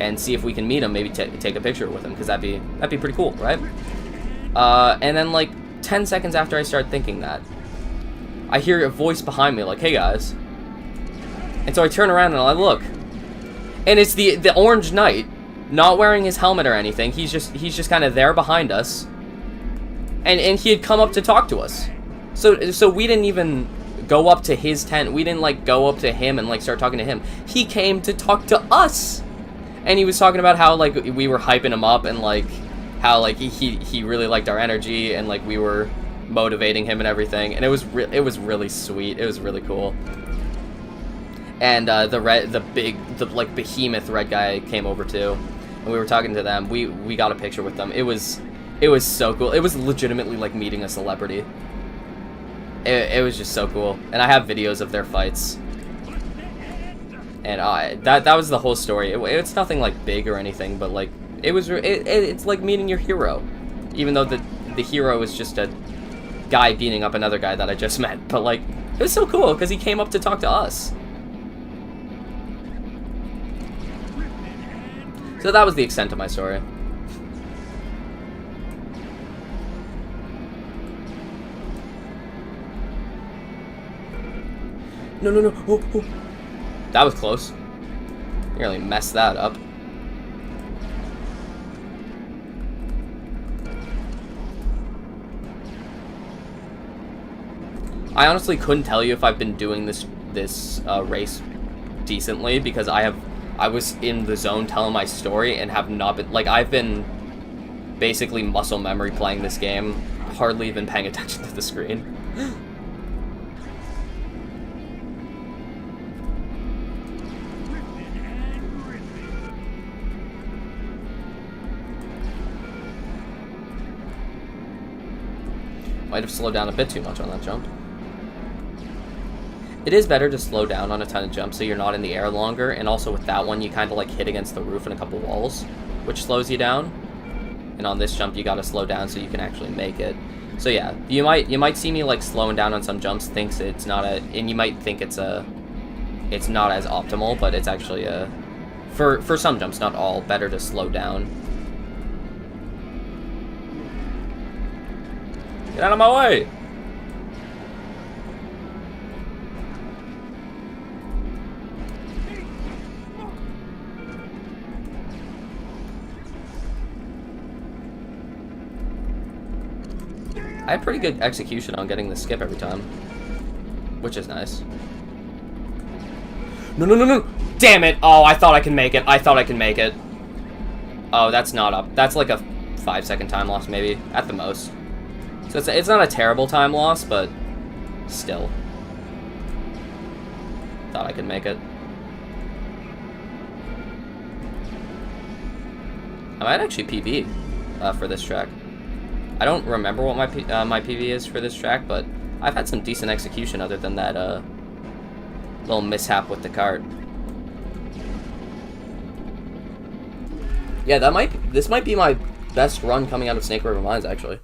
and see if we can meet him, maybe take a picture with him, because that'd be pretty cool, right? And then, like, 10 seconds after I start thinking that, I hear a voice behind me, like, hey, guys. And so I turn around and I look, and it's the orange knight, not wearing his helmet or anything. He's just kind of there behind us. And he had come up to talk to us. So we didn't even go up to his tent. We didn't, like, go up to him and, like, start talking to him. He came to talk to us. And he was talking about how, like, we were hyping him up and, like, how, like, he really liked our energy and, like, we were motivating him and everything. And it was really sweet. It was really cool. And the like, behemoth red guy came over, too. And we were talking to them. We got a picture with them. It was so cool. It was legitimately like meeting a celebrity. It was just so cool. And I have videos of their fights. And that was the whole story. It's nothing like big or anything, but like it's like meeting your hero. Even though the hero is just a guy beating up another guy that I just met. But like, it was so cool because he came up to talk to us. So that was the extent of my story. No. Oh. That was close. You really messed that up. I honestly couldn't tell you if I've been doing this race decently because I was in the zone telling my story and have not been, like, I've been basically muscle memory playing this game, hardly even paying attention to the screen. Might have slowed down a bit too much on that jump. It is better to slow down on a ton of jumps so you're not in the air longer, and also with that one you kind of like hit against the roof and a couple walls, which slows you down. And on this jump you gotta slow down so you can actually make it. So yeah, you might see me like slowing down on some jumps, thinks it's not and you might think it's not as optimal, but it's actually for some jumps, not all, better to slow down. Get out of my way! I had pretty good execution on getting the skip every time, which is nice. No! Damn it! Oh, I thought I could make it. Oh, that's not up. That's like a 5-second time loss, maybe, at the most. So it's not a terrible time loss, but still. Thought I could make it. I might actually PB for this track. I don't remember what my my PB is for this track, but I've had some decent execution other than that little mishap with the cart. Yeah, this might be my best run coming out of Snake River Mines, actually.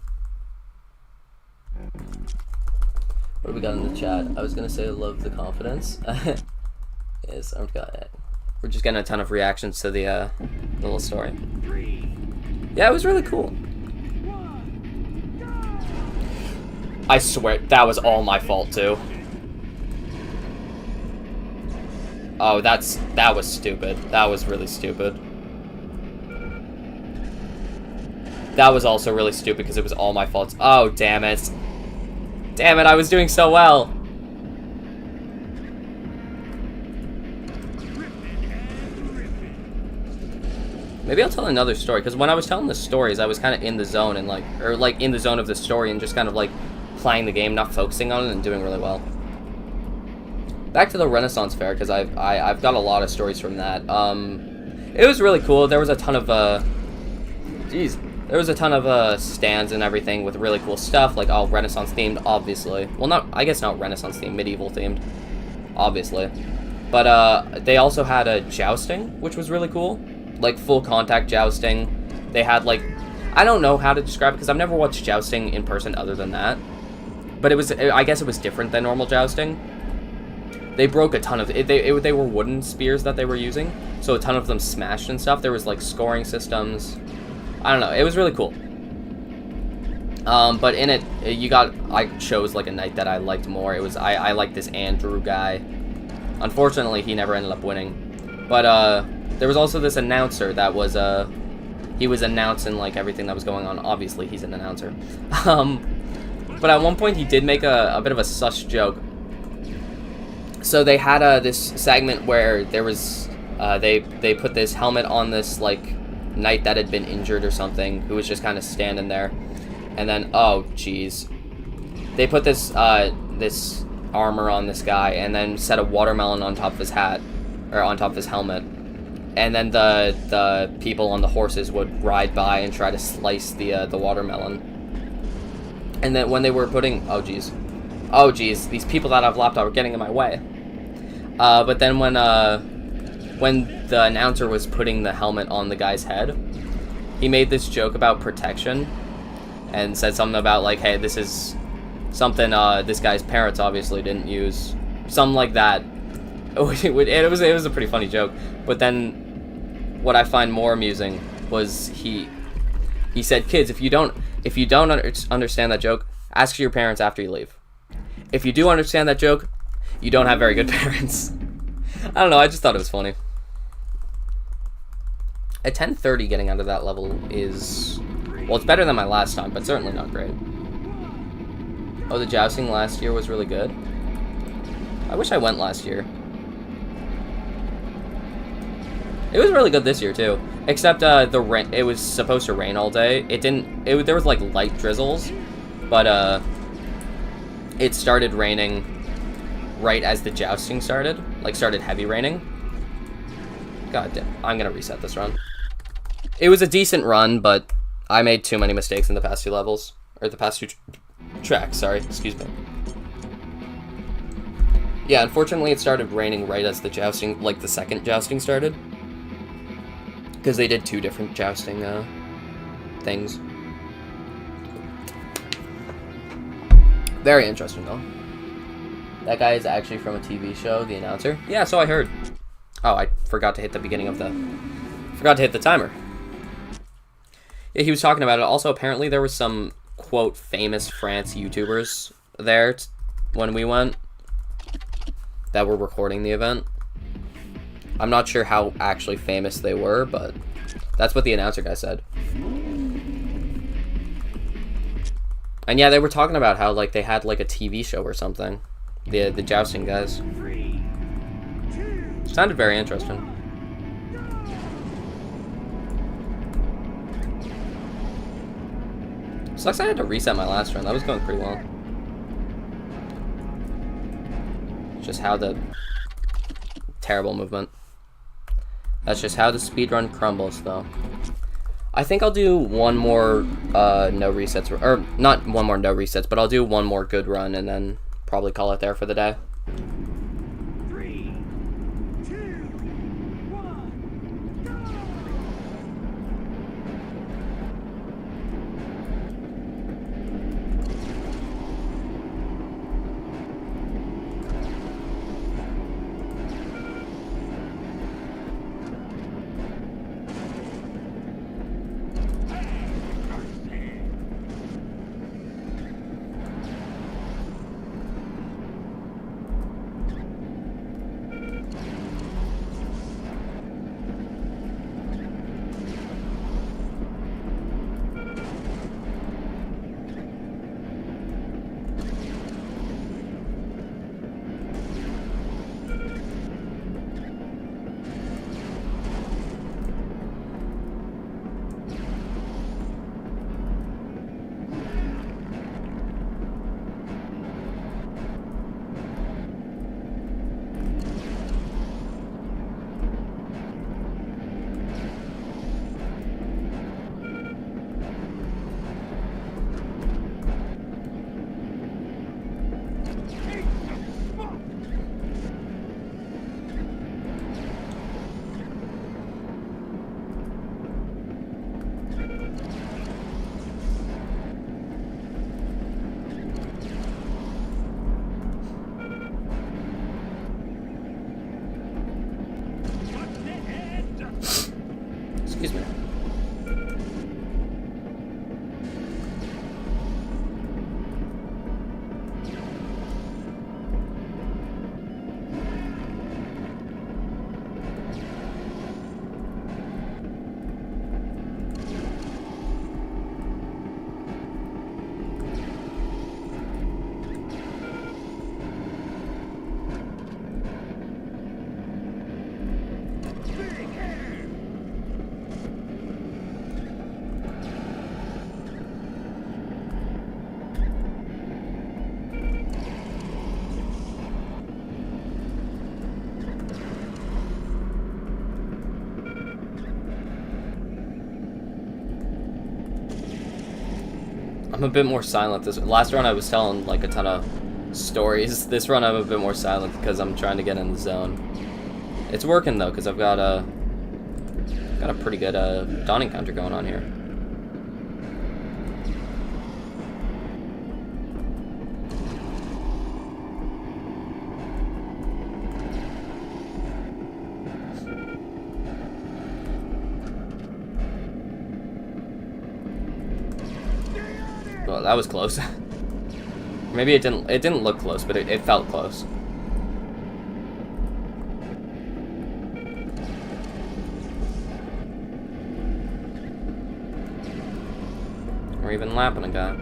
What do we got in the chat? I was gonna say I love the confidence. Yes, we're just getting a ton of reactions to the little story. Yeah, it was really cool. I swear, that was all my fault, too. Oh, that was stupid. That was really stupid. That was also really stupid because it was all my fault. Oh, damn it. Damn it, I was doing so well. Maybe I'll tell another story, because when I was telling the stories, I was kind of in the zone and in the zone of the story and just kind of like playing the game, not focusing on it, and doing really well. Back to the Renaissance Fair, because I've got a lot of stories from that. It was really cool. There was a ton of there was a ton of stands and everything with really cool stuff, like all Renaissance themed, obviously. Well, I guess not Renaissance themed, medieval themed, obviously. But they also had a jousting, which was really cool. Like full contact jousting. They had like, I don't know how to describe it because I've never watched jousting in person other than that. But I guess it was different than normal jousting. They broke a ton of they were wooden spears that they were using, so a ton of them smashed and stuff. There was like scoring systems. I don't know. It was really cool. But in it, I chose like a knight that I liked more. I liked this Andrew guy. Unfortunately, he never ended up winning. But there was also this announcer that was he was announcing like everything that was going on. Obviously, he's an announcer. But at one point, he did make a bit of a sus joke. So they had this segment where there was they put this helmet on this like knight that had been injured or something, who was just kind of standing there, and then oh jeez, they put this this armor on this guy and then set a watermelon on top of his hat or on top of his helmet, and then the people on the horses would ride by and try to slice the watermelon. And then when they were putting oh geez, these people that have laptop are getting in my way. But then when the announcer was putting the helmet on the guy's head, he made this joke about protection and said something about like, hey, this is something this guy's parents obviously didn't use, something like that. It was a pretty funny joke. But then what I find more amusing was he said, kids, if you don't understand that joke, ask your parents after you leave. If you do understand that joke, you don't have very good parents. I don't know, I just thought it was funny. At 10:30 getting out of that level is, well, it's better than my last time, but certainly not great. Oh, the jousting last year was really good. I wish I went last year. It was really good this year too, except the rain. It was supposed to rain all day. It didn't. There was like light drizzles, but it started raining right as the jousting started. Like started heavy raining. God damn! I'm gonna reset this run. It was a decent run, but I made too many mistakes in the past two levels or the past two tracks. Sorry, excuse me. Yeah, unfortunately, it started raining right as the jousting, like the second jousting started. Because they did two different jousting things. Very interesting, though. That guy is actually from a TV show, the announcer. Yeah, so I heard. Oh, I forgot to hit the beginning of the... Forgot to hit the timer. Yeah, he was talking about it. Also, apparently there was some, quote, famous France YouTubers there when we went that were recording the event. I'm not sure how actually famous they were, but that's what the announcer guy said. And yeah, they were talking about how like they had like a TV show or something. The jousting guys. Sounded very interesting. Sucks I had to reset my last run. That was going pretty well. Just how the terrible movement. That's just how the speedrun crumbles, though. I think I'll do one more no resets, or not one more no resets, but I'll do one more good run and then probably call it there for the day. 3, 2, 1, go! Excuse me. I'm a bit more silent. This last run I was telling like a ton of stories. This run I'm a bit more silent because I'm trying to get in the zone. It's working though because I've got a pretty good dawning counter going on here. Well, that was close. Maybe it didn't look close, but it felt close. We're even lapping a guy.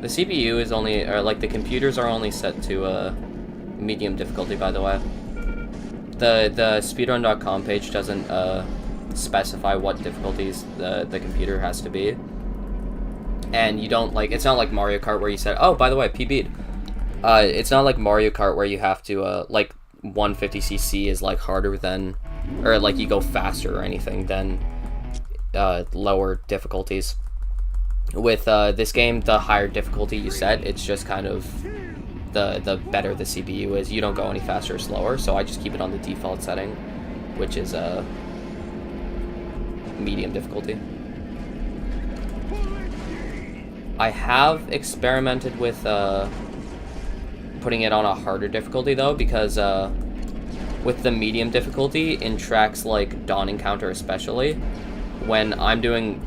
The CPU is only, or like the computers are only set to medium difficulty, by the way. The speedrun.com page doesn't specify what difficulties the computer has to be. And you don't, like, it's not like Mario Kart where you said, oh, by the way, PB'd. It's not like Mario Kart where you have to, like, 150cc is, like, harder than, or, like, you go faster or anything than lower difficulties. With this game, the higher difficulty you set, it's just kind of the better the CPU is. You don't go any faster or slower, so I just keep it on the default setting, which is medium difficulty. I have experimented with putting it on a harder difficulty though, because with the medium difficulty in tracks like Dawn Encounter especially, when I'm doing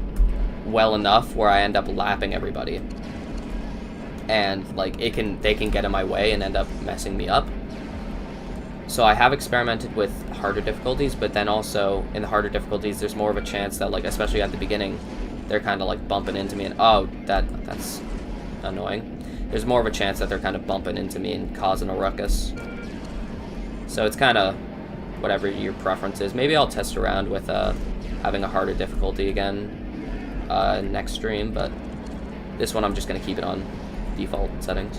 well enough where I end up lapping everybody, and like they can get in my way and end up messing me up. So I have experimented with harder difficulties, but then also in the harder difficulties there's more of a chance that, like, especially at the beginning, they're kind of like bumping into me and, oh, that's annoying. There's more of a chance that they're kind of bumping into me and causing a ruckus. So it's kind of whatever your preference is. Maybe I'll test around with having a harder difficulty again next stream, but this one I'm just going to keep it on default settings.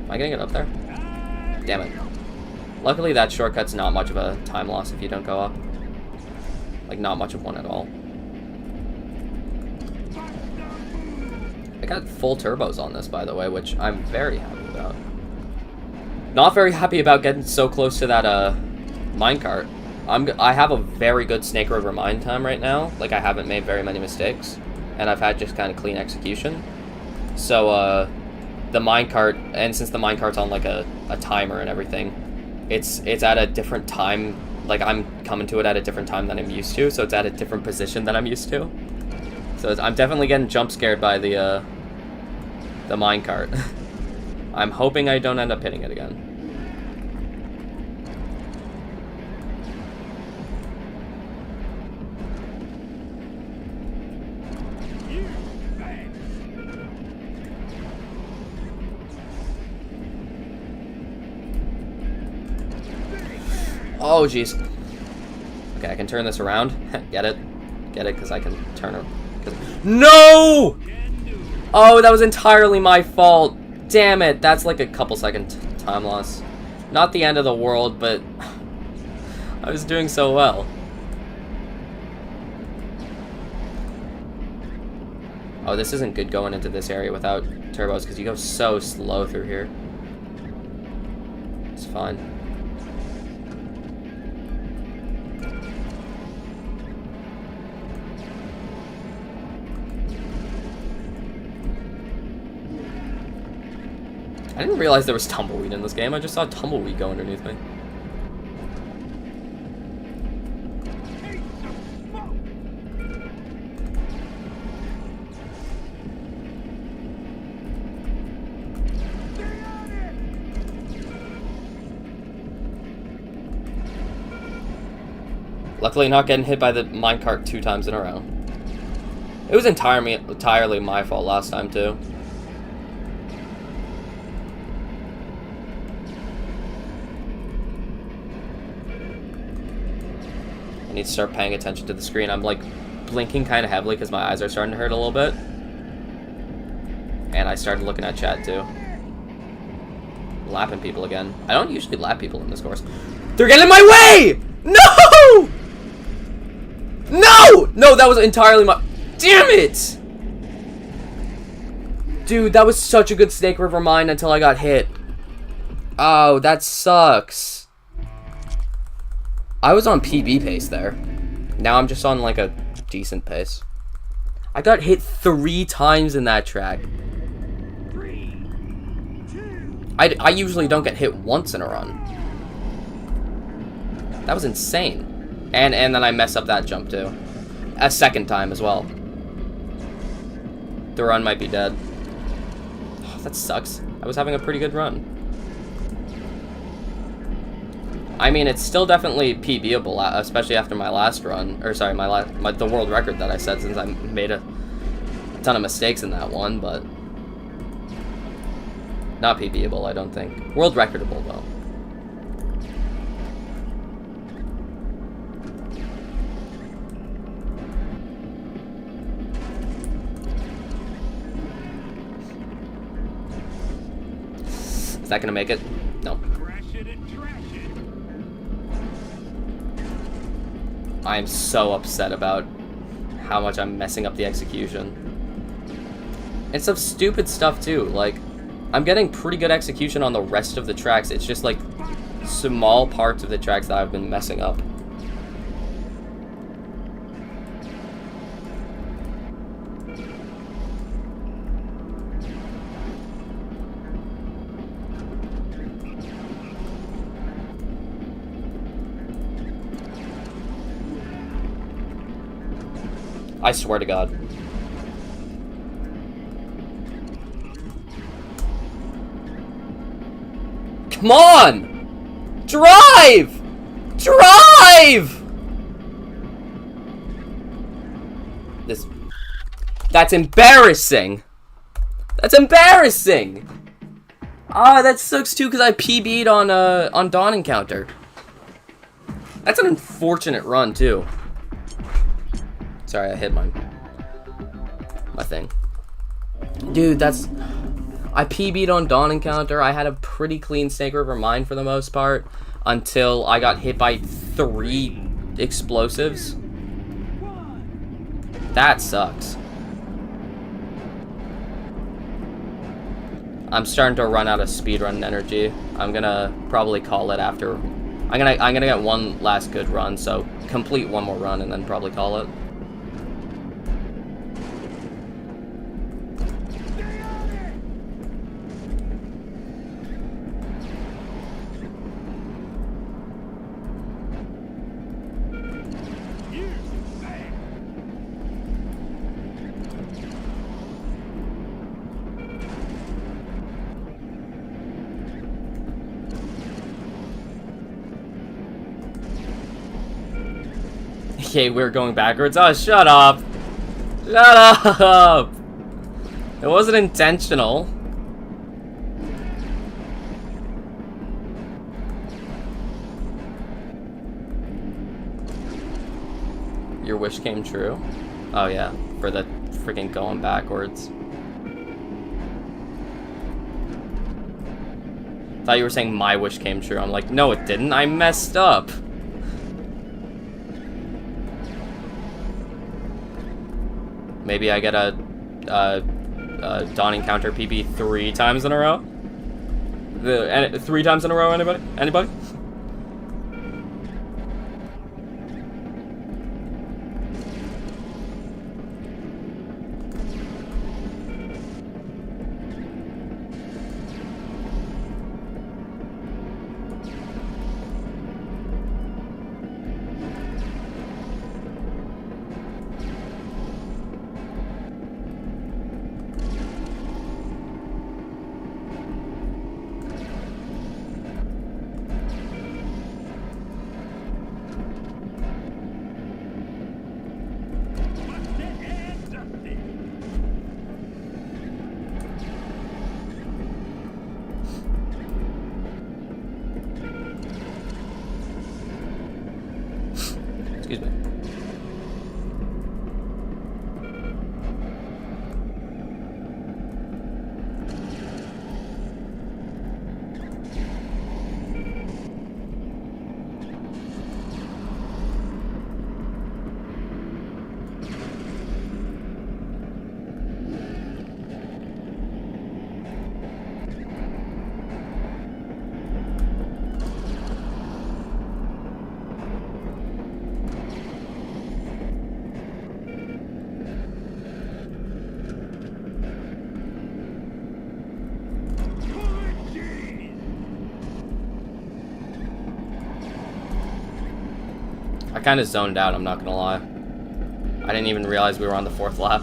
Am I going to get up there? Damn it. Luckily that shortcut's not much of a time loss if you don't go up. Like, not much of one at all. I got full turbos on this, by the way, which I'm very happy about. Not very happy about getting so close to that, minecart. I have a very good Snake River mine time right now. Like, I haven't made very many mistakes. And I've had just kind of clean execution. So, the minecart, and since the minecart's on, like, a timer and everything, it's at a different time. Like, I'm coming to it at a different time than I'm used to, so it's at a different position than I'm used to. So I'm definitely getting jump scared by the minecart. I'm hoping I don't end up hitting it again. Oh, jeez. Okay, I can turn this around. Get it? Get it? Because I can turn it. No! Oh, that was entirely my fault. Damn it. That's like a couple second time loss. Not the end of the world, but I was doing so well. Oh, this isn't good going into this area without turbos because you go so slow through here. It's fine. I didn't realize there was tumbleweed in this game. I just saw tumbleweed go underneath me. Luckily not getting hit by the minecart 2 times in a row. It was entirely my fault last time too. I need to start paying attention to the screen. I'm like blinking kind of heavily because my eyes are starting to hurt a little bit. And I started looking at chat too. Lapping people again. I don't usually lap people in this course. They're getting in my way! No! No! No, that was entirely my... Damn it! Dude, that was such a good Snake River mine until I got hit. Oh, that sucks. I was on PB pace there. Now I'm just on like a decent pace. I got hit 3 times in that track. 3, 2. I usually don't get hit once in a run. That was insane. And then I mess up that jump too. A second time as well. The run might be dead. Oh, that sucks. I was having a pretty good run. I mean, it's still definitely PBable, especially after my last run. Or sorry, the world record that I set, since I made a ton of mistakes in that one, but not PBable, I don't think. World recordable though. Is that gonna make it? No. I am so upset about how much I'm messing up the execution. And some stupid stuff too. Like, I'm getting pretty good execution on the rest of the tracks. It's just like small parts of the tracks that I've been messing up. I swear to God. Come on! Drive! Drive! That's embarrassing. That's embarrassing. Ah, that sucks too because I PB'd on Dawn Encounter. That's an unfortunate run too. Sorry, I hit my thing. Dude, that's... I PB'd on Dawn Encounter. I had a pretty clean Snake River mine for the most part until I got hit by 3 explosives. That sucks. I'm starting to run out of speedrun energy. I'm gonna probably call it after. I'm gonna get one last good run, so complete one more run and then probably call it. Okay, we're going backwards. Oh, shut up! Shut up! It wasn't intentional. Your wish came true? Oh yeah, for the freaking going backwards. Thought you were saying my wish came true. I'm like, no it didn't, I messed up. Maybe I get a dawn encounter PB 3 times in a row? 3 times in a row, anybody? Anybody? Excuse me. I kind of zoned out, I'm not gonna lie. I didn't even realize we were on the 4th lap.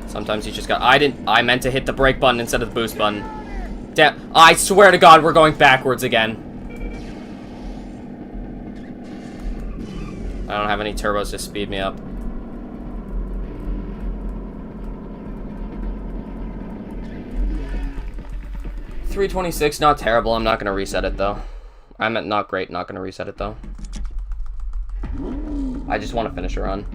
Sometimes you just got. I meant to hit the brake button instead of the boost button. Damn, I swear to God, we're going backwards again. I don't have any turbos to speed me up. .326, not terrible. I'm not gonna reset it though. I meant not great, not gonna reset it though. I just want to finish a run.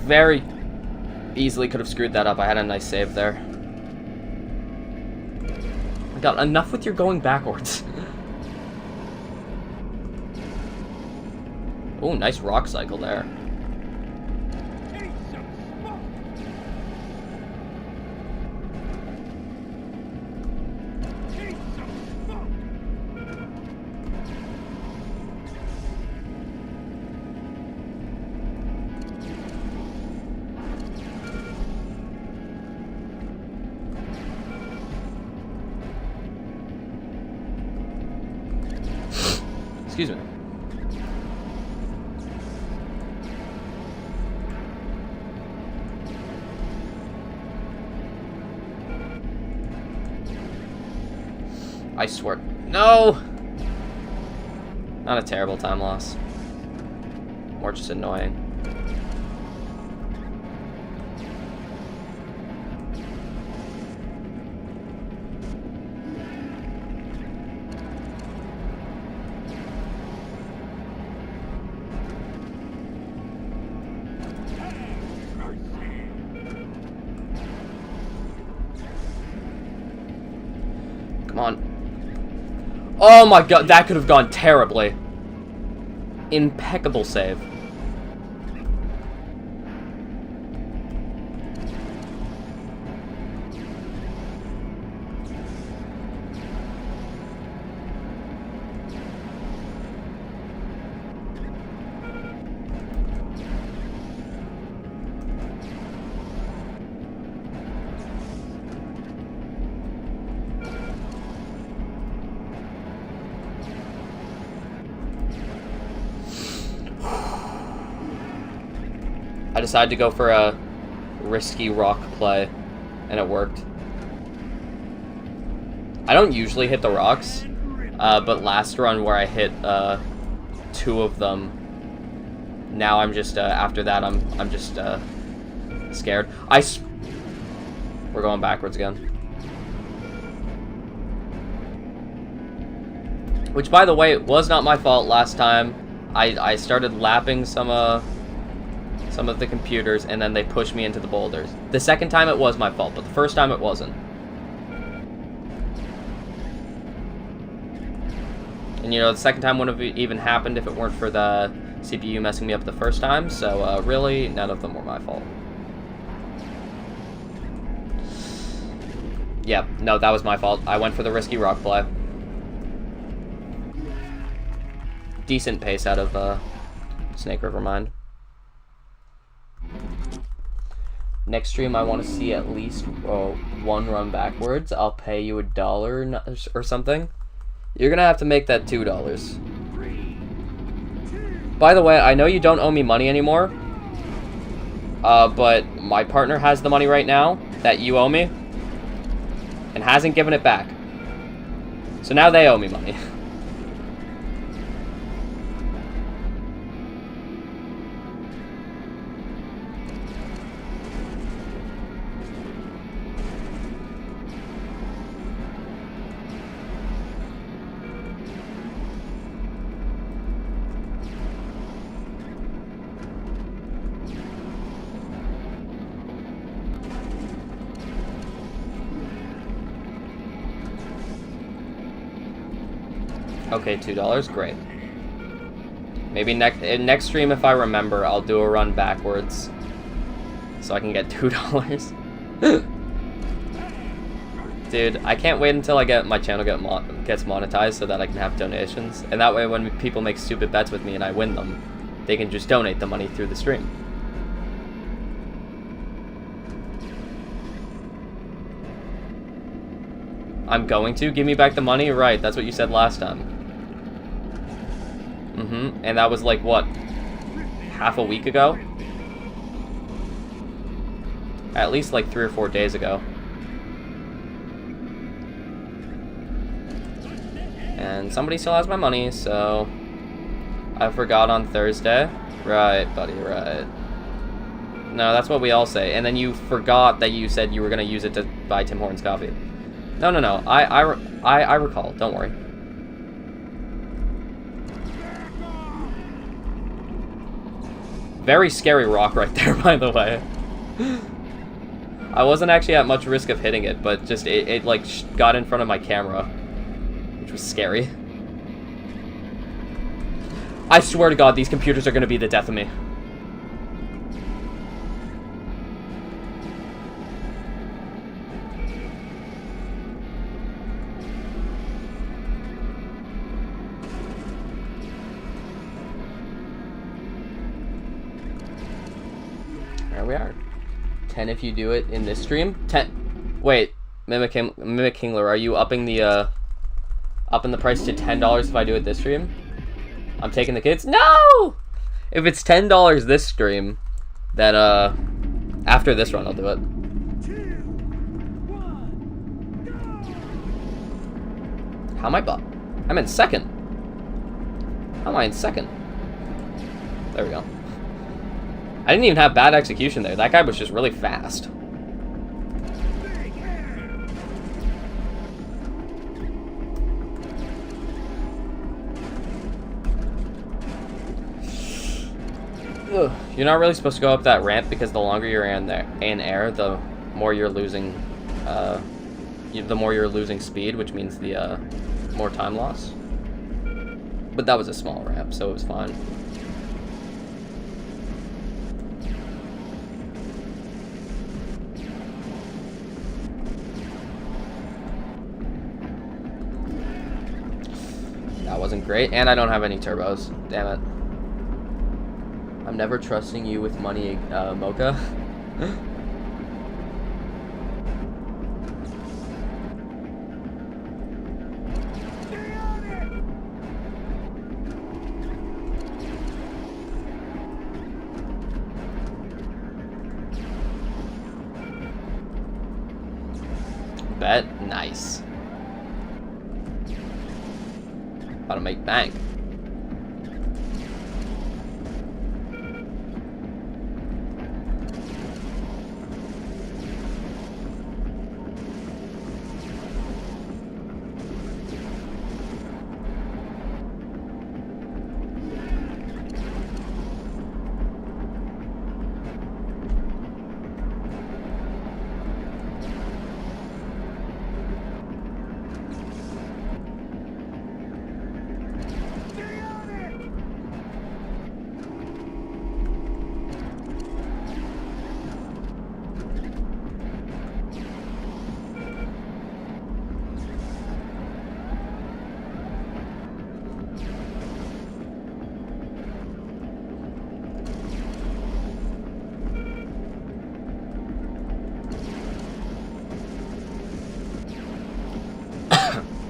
Very easily could have screwed that up. I had a nice save there. I got enough with your going backwards. Oh, nice rock cycle there. Excuse me. I swear. No! Not a terrible time loss. More just annoying. Come on. Oh my god, that could have gone terribly. Impeccable save. I decided to go for a risky rock play, and it worked. I don't usually hit the rocks, but last run where I hit 2 of them, now I'm just after that I'm just scared. We're going backwards again. Which, by the way, was not my fault last time. I started lapping some of the computers, and then they pushed me into the boulders. The second time it was my fault, but the first time it wasn't. And you know, the second time wouldn't have even happened if it weren't for the CPU messing me up the first time, so really, none of them were my fault. Yeah, no, that was my fault. I went for the risky rock play. Decent pace out of Snake River Mine. Next stream, I want to see at least 1 run backwards. I'll pay you $1 or something. You're gonna have to make that $2. By the way, I know you don't owe me money anymore, but my partner has the money right now that you owe me, and hasn't given it back. So now they owe me money. Okay, $2, great. Maybe next stream, if I remember, I'll do a run backwards, so I can get $2. Dude, I can't wait until I get my channel gets monetized so that I can have donations, and that way when people make stupid bets with me and I win them, they can just donate the money through the stream. I'm going to? Give me back the money? Right, that's what you said last time. And that was like, what, half a week ago? At least like 3 or 4 days ago. And somebody still has my money, so I forgot on Thursday. Right, buddy, right. No, that's what we all say. And then you forgot that you said you were going to use it to buy Tim Hortons coffee. No. I recall. Don't worry. Very scary rock right there, by the way. I wasn't actually at much risk of hitting it, but just it like got in front of my camera, which was scary. I swear to God, these computers are going to be the death of me. There we are. 10 if you do it in this stream. 10. Wait, Mimic Kingler, are you upping the price to $10 if I do it this stream? I'm taking the kids. No! If it's $10 this stream, then after this run I'll do it. 2, 1, go! How am I I'm in second. How am I in second? There we go. I didn't even have bad execution there. That guy was just really fast. Big air! Ugh. You're not really supposed to go up that ramp because the longer you're in air, the more you're losing, the more you're losing speed, which means the more time loss. But that was a small ramp, so it was fine. That wasn't great, and I don't have any turbos. Damn it. I'm never trusting you with money, Mocha. Stay on it! Bet. Nice. About to make bank. Stay on it!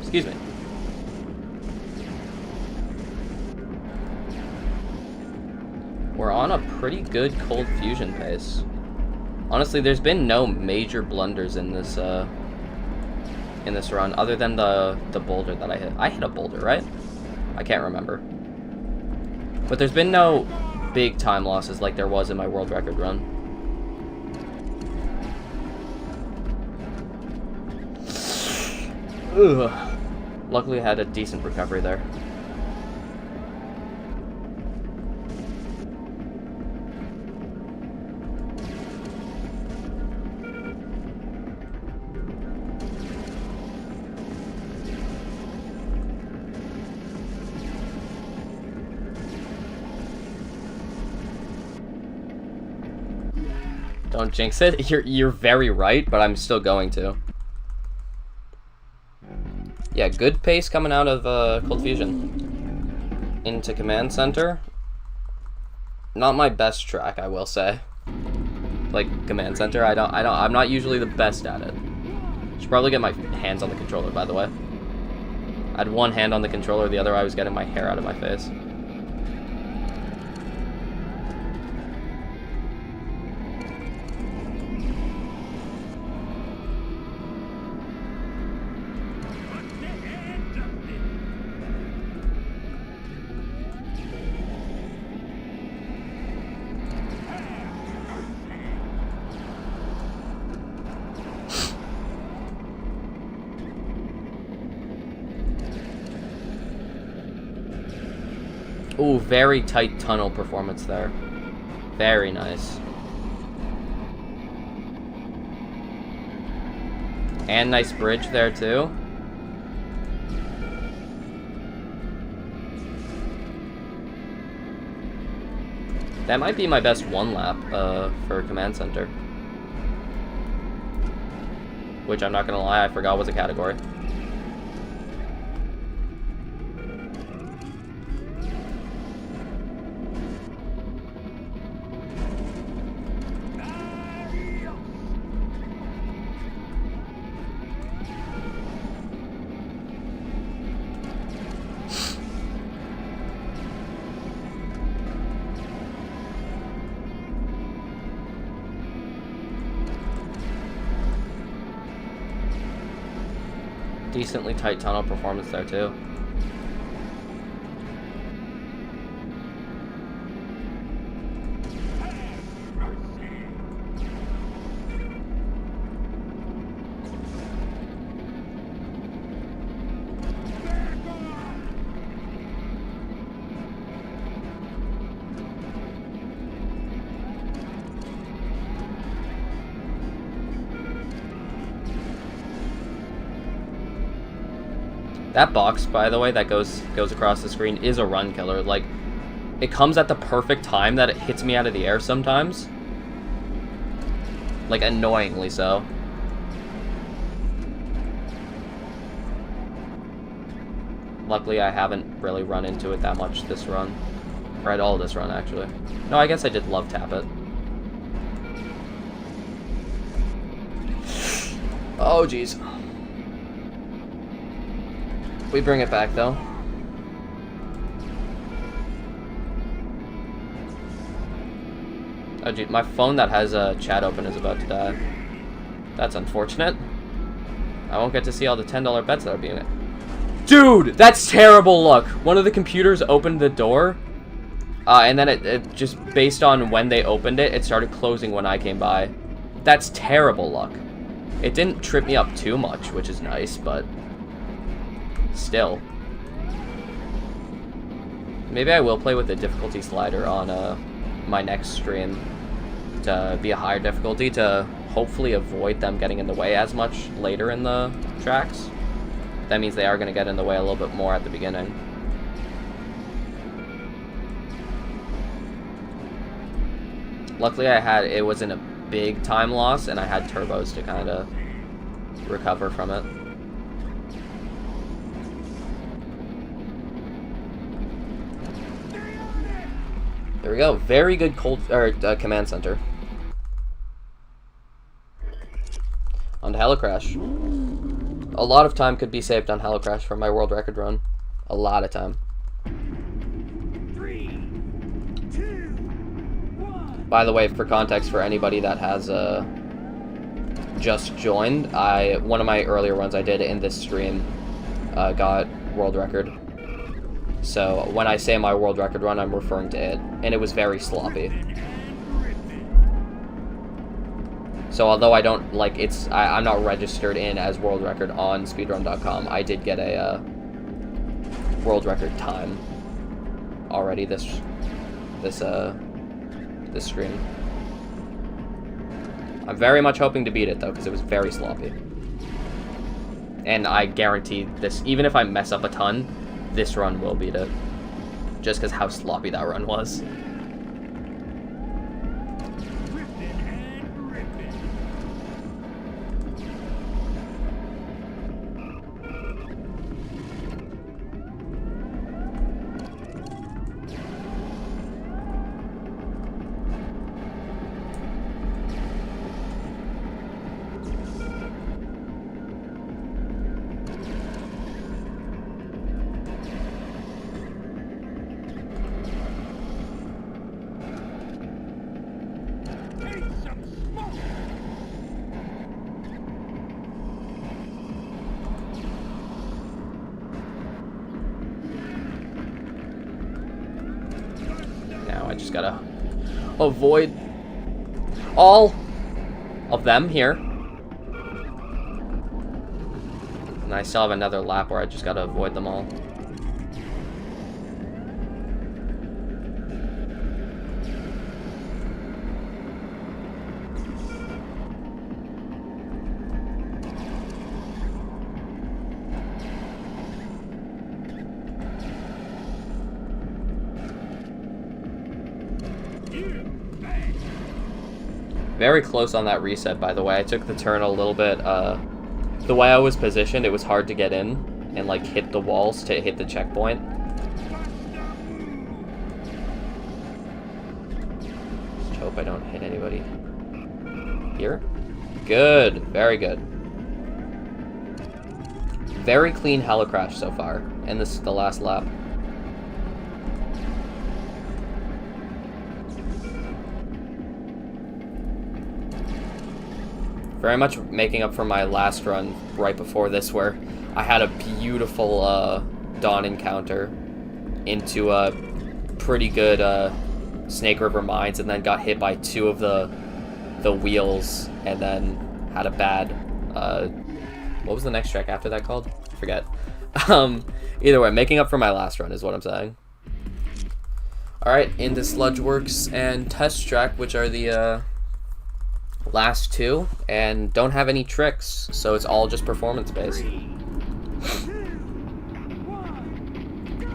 Excuse me. We're on a pretty good cold fusion pace. Honestly, there's been no major blunders in this run, other than the boulder that I hit. I hit a boulder, right? I can't remember. But there's been no big time losses like there was in my world record run. Ugh. Luckily, I had a decent recovery there. Don't jinx it. You're very right, but I'm still going to. Yeah, good pace coming out of Cold Fusion. Into Command Center. Not my best track, I will say. Like Command Center, I'm not usually the best at it. Should probably get my hands on the controller, by the way. I had one hand on the controller, the other I was getting my hair out of my face. Put the hands up there! Ooh, very tight tunnel performance there. Very nice. And nice bridge there, too. That might be my best one lap for Command Center. Which, I'm not gonna lie, I forgot was a category. decently tight tunnel performance there too. That box, by the way, that goes across the screen is a run killer. Like, it comes at the perfect time that it hits me out of the air sometimes. Like, annoyingly so. Luckily, I haven't really run into it that much this run. Or at all this run, actually. No, I guess I did love tap it. Oh, jeez. We bring it back, though. Oh, gee, my phone that has a chat open is about to die. That's unfortunate. I won't get to see all the $10 bets that are being... Dude, that's terrible luck. One of the computers opened the door, and then it just, based on when they opened it, it started closing when I came by. That's terrible luck. It didn't trip me up too much, which is nice, but... still. Maybe I will play with the difficulty slider on my next stream to be a higher difficulty to hopefully avoid them getting in the way as much later in the tracks. That means they are going to get in the way a little bit more at the beginning. Luckily it wasn't a big time loss and I had turbos to kind of recover from it. There we go. Very good command center. On to Helicrash. A lot of time could be saved on Helicrash for my world record run. A lot of time. 3, 2, 1. By the way, for context, for anybody that has just joined, one of my earlier runs I did in this stream got world record. So when I say my world record run, I'm referring to it, and it was very sloppy. So although I don't, like, I'm not registered in as world record on speedrun.com, I did get a world record time already this stream. I'm very much hoping to beat it, though, because it was very sloppy. And I guarantee this, even if I mess up a ton, this run will beat it. Just because how sloppy that run was. Now I just gotta avoid all of them here. And I still have another lap where I just gotta avoid them all. Very close on that reset, by the way. I took the turn a little bit, the way I was positioned, it was hard to get in and, like, hit the walls to hit the checkpoint. Just hope I don't hit anybody here. Good. Very good. Very clean Helicrash so far, and this is the last lap. Very much making up for my last run right before this, where I had a beautiful dawn encounter into a pretty good Snake River Mines, and then got hit by 2 of the wheels, and then had a bad what was the next track after that called? I forget. Either way, making up for my last run is what I'm saying. Alright, into Sludge Works and Test Track, which are the last 2, and don't have any tricks, so it's all just performance based. 3, 2, 1, go!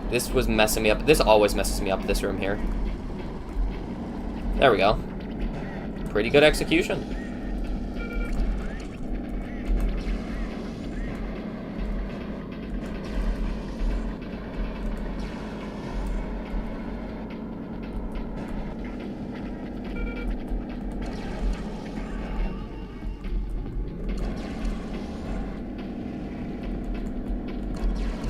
This was messing me up. This always messes me up, this room here. There we go. Pretty good execution.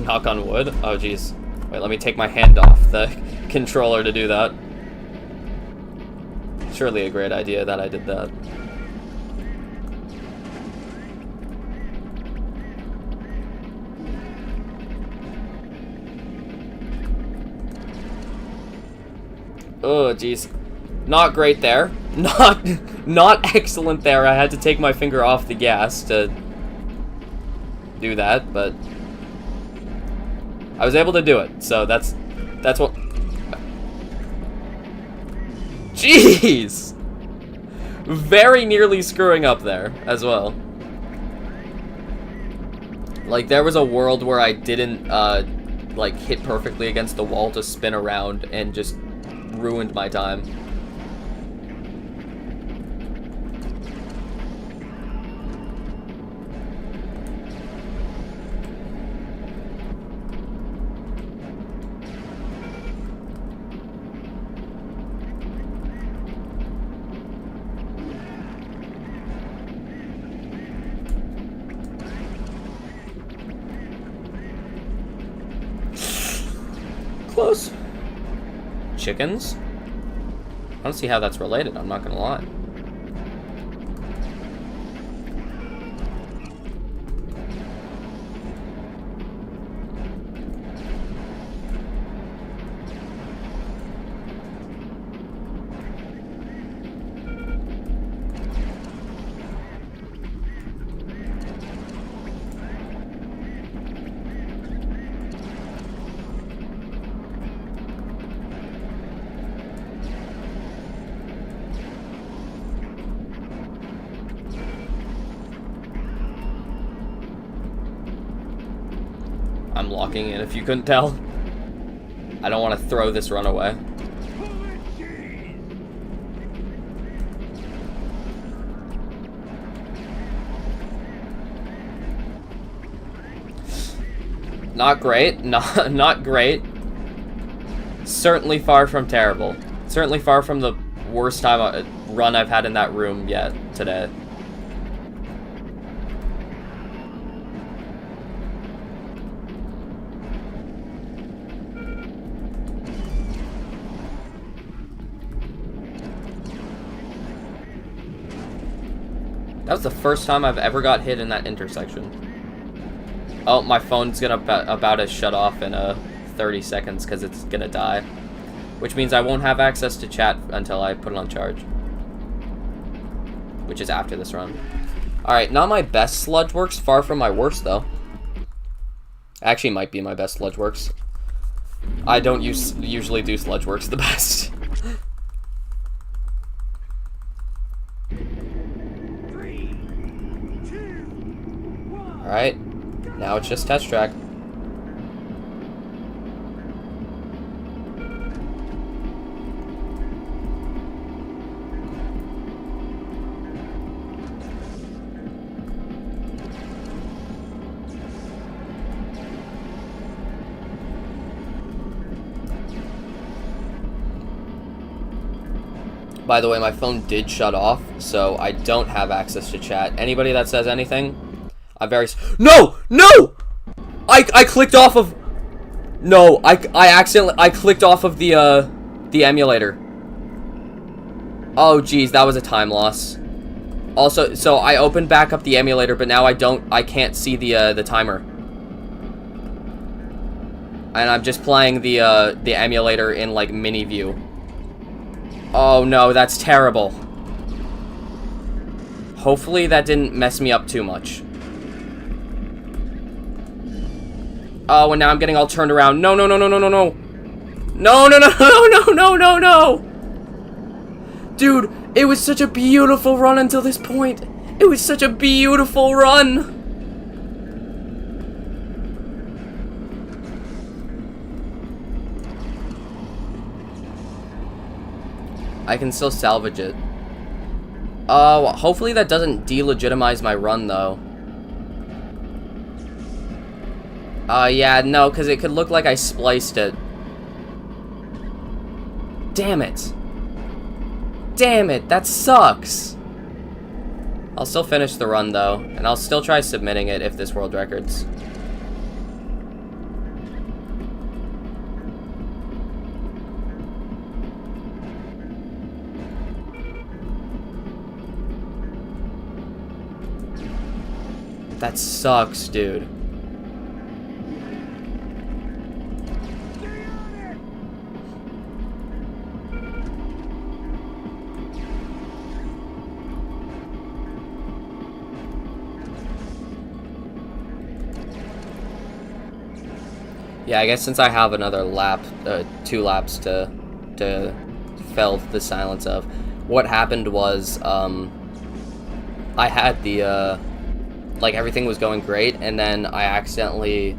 Knock on wood? Oh, jeez. Wait, let me take my hand off the controller to do that. Surely a great idea that I did that. Oh, jeez. Not great there. Not excellent there. I had to take my finger off the gas to do that, but I was able to do it, so that's what... Jeez! Very nearly screwing up there, as well. Like, there was a world where I didn't, like, hit perfectly against the wall to spin around and just ruined my time. Close. Chickens? I don't see how that's related, I'm not gonna lie. I'm locking in, if you couldn't tell. I don't want to throw this run away. Not great. Not great. Certainly far from terrible. Certainly far from the worst run I've had in that room yet today. That was the first time I've ever got hit in that intersection. Oh, my phone's gonna about to shut off in 30 seconds because it's gonna die. Which means I won't have access to chat until I put it on charge. Which is after this run. Alright, not my best Sludge Works, far from my worst though. Actually might be my best Sludge Works. I don't usually do Sludge Works the best. 3, 2, 1. Alright, now it's just Test Track. By the way, my phone did shut off, so I don't have access to chat. Anybody that says anything, I'm very... No! No! I clicked off of... No, I clicked off of the emulator. Oh, geez, that was a time loss. Also, so I opened back up the emulator, but now I can't see the timer. And I'm just playing the emulator in, like, mini view. Oh, no, that's terrible. Hopefully that didn't mess me up too much. Oh, and now I'm getting all turned around. No, no, no, no, no, no, no. No, no, no, no, no, no, no, no. Dude, it was such a beautiful run until this point. It was such a beautiful run. I can still salvage it. Oh, hopefully that doesn't delegitimize my run, though. Yeah, no, because it could look like I spliced it. Damn it. Damn it, that sucks. I'll still finish the run, though, and I'll still try submitting it if this world records. That sucks, dude. Yeah, I guess since I have another lap, 2 laps to fell the silence of, what happened was, I had the, like, everything was going great, and then I accidentally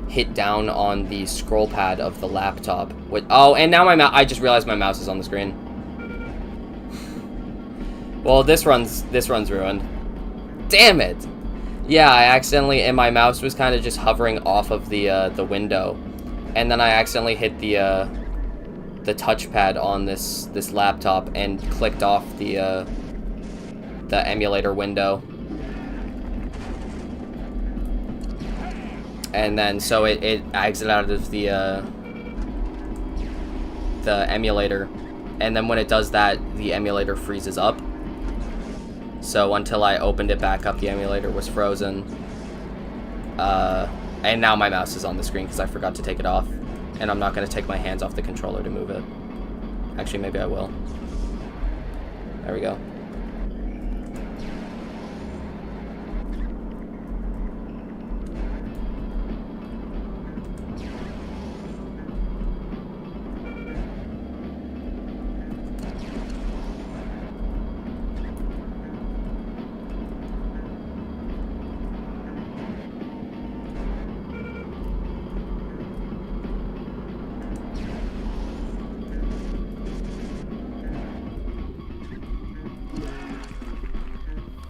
hit down on the scroll pad of the laptop. Oh, and now I just realized my mouse is on the screen. Well, this run's ruined. Damn it! Yeah, I accidentally, and my mouse was kind of just hovering off of the window, and then I accidentally hit the touchpad on this laptop and clicked off the emulator window, and then so it exited out of the emulator, and then when it does that, the emulator freezes up. So until I opened it back up, the emulator was frozen. And now my mouse is on the screen because I forgot to take it off. And I'm not going to take my hands off the controller to move it. Actually, maybe I will. There we go.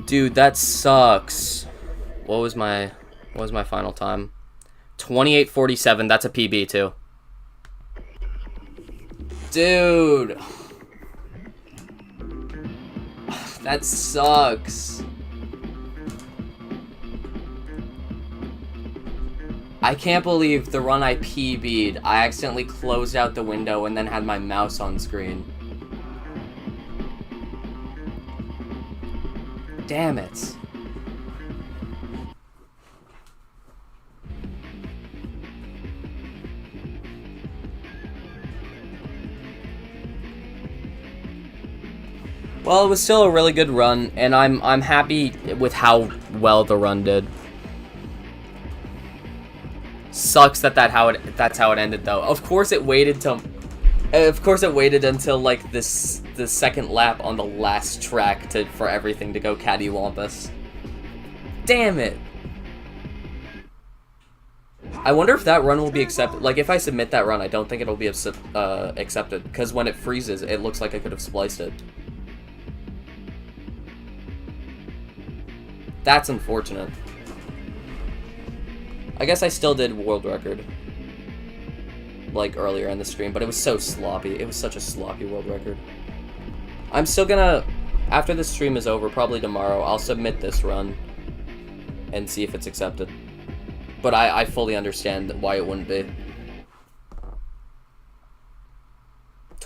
Dude, that sucks. What was my final time? 28:47. That's a PB too. Dude. That sucks. I can't believe the run I PB'd, I accidentally closed out the window and then had my mouse on screen. Damn it. Well, it was still a really good run, and I'm happy with how well the run did. Sucks that's how it ended, though. Of course it waited until like the second lap on the last track for everything to go cattywampus. Damn it. I wonder if that run will be accepted. Like, if I submit that run, I don't think it'll be accepted, because when it freezes, it looks like I could have spliced it. That's unfortunate. I guess I still did world record, like, earlier in the stream, but it was so sloppy. It was such a sloppy world record. I'm still gonna, after the stream is over, probably tomorrow, I'll submit this run and see if it's accepted. But I fully understand why it wouldn't be.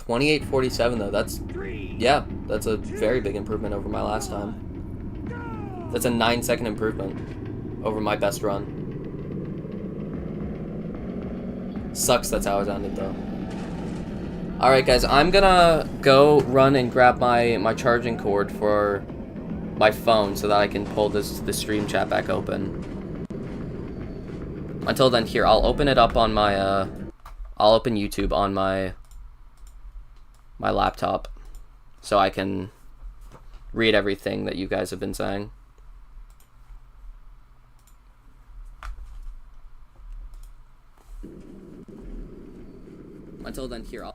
28:47 though. That's, yeah, that's a very big improvement over my last time. That's a 9-second improvement over my best run. Sucks that's how it ended though. Alright guys, I'm gonna go run and grab my charging cord for my phone so that I can pull the stream chat back open. Until then, here, I'll open it up on my, I'll open YouTube on my laptop so I can read everything that you guys have been saying. Until then, here,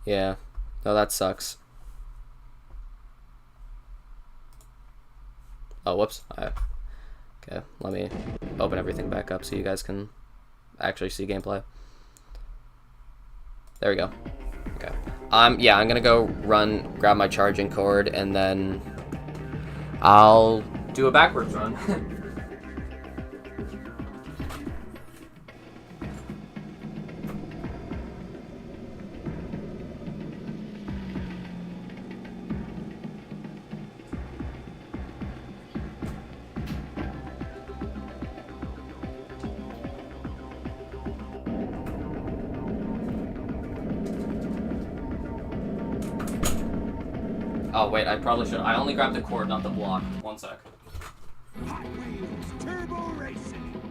yeah, no, that sucks. Oh, whoops. Okay, let me open everything back up so you guys can actually see gameplay. There we go. Okay. Yeah, I'm gonna go run, grab my charging cord, and then I'll do a backwards run. Oh, wait, I probably should. I only grabbed the cord, not the block. One sec. Hot Wheels Turbo Racing.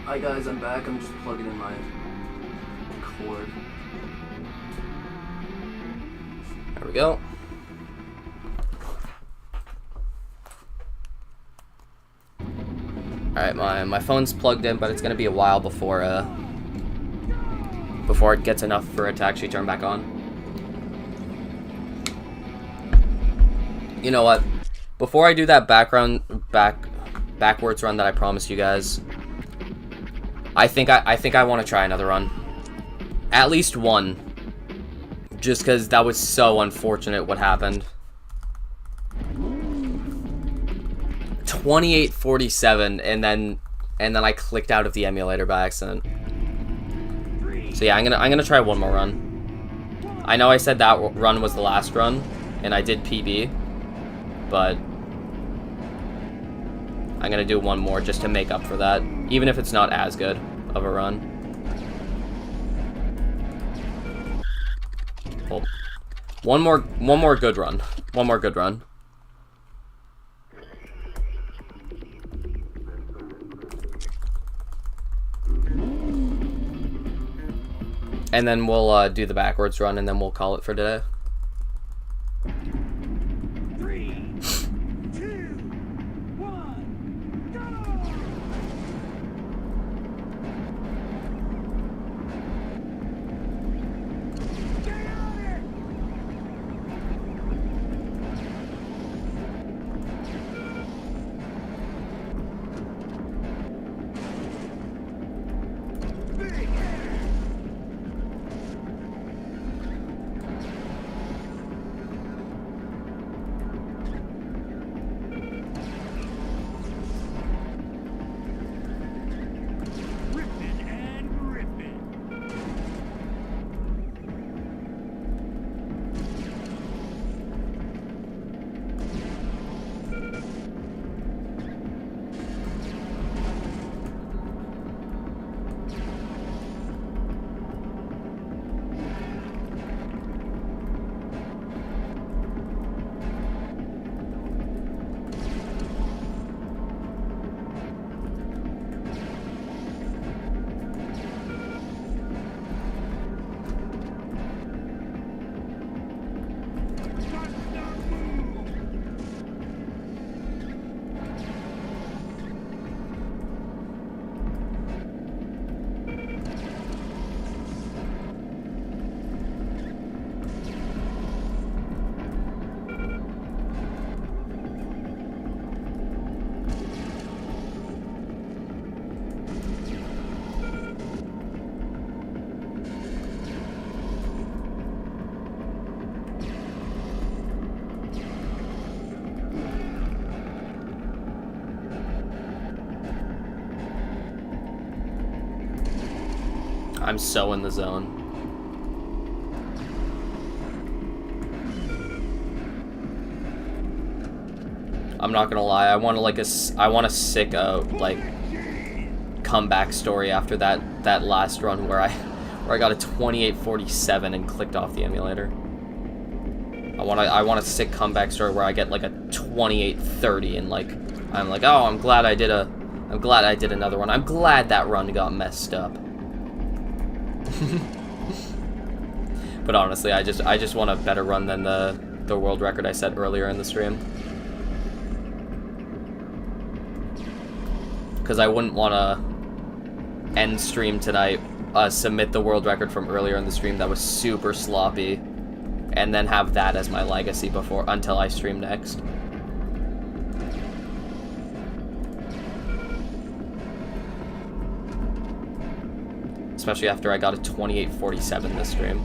Hi guys, I'm back. I'm just plugging in my cord. There we go. Alright, my phone's plugged in, but it's gonna be a while before it gets enough for it to actually turn back on. You know what? Before I do that backwards run that I promised you guys, I think I want to try another run. At least one. Just because that was so unfortunate what happened. 28:47 and then I clicked out of the emulator by accident. So yeah, I'm gonna try one more run. I know I said that run was the last run, and I did PB, but I'm gonna do one more just to make up for that, even if it's not as good of a run. Well, one more good run. One more good run. And then we'll do the backwards run, and then we'll call it for today. 3, 2, 1, go! Get on it! Big air! I'm so in the zone. I'm not gonna lie, I want a sick like comeback story after that last run where I got a 28:47 and clicked off the emulator. I want a sick comeback story where I get like a 28:30 and like I'm like, oh, I'm glad I did another one. I'm glad that run got messed up. But honestly, I just want a better run than the world record I set earlier in the stream. Because I wouldn't want to end stream tonight, submit the world record from earlier in the stream that was super sloppy, and then have that as my legacy until I stream next. Especially after I got a 28:47 this stream.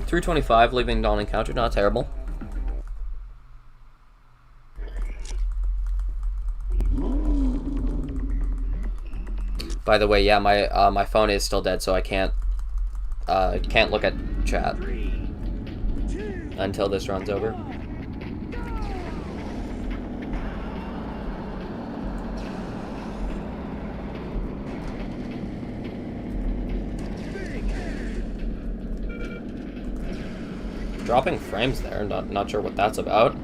.325, leaving Dawn Encounter, not terrible. By the way, yeah, my phone is still dead, so I can't look at chat until this run's over. Dropping frames there, not sure what that's about.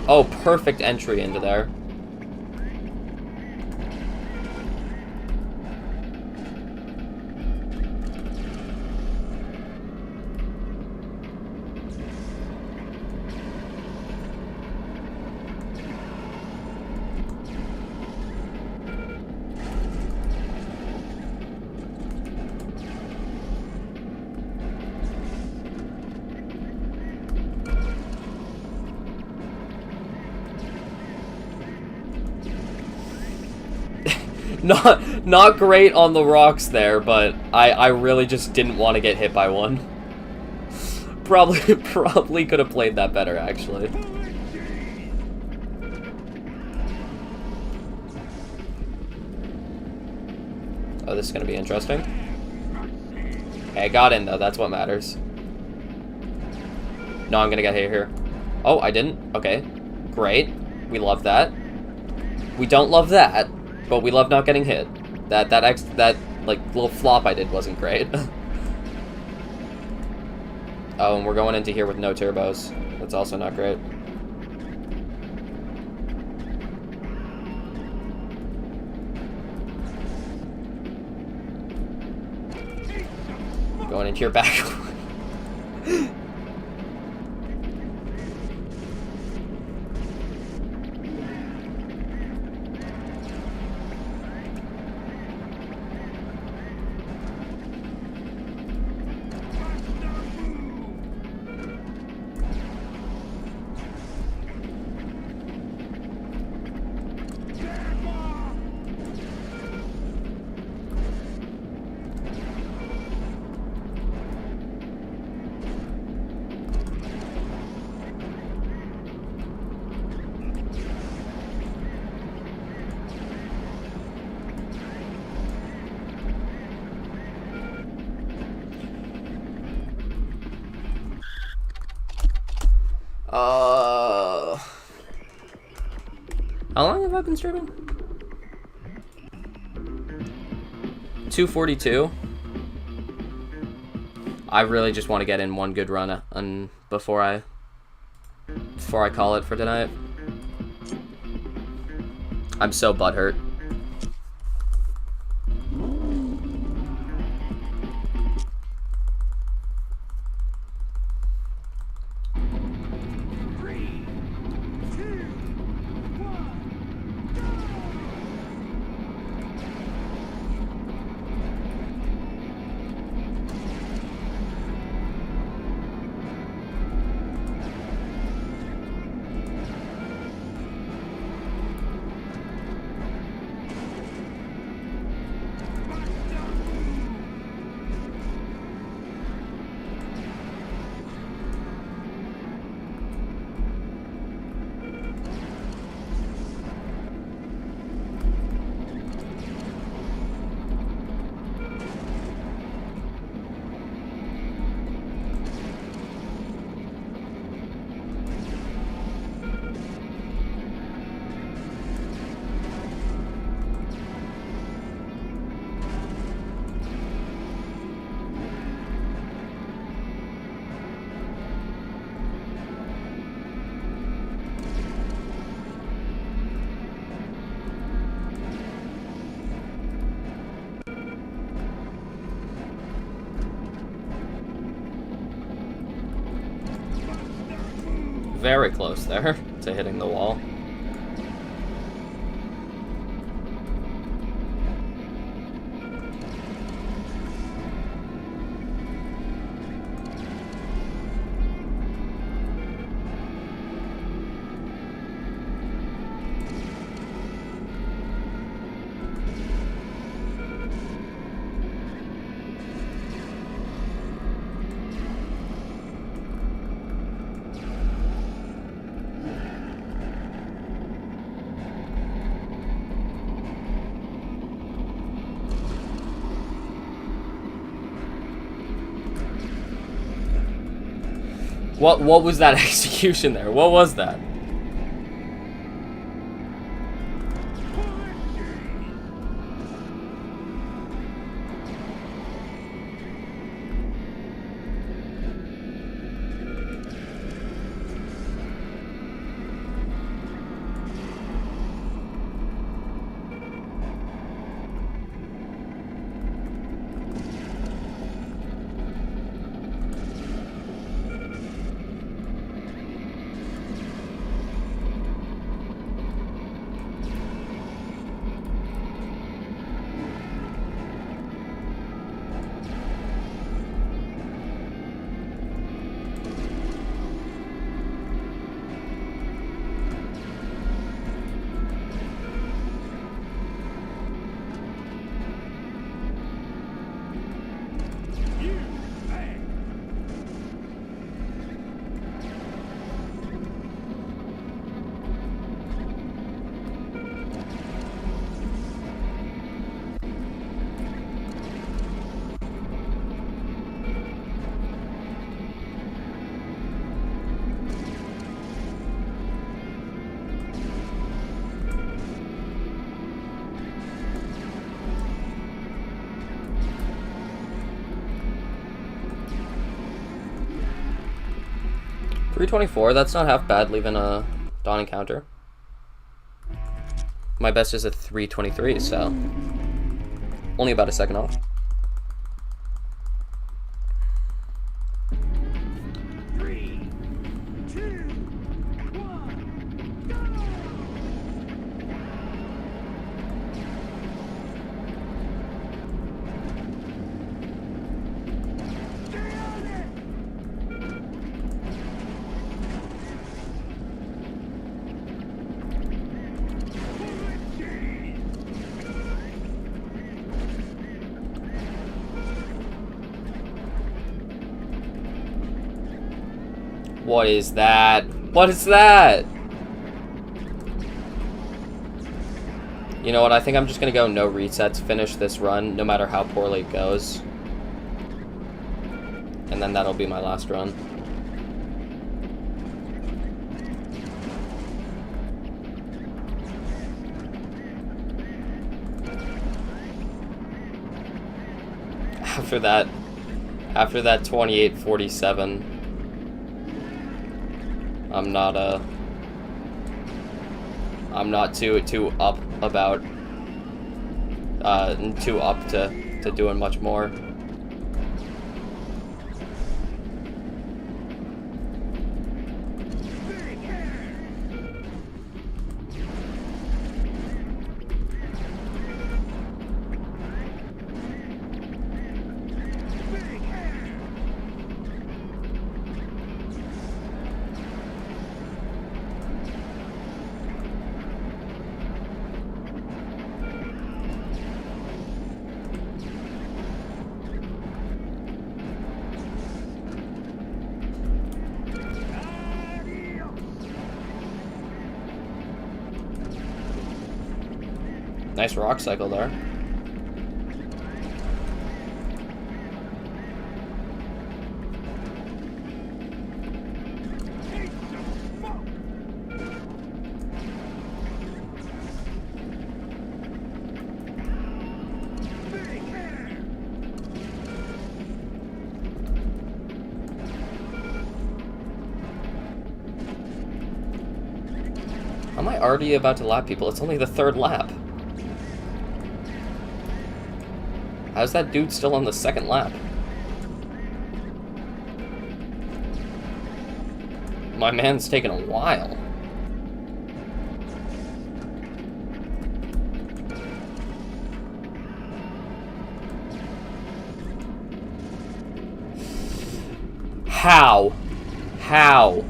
Oh, perfect entry into there. Not great on the rocks there, but I really just didn't want to get hit by one. Probably could have played that better, actually. Oh, this is gonna be interesting. Hey, I got in though, that's what matters. No, I'm gonna get hit here. Oh, I didn't? Okay. Great. We love that. We don't love that. But we love not getting hit. That like little flop I did wasn't great. Oh, and we're going into here with no turbos. That's also not great. Going into your back. How long have I been streaming? 2:42. I really just want to get in one good run before I call it for tonight. I'm so butthurt. very close there to hitting the wall. What was that execution there? What was that? $324, that's not half bad leaving a dawn encounter. My best is a 323, so only about a second off. What is that? What is that? You know what, I think I'm just gonna go no resets, finish this run, no matter how poorly it goes. And then that'll be my last run. After that 28:47, I'm not too up about too up to doing much more. Nice rock cycle there. Am I already about to lap people? It's only the third lap. How's that dude still on the second lap? My man's taking a while. How? How?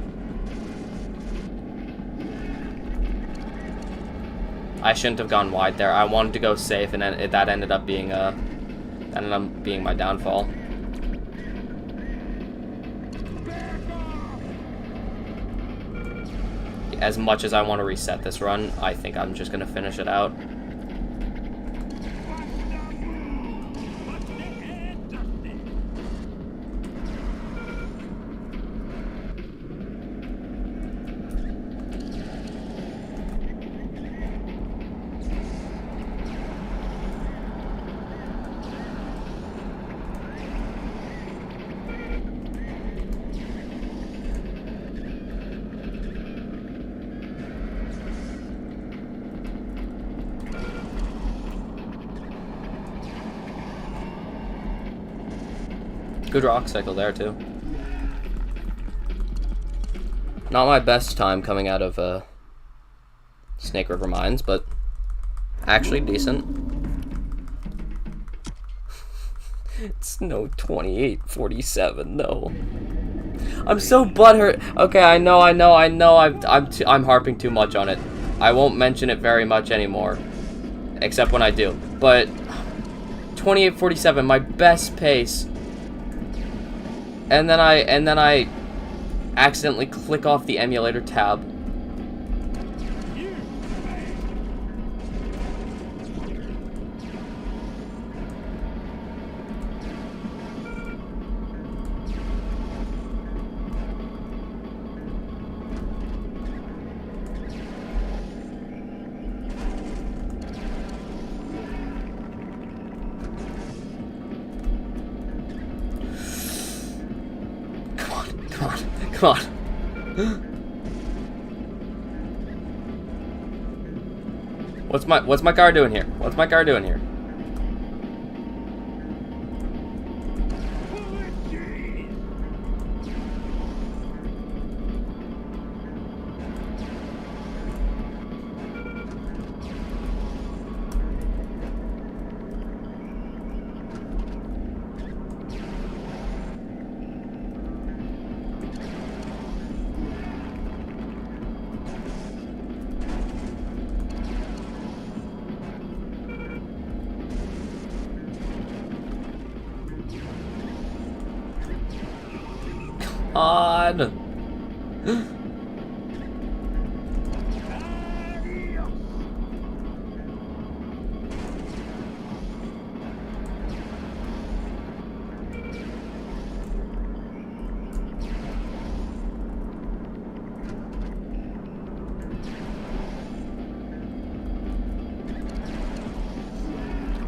I shouldn't have gone wide there. I wanted to go safe, and then that ended up being my downfall. As much as I want to reset this run, I think I'm just gonna finish it out. Good rock cycle there, too. Not my best time coming out of Snake River Mines, but actually decent. It's no 28:47 though. I'm so butthurt. Okay, I know. I'm harping too much on it. I won't mention it very much anymore, except when I do. But 28:47, my best pace. And then I accidentally click off the emulator tab. Come on. What's my car doing here? What's my car doing here? On.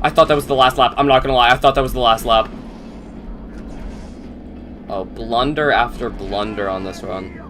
I thought that was the last lap. I'm not gonna lie. I thought that was the last lap. Oh, blunder after blunder on this run.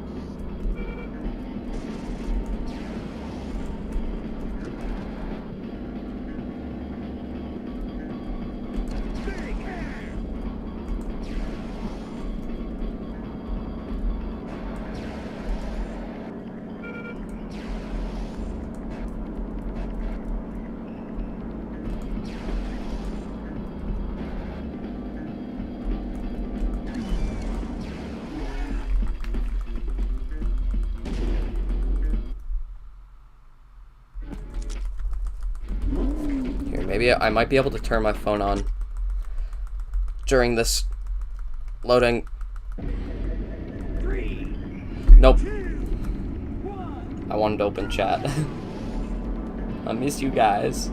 Maybe I might be able to turn my phone on during this loading. 3, Nope. 2, 1. I wanted to open chat. I miss you guys.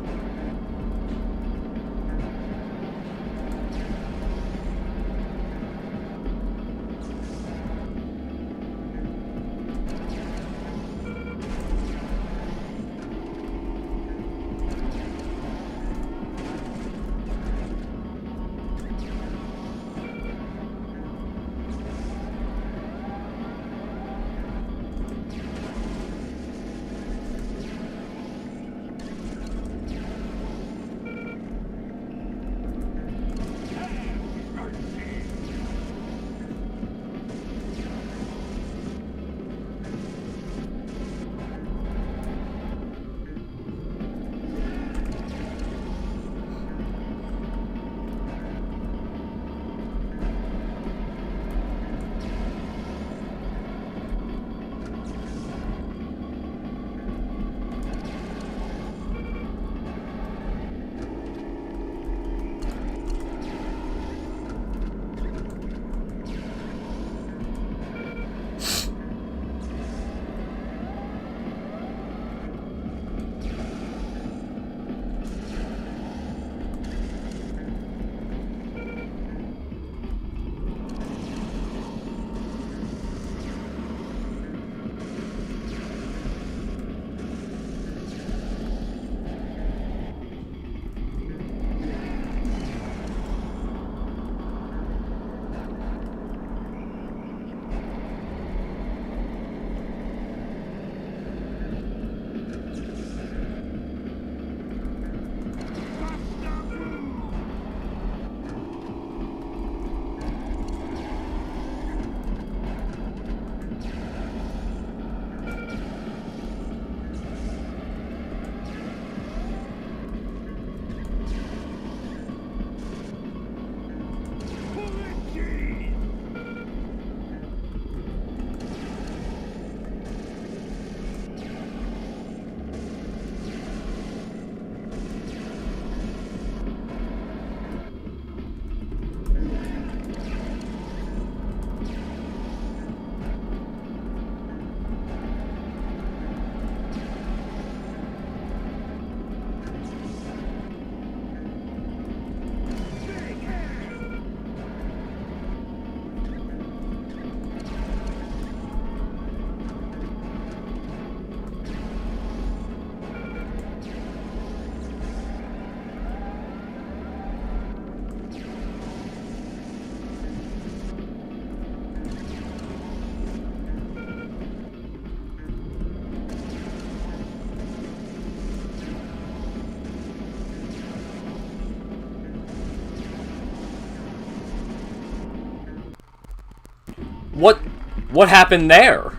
What happened there?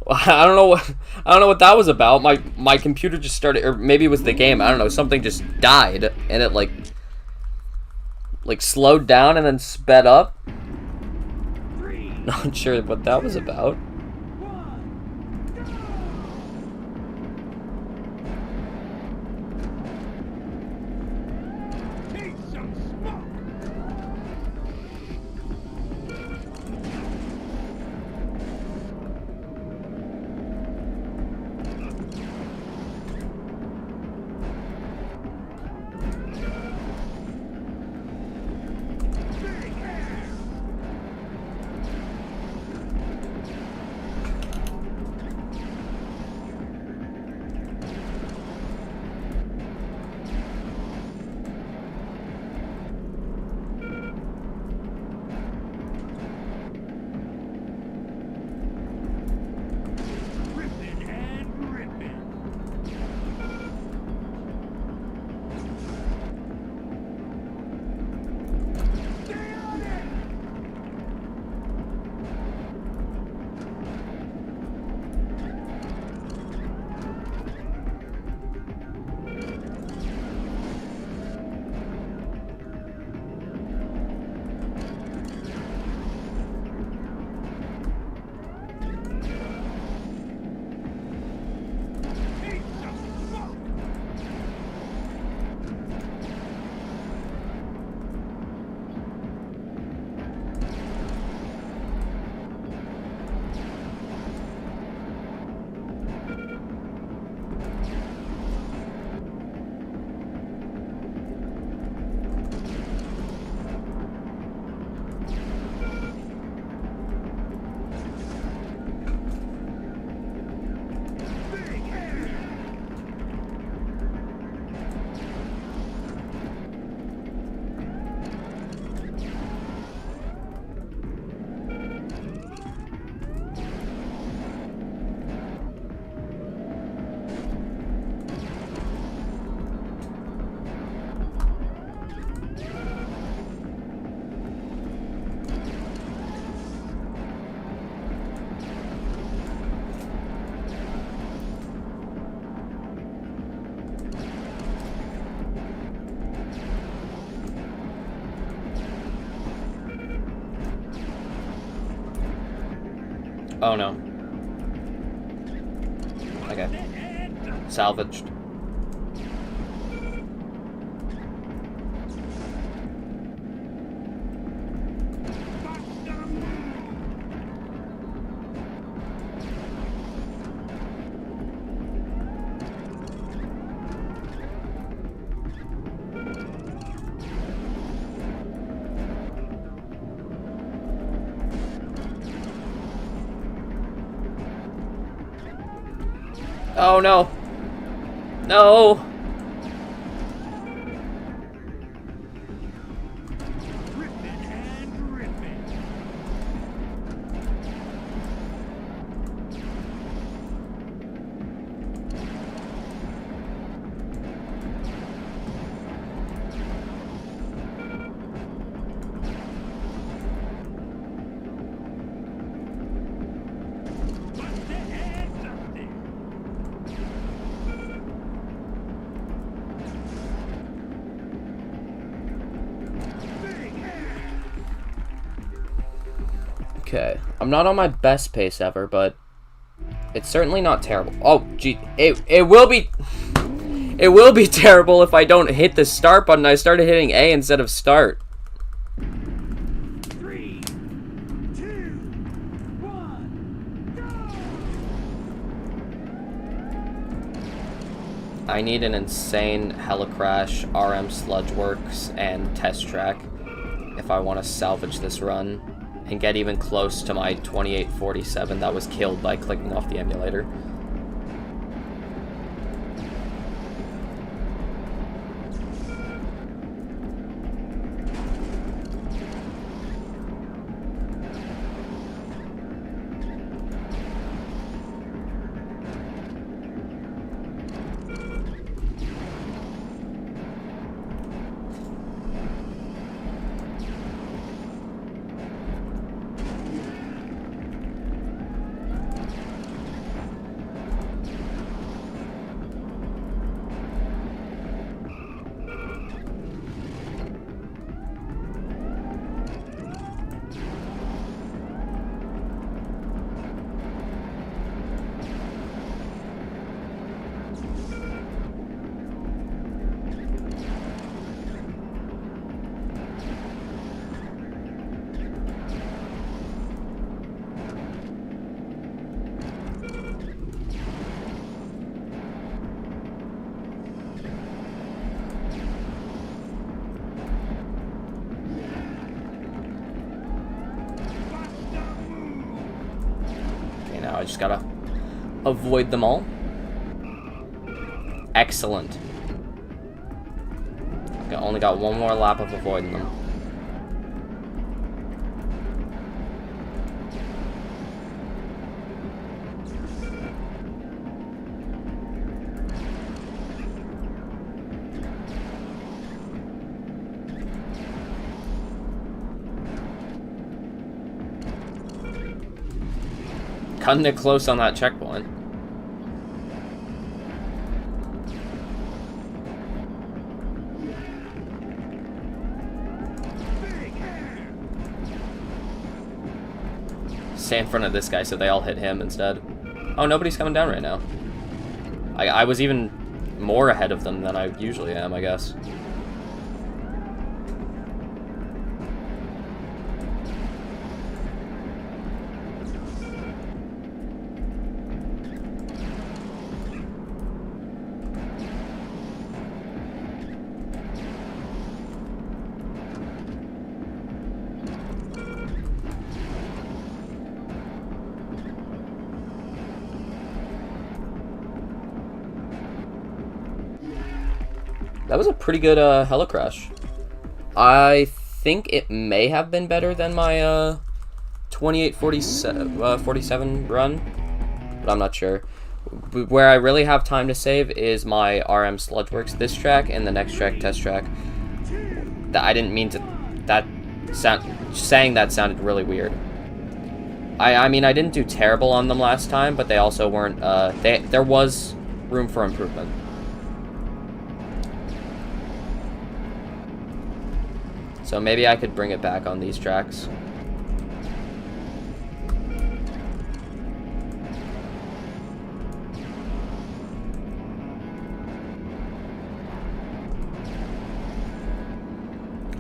I don't know what that was about. My computer just started, or maybe it was the game. I don't know. Something just died, and it like slowed down and then sped up. Not sure what that was about. Oh no. Okay. Salvaged. Oh no. No. Okay, I'm not on my best pace ever, but it's certainly not terrible. Oh, gee, it will be terrible if I don't hit the start button. I started hitting A instead of start. 3, 2, 1, go! I need an insane helicrash, RM sludge works, and test track if I want to salvage this run and get even close to my 2847 that was killed by clicking off the emulator. I just gotta avoid them all. Excellent. Okay, only got one more lap of avoiding them. Cutting it close on that checkpoint. Stay in front of this guy so they all hit him instead. Oh, nobody's coming down right now. I was even more ahead of them than I usually am, I guess. That was a pretty good helicrash. I think it may have been better than my 2847 run, but I'm not sure. Where I really have time to save is my RM Sludgeworks this track and the next track, test track. That I didn't mean to. Saying that sounded really weird. I mean I didn't do terrible on them last time, but they also weren't. There was room for improvement. So maybe I could bring it back on these tracks.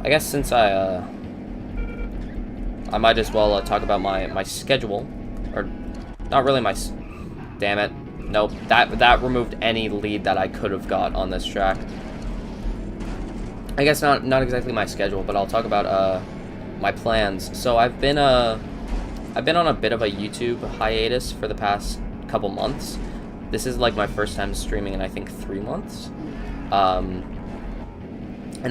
I guess since I might as well talk about my schedule, or not really my. Damn it! Nope. That removed any lead that I could have got on this track. I guess not exactly my schedule, but I'll talk about my plans. So I've been on a bit of a YouTube hiatus for the past couple months. This is like my first time streaming in I think 3 months. And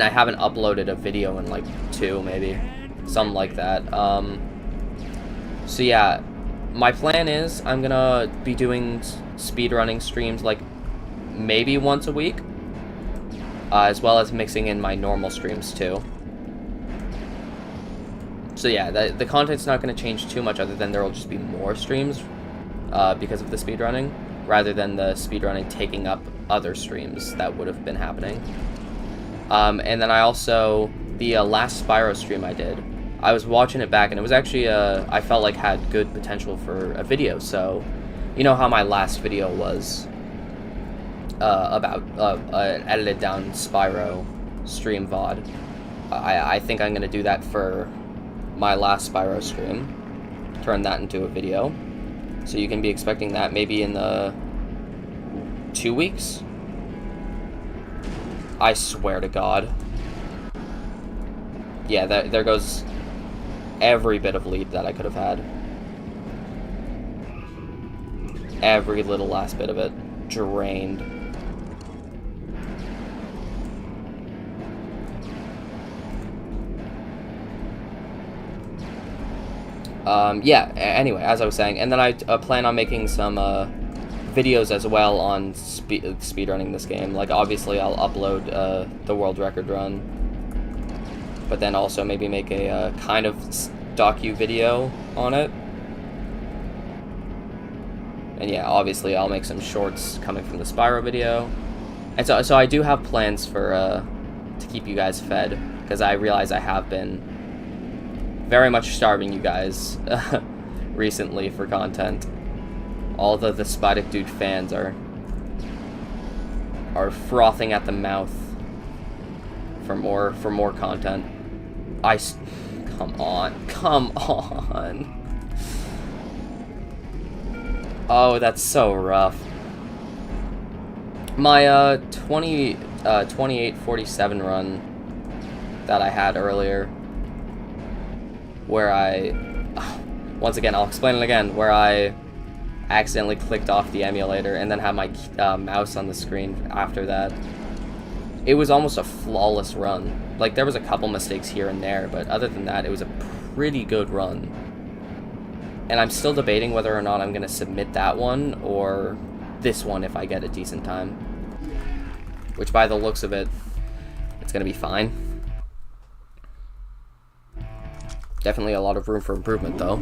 I haven't uploaded a video in like 2, maybe something like that. So yeah, my plan is I'm gonna be doing speedrunning streams like maybe once a week. As well as mixing in my normal streams too. So yeah, the content's not going to change too much other than there will just be more streams because of the speedrunning, rather than the speedrunning taking up other streams that would have been happening. And then I also, the last Spyro stream I did, I was watching it back and it was actually, I felt like had good potential for a video. So, you know how my last video was about an edited down Spyro stream VOD. I think I'm going to do that for my last Spyro stream. Turn that into a video. So you can be expecting that maybe in the 2 weeks. I swear to God. Yeah, there goes every bit of lead that I could have had. Every little last bit of it. Drained. Yeah, anyway, as I was saying, and then I plan on making some videos as well on speedrunning this game. Like, obviously, I'll upload the world record run, but then also maybe make a kind of docu video on it. And yeah, obviously, I'll make some shorts coming from the Spyro video. And so I do have plans for to keep you guys fed, because I realize I have been very much starving you guys recently for content. All the Spidic Dude fans are frothing at the mouth for more content. Come on. Oh, that's so rough. My 2847 run that I had earlier, where once again, I'll explain it again, where I accidentally clicked off the emulator and then had my mouse on the screen after that. It was almost a flawless run. Like, there was a couple mistakes here and there, but other than that, it was a pretty good run. And I'm still debating whether or not I'm going to submit that one or this one if I get a decent time. Which, by the looks of it, it's going to be fine. Definitely a lot of room for improvement, though.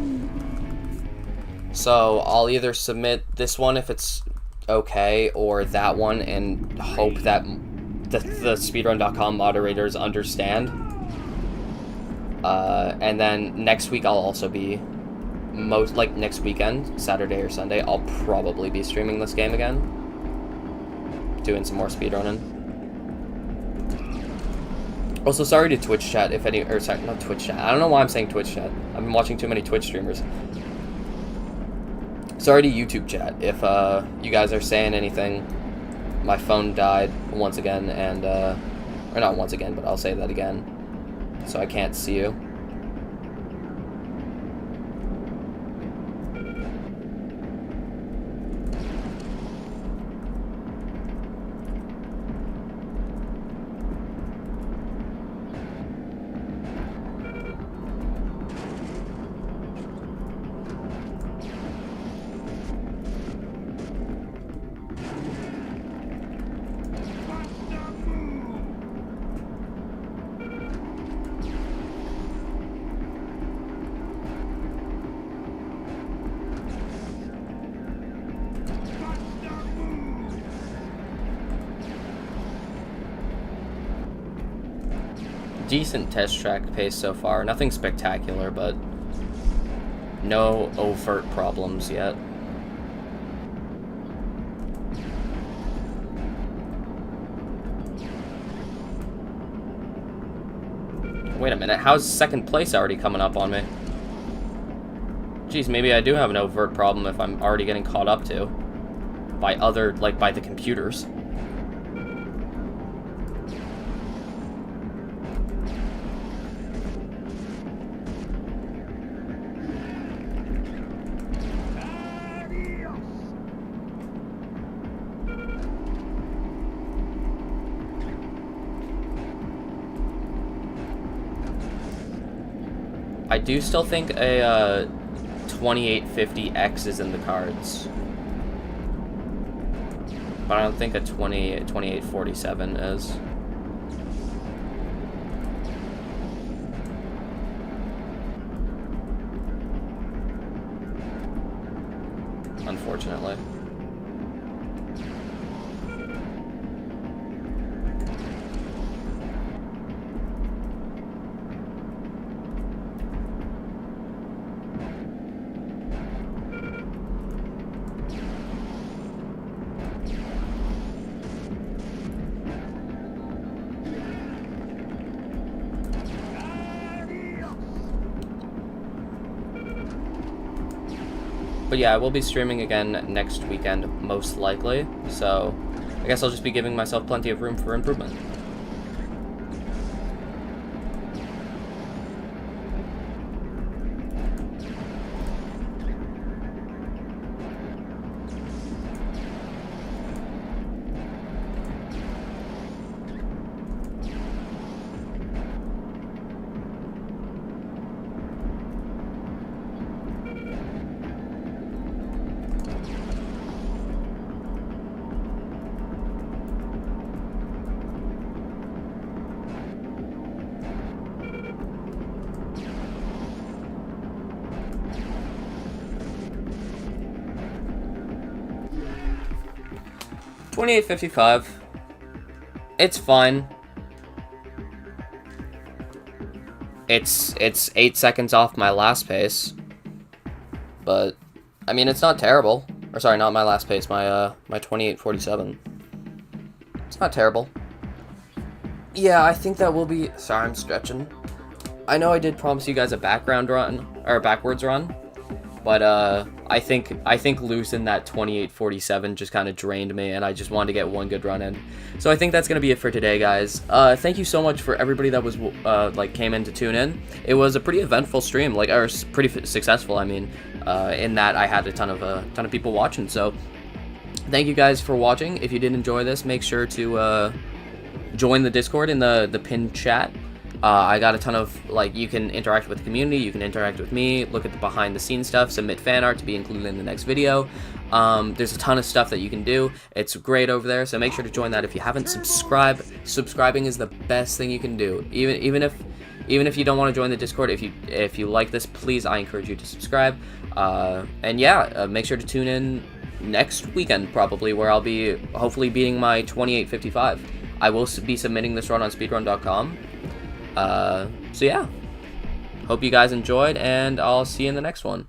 So, I'll either submit this one if it's okay, or that one, and hope that the speedrun.com moderators understand. And then next week I'll also be, next weekend, Saturday or Sunday, I'll probably be streaming this game again. Doing some more speedrunning. Also, sorry to Twitch chat if any, or sorry, not Twitch chat. I don't know why I'm saying Twitch chat. I've been watching too many Twitch streamers. Sorry to YouTube chat if you guys are saying anything. My phone died once again, and or not once again, but I'll say that again, so I can't see you. Decent test track pace so far. Nothing spectacular, but no overt problems yet. Wait a minute, how's second place already coming up on me? Geez, maybe I do have an overt problem if I'm already getting caught up to by other, like, by the computers. I do still think a 2850X is in the cards, but I don't think a 2847 is. Unfortunately. But yeah, I will be streaming again next weekend, most likely, so I guess I'll just be giving myself plenty of room for improvement. $28.55. It's fine. It's 8 seconds off my last pace, but I mean it's not terrible. Or sorry, not my last pace. My 28.47. It's not terrible. Yeah, I think that will be. Sorry, I'm stretching. I know I did promise you guys a background run or a backwards run, but I think losing that 28:47 just kind of drained me, and I just wanted to get one good run in. So I think that's gonna be it for today, guys. Thank you so much for everybody that was like came in to tune in. It was a pretty eventful stream, like, or pretty successful. I mean, in that I had a ton of people watching. So thank you guys for watching. If you did enjoy this, make sure to join the Discord in the pinned chat. I got a ton of, like, you can interact with the community, you can interact with me, look at the behind the scenes stuff, submit fan art to be included in the next video. There's a ton of stuff that you can do. It's great over there, so make sure to join that if you haven't. Subscribing is the best thing you can do. Even if you don't want to join the Discord, if you like this, please, I encourage you to subscribe. And yeah, make sure to tune in next weekend probably, where I'll be hopefully beating my 28:55. I will be submitting this run on speedrun.com. So yeah, hope you guys enjoyed, and I'll see you in the next one.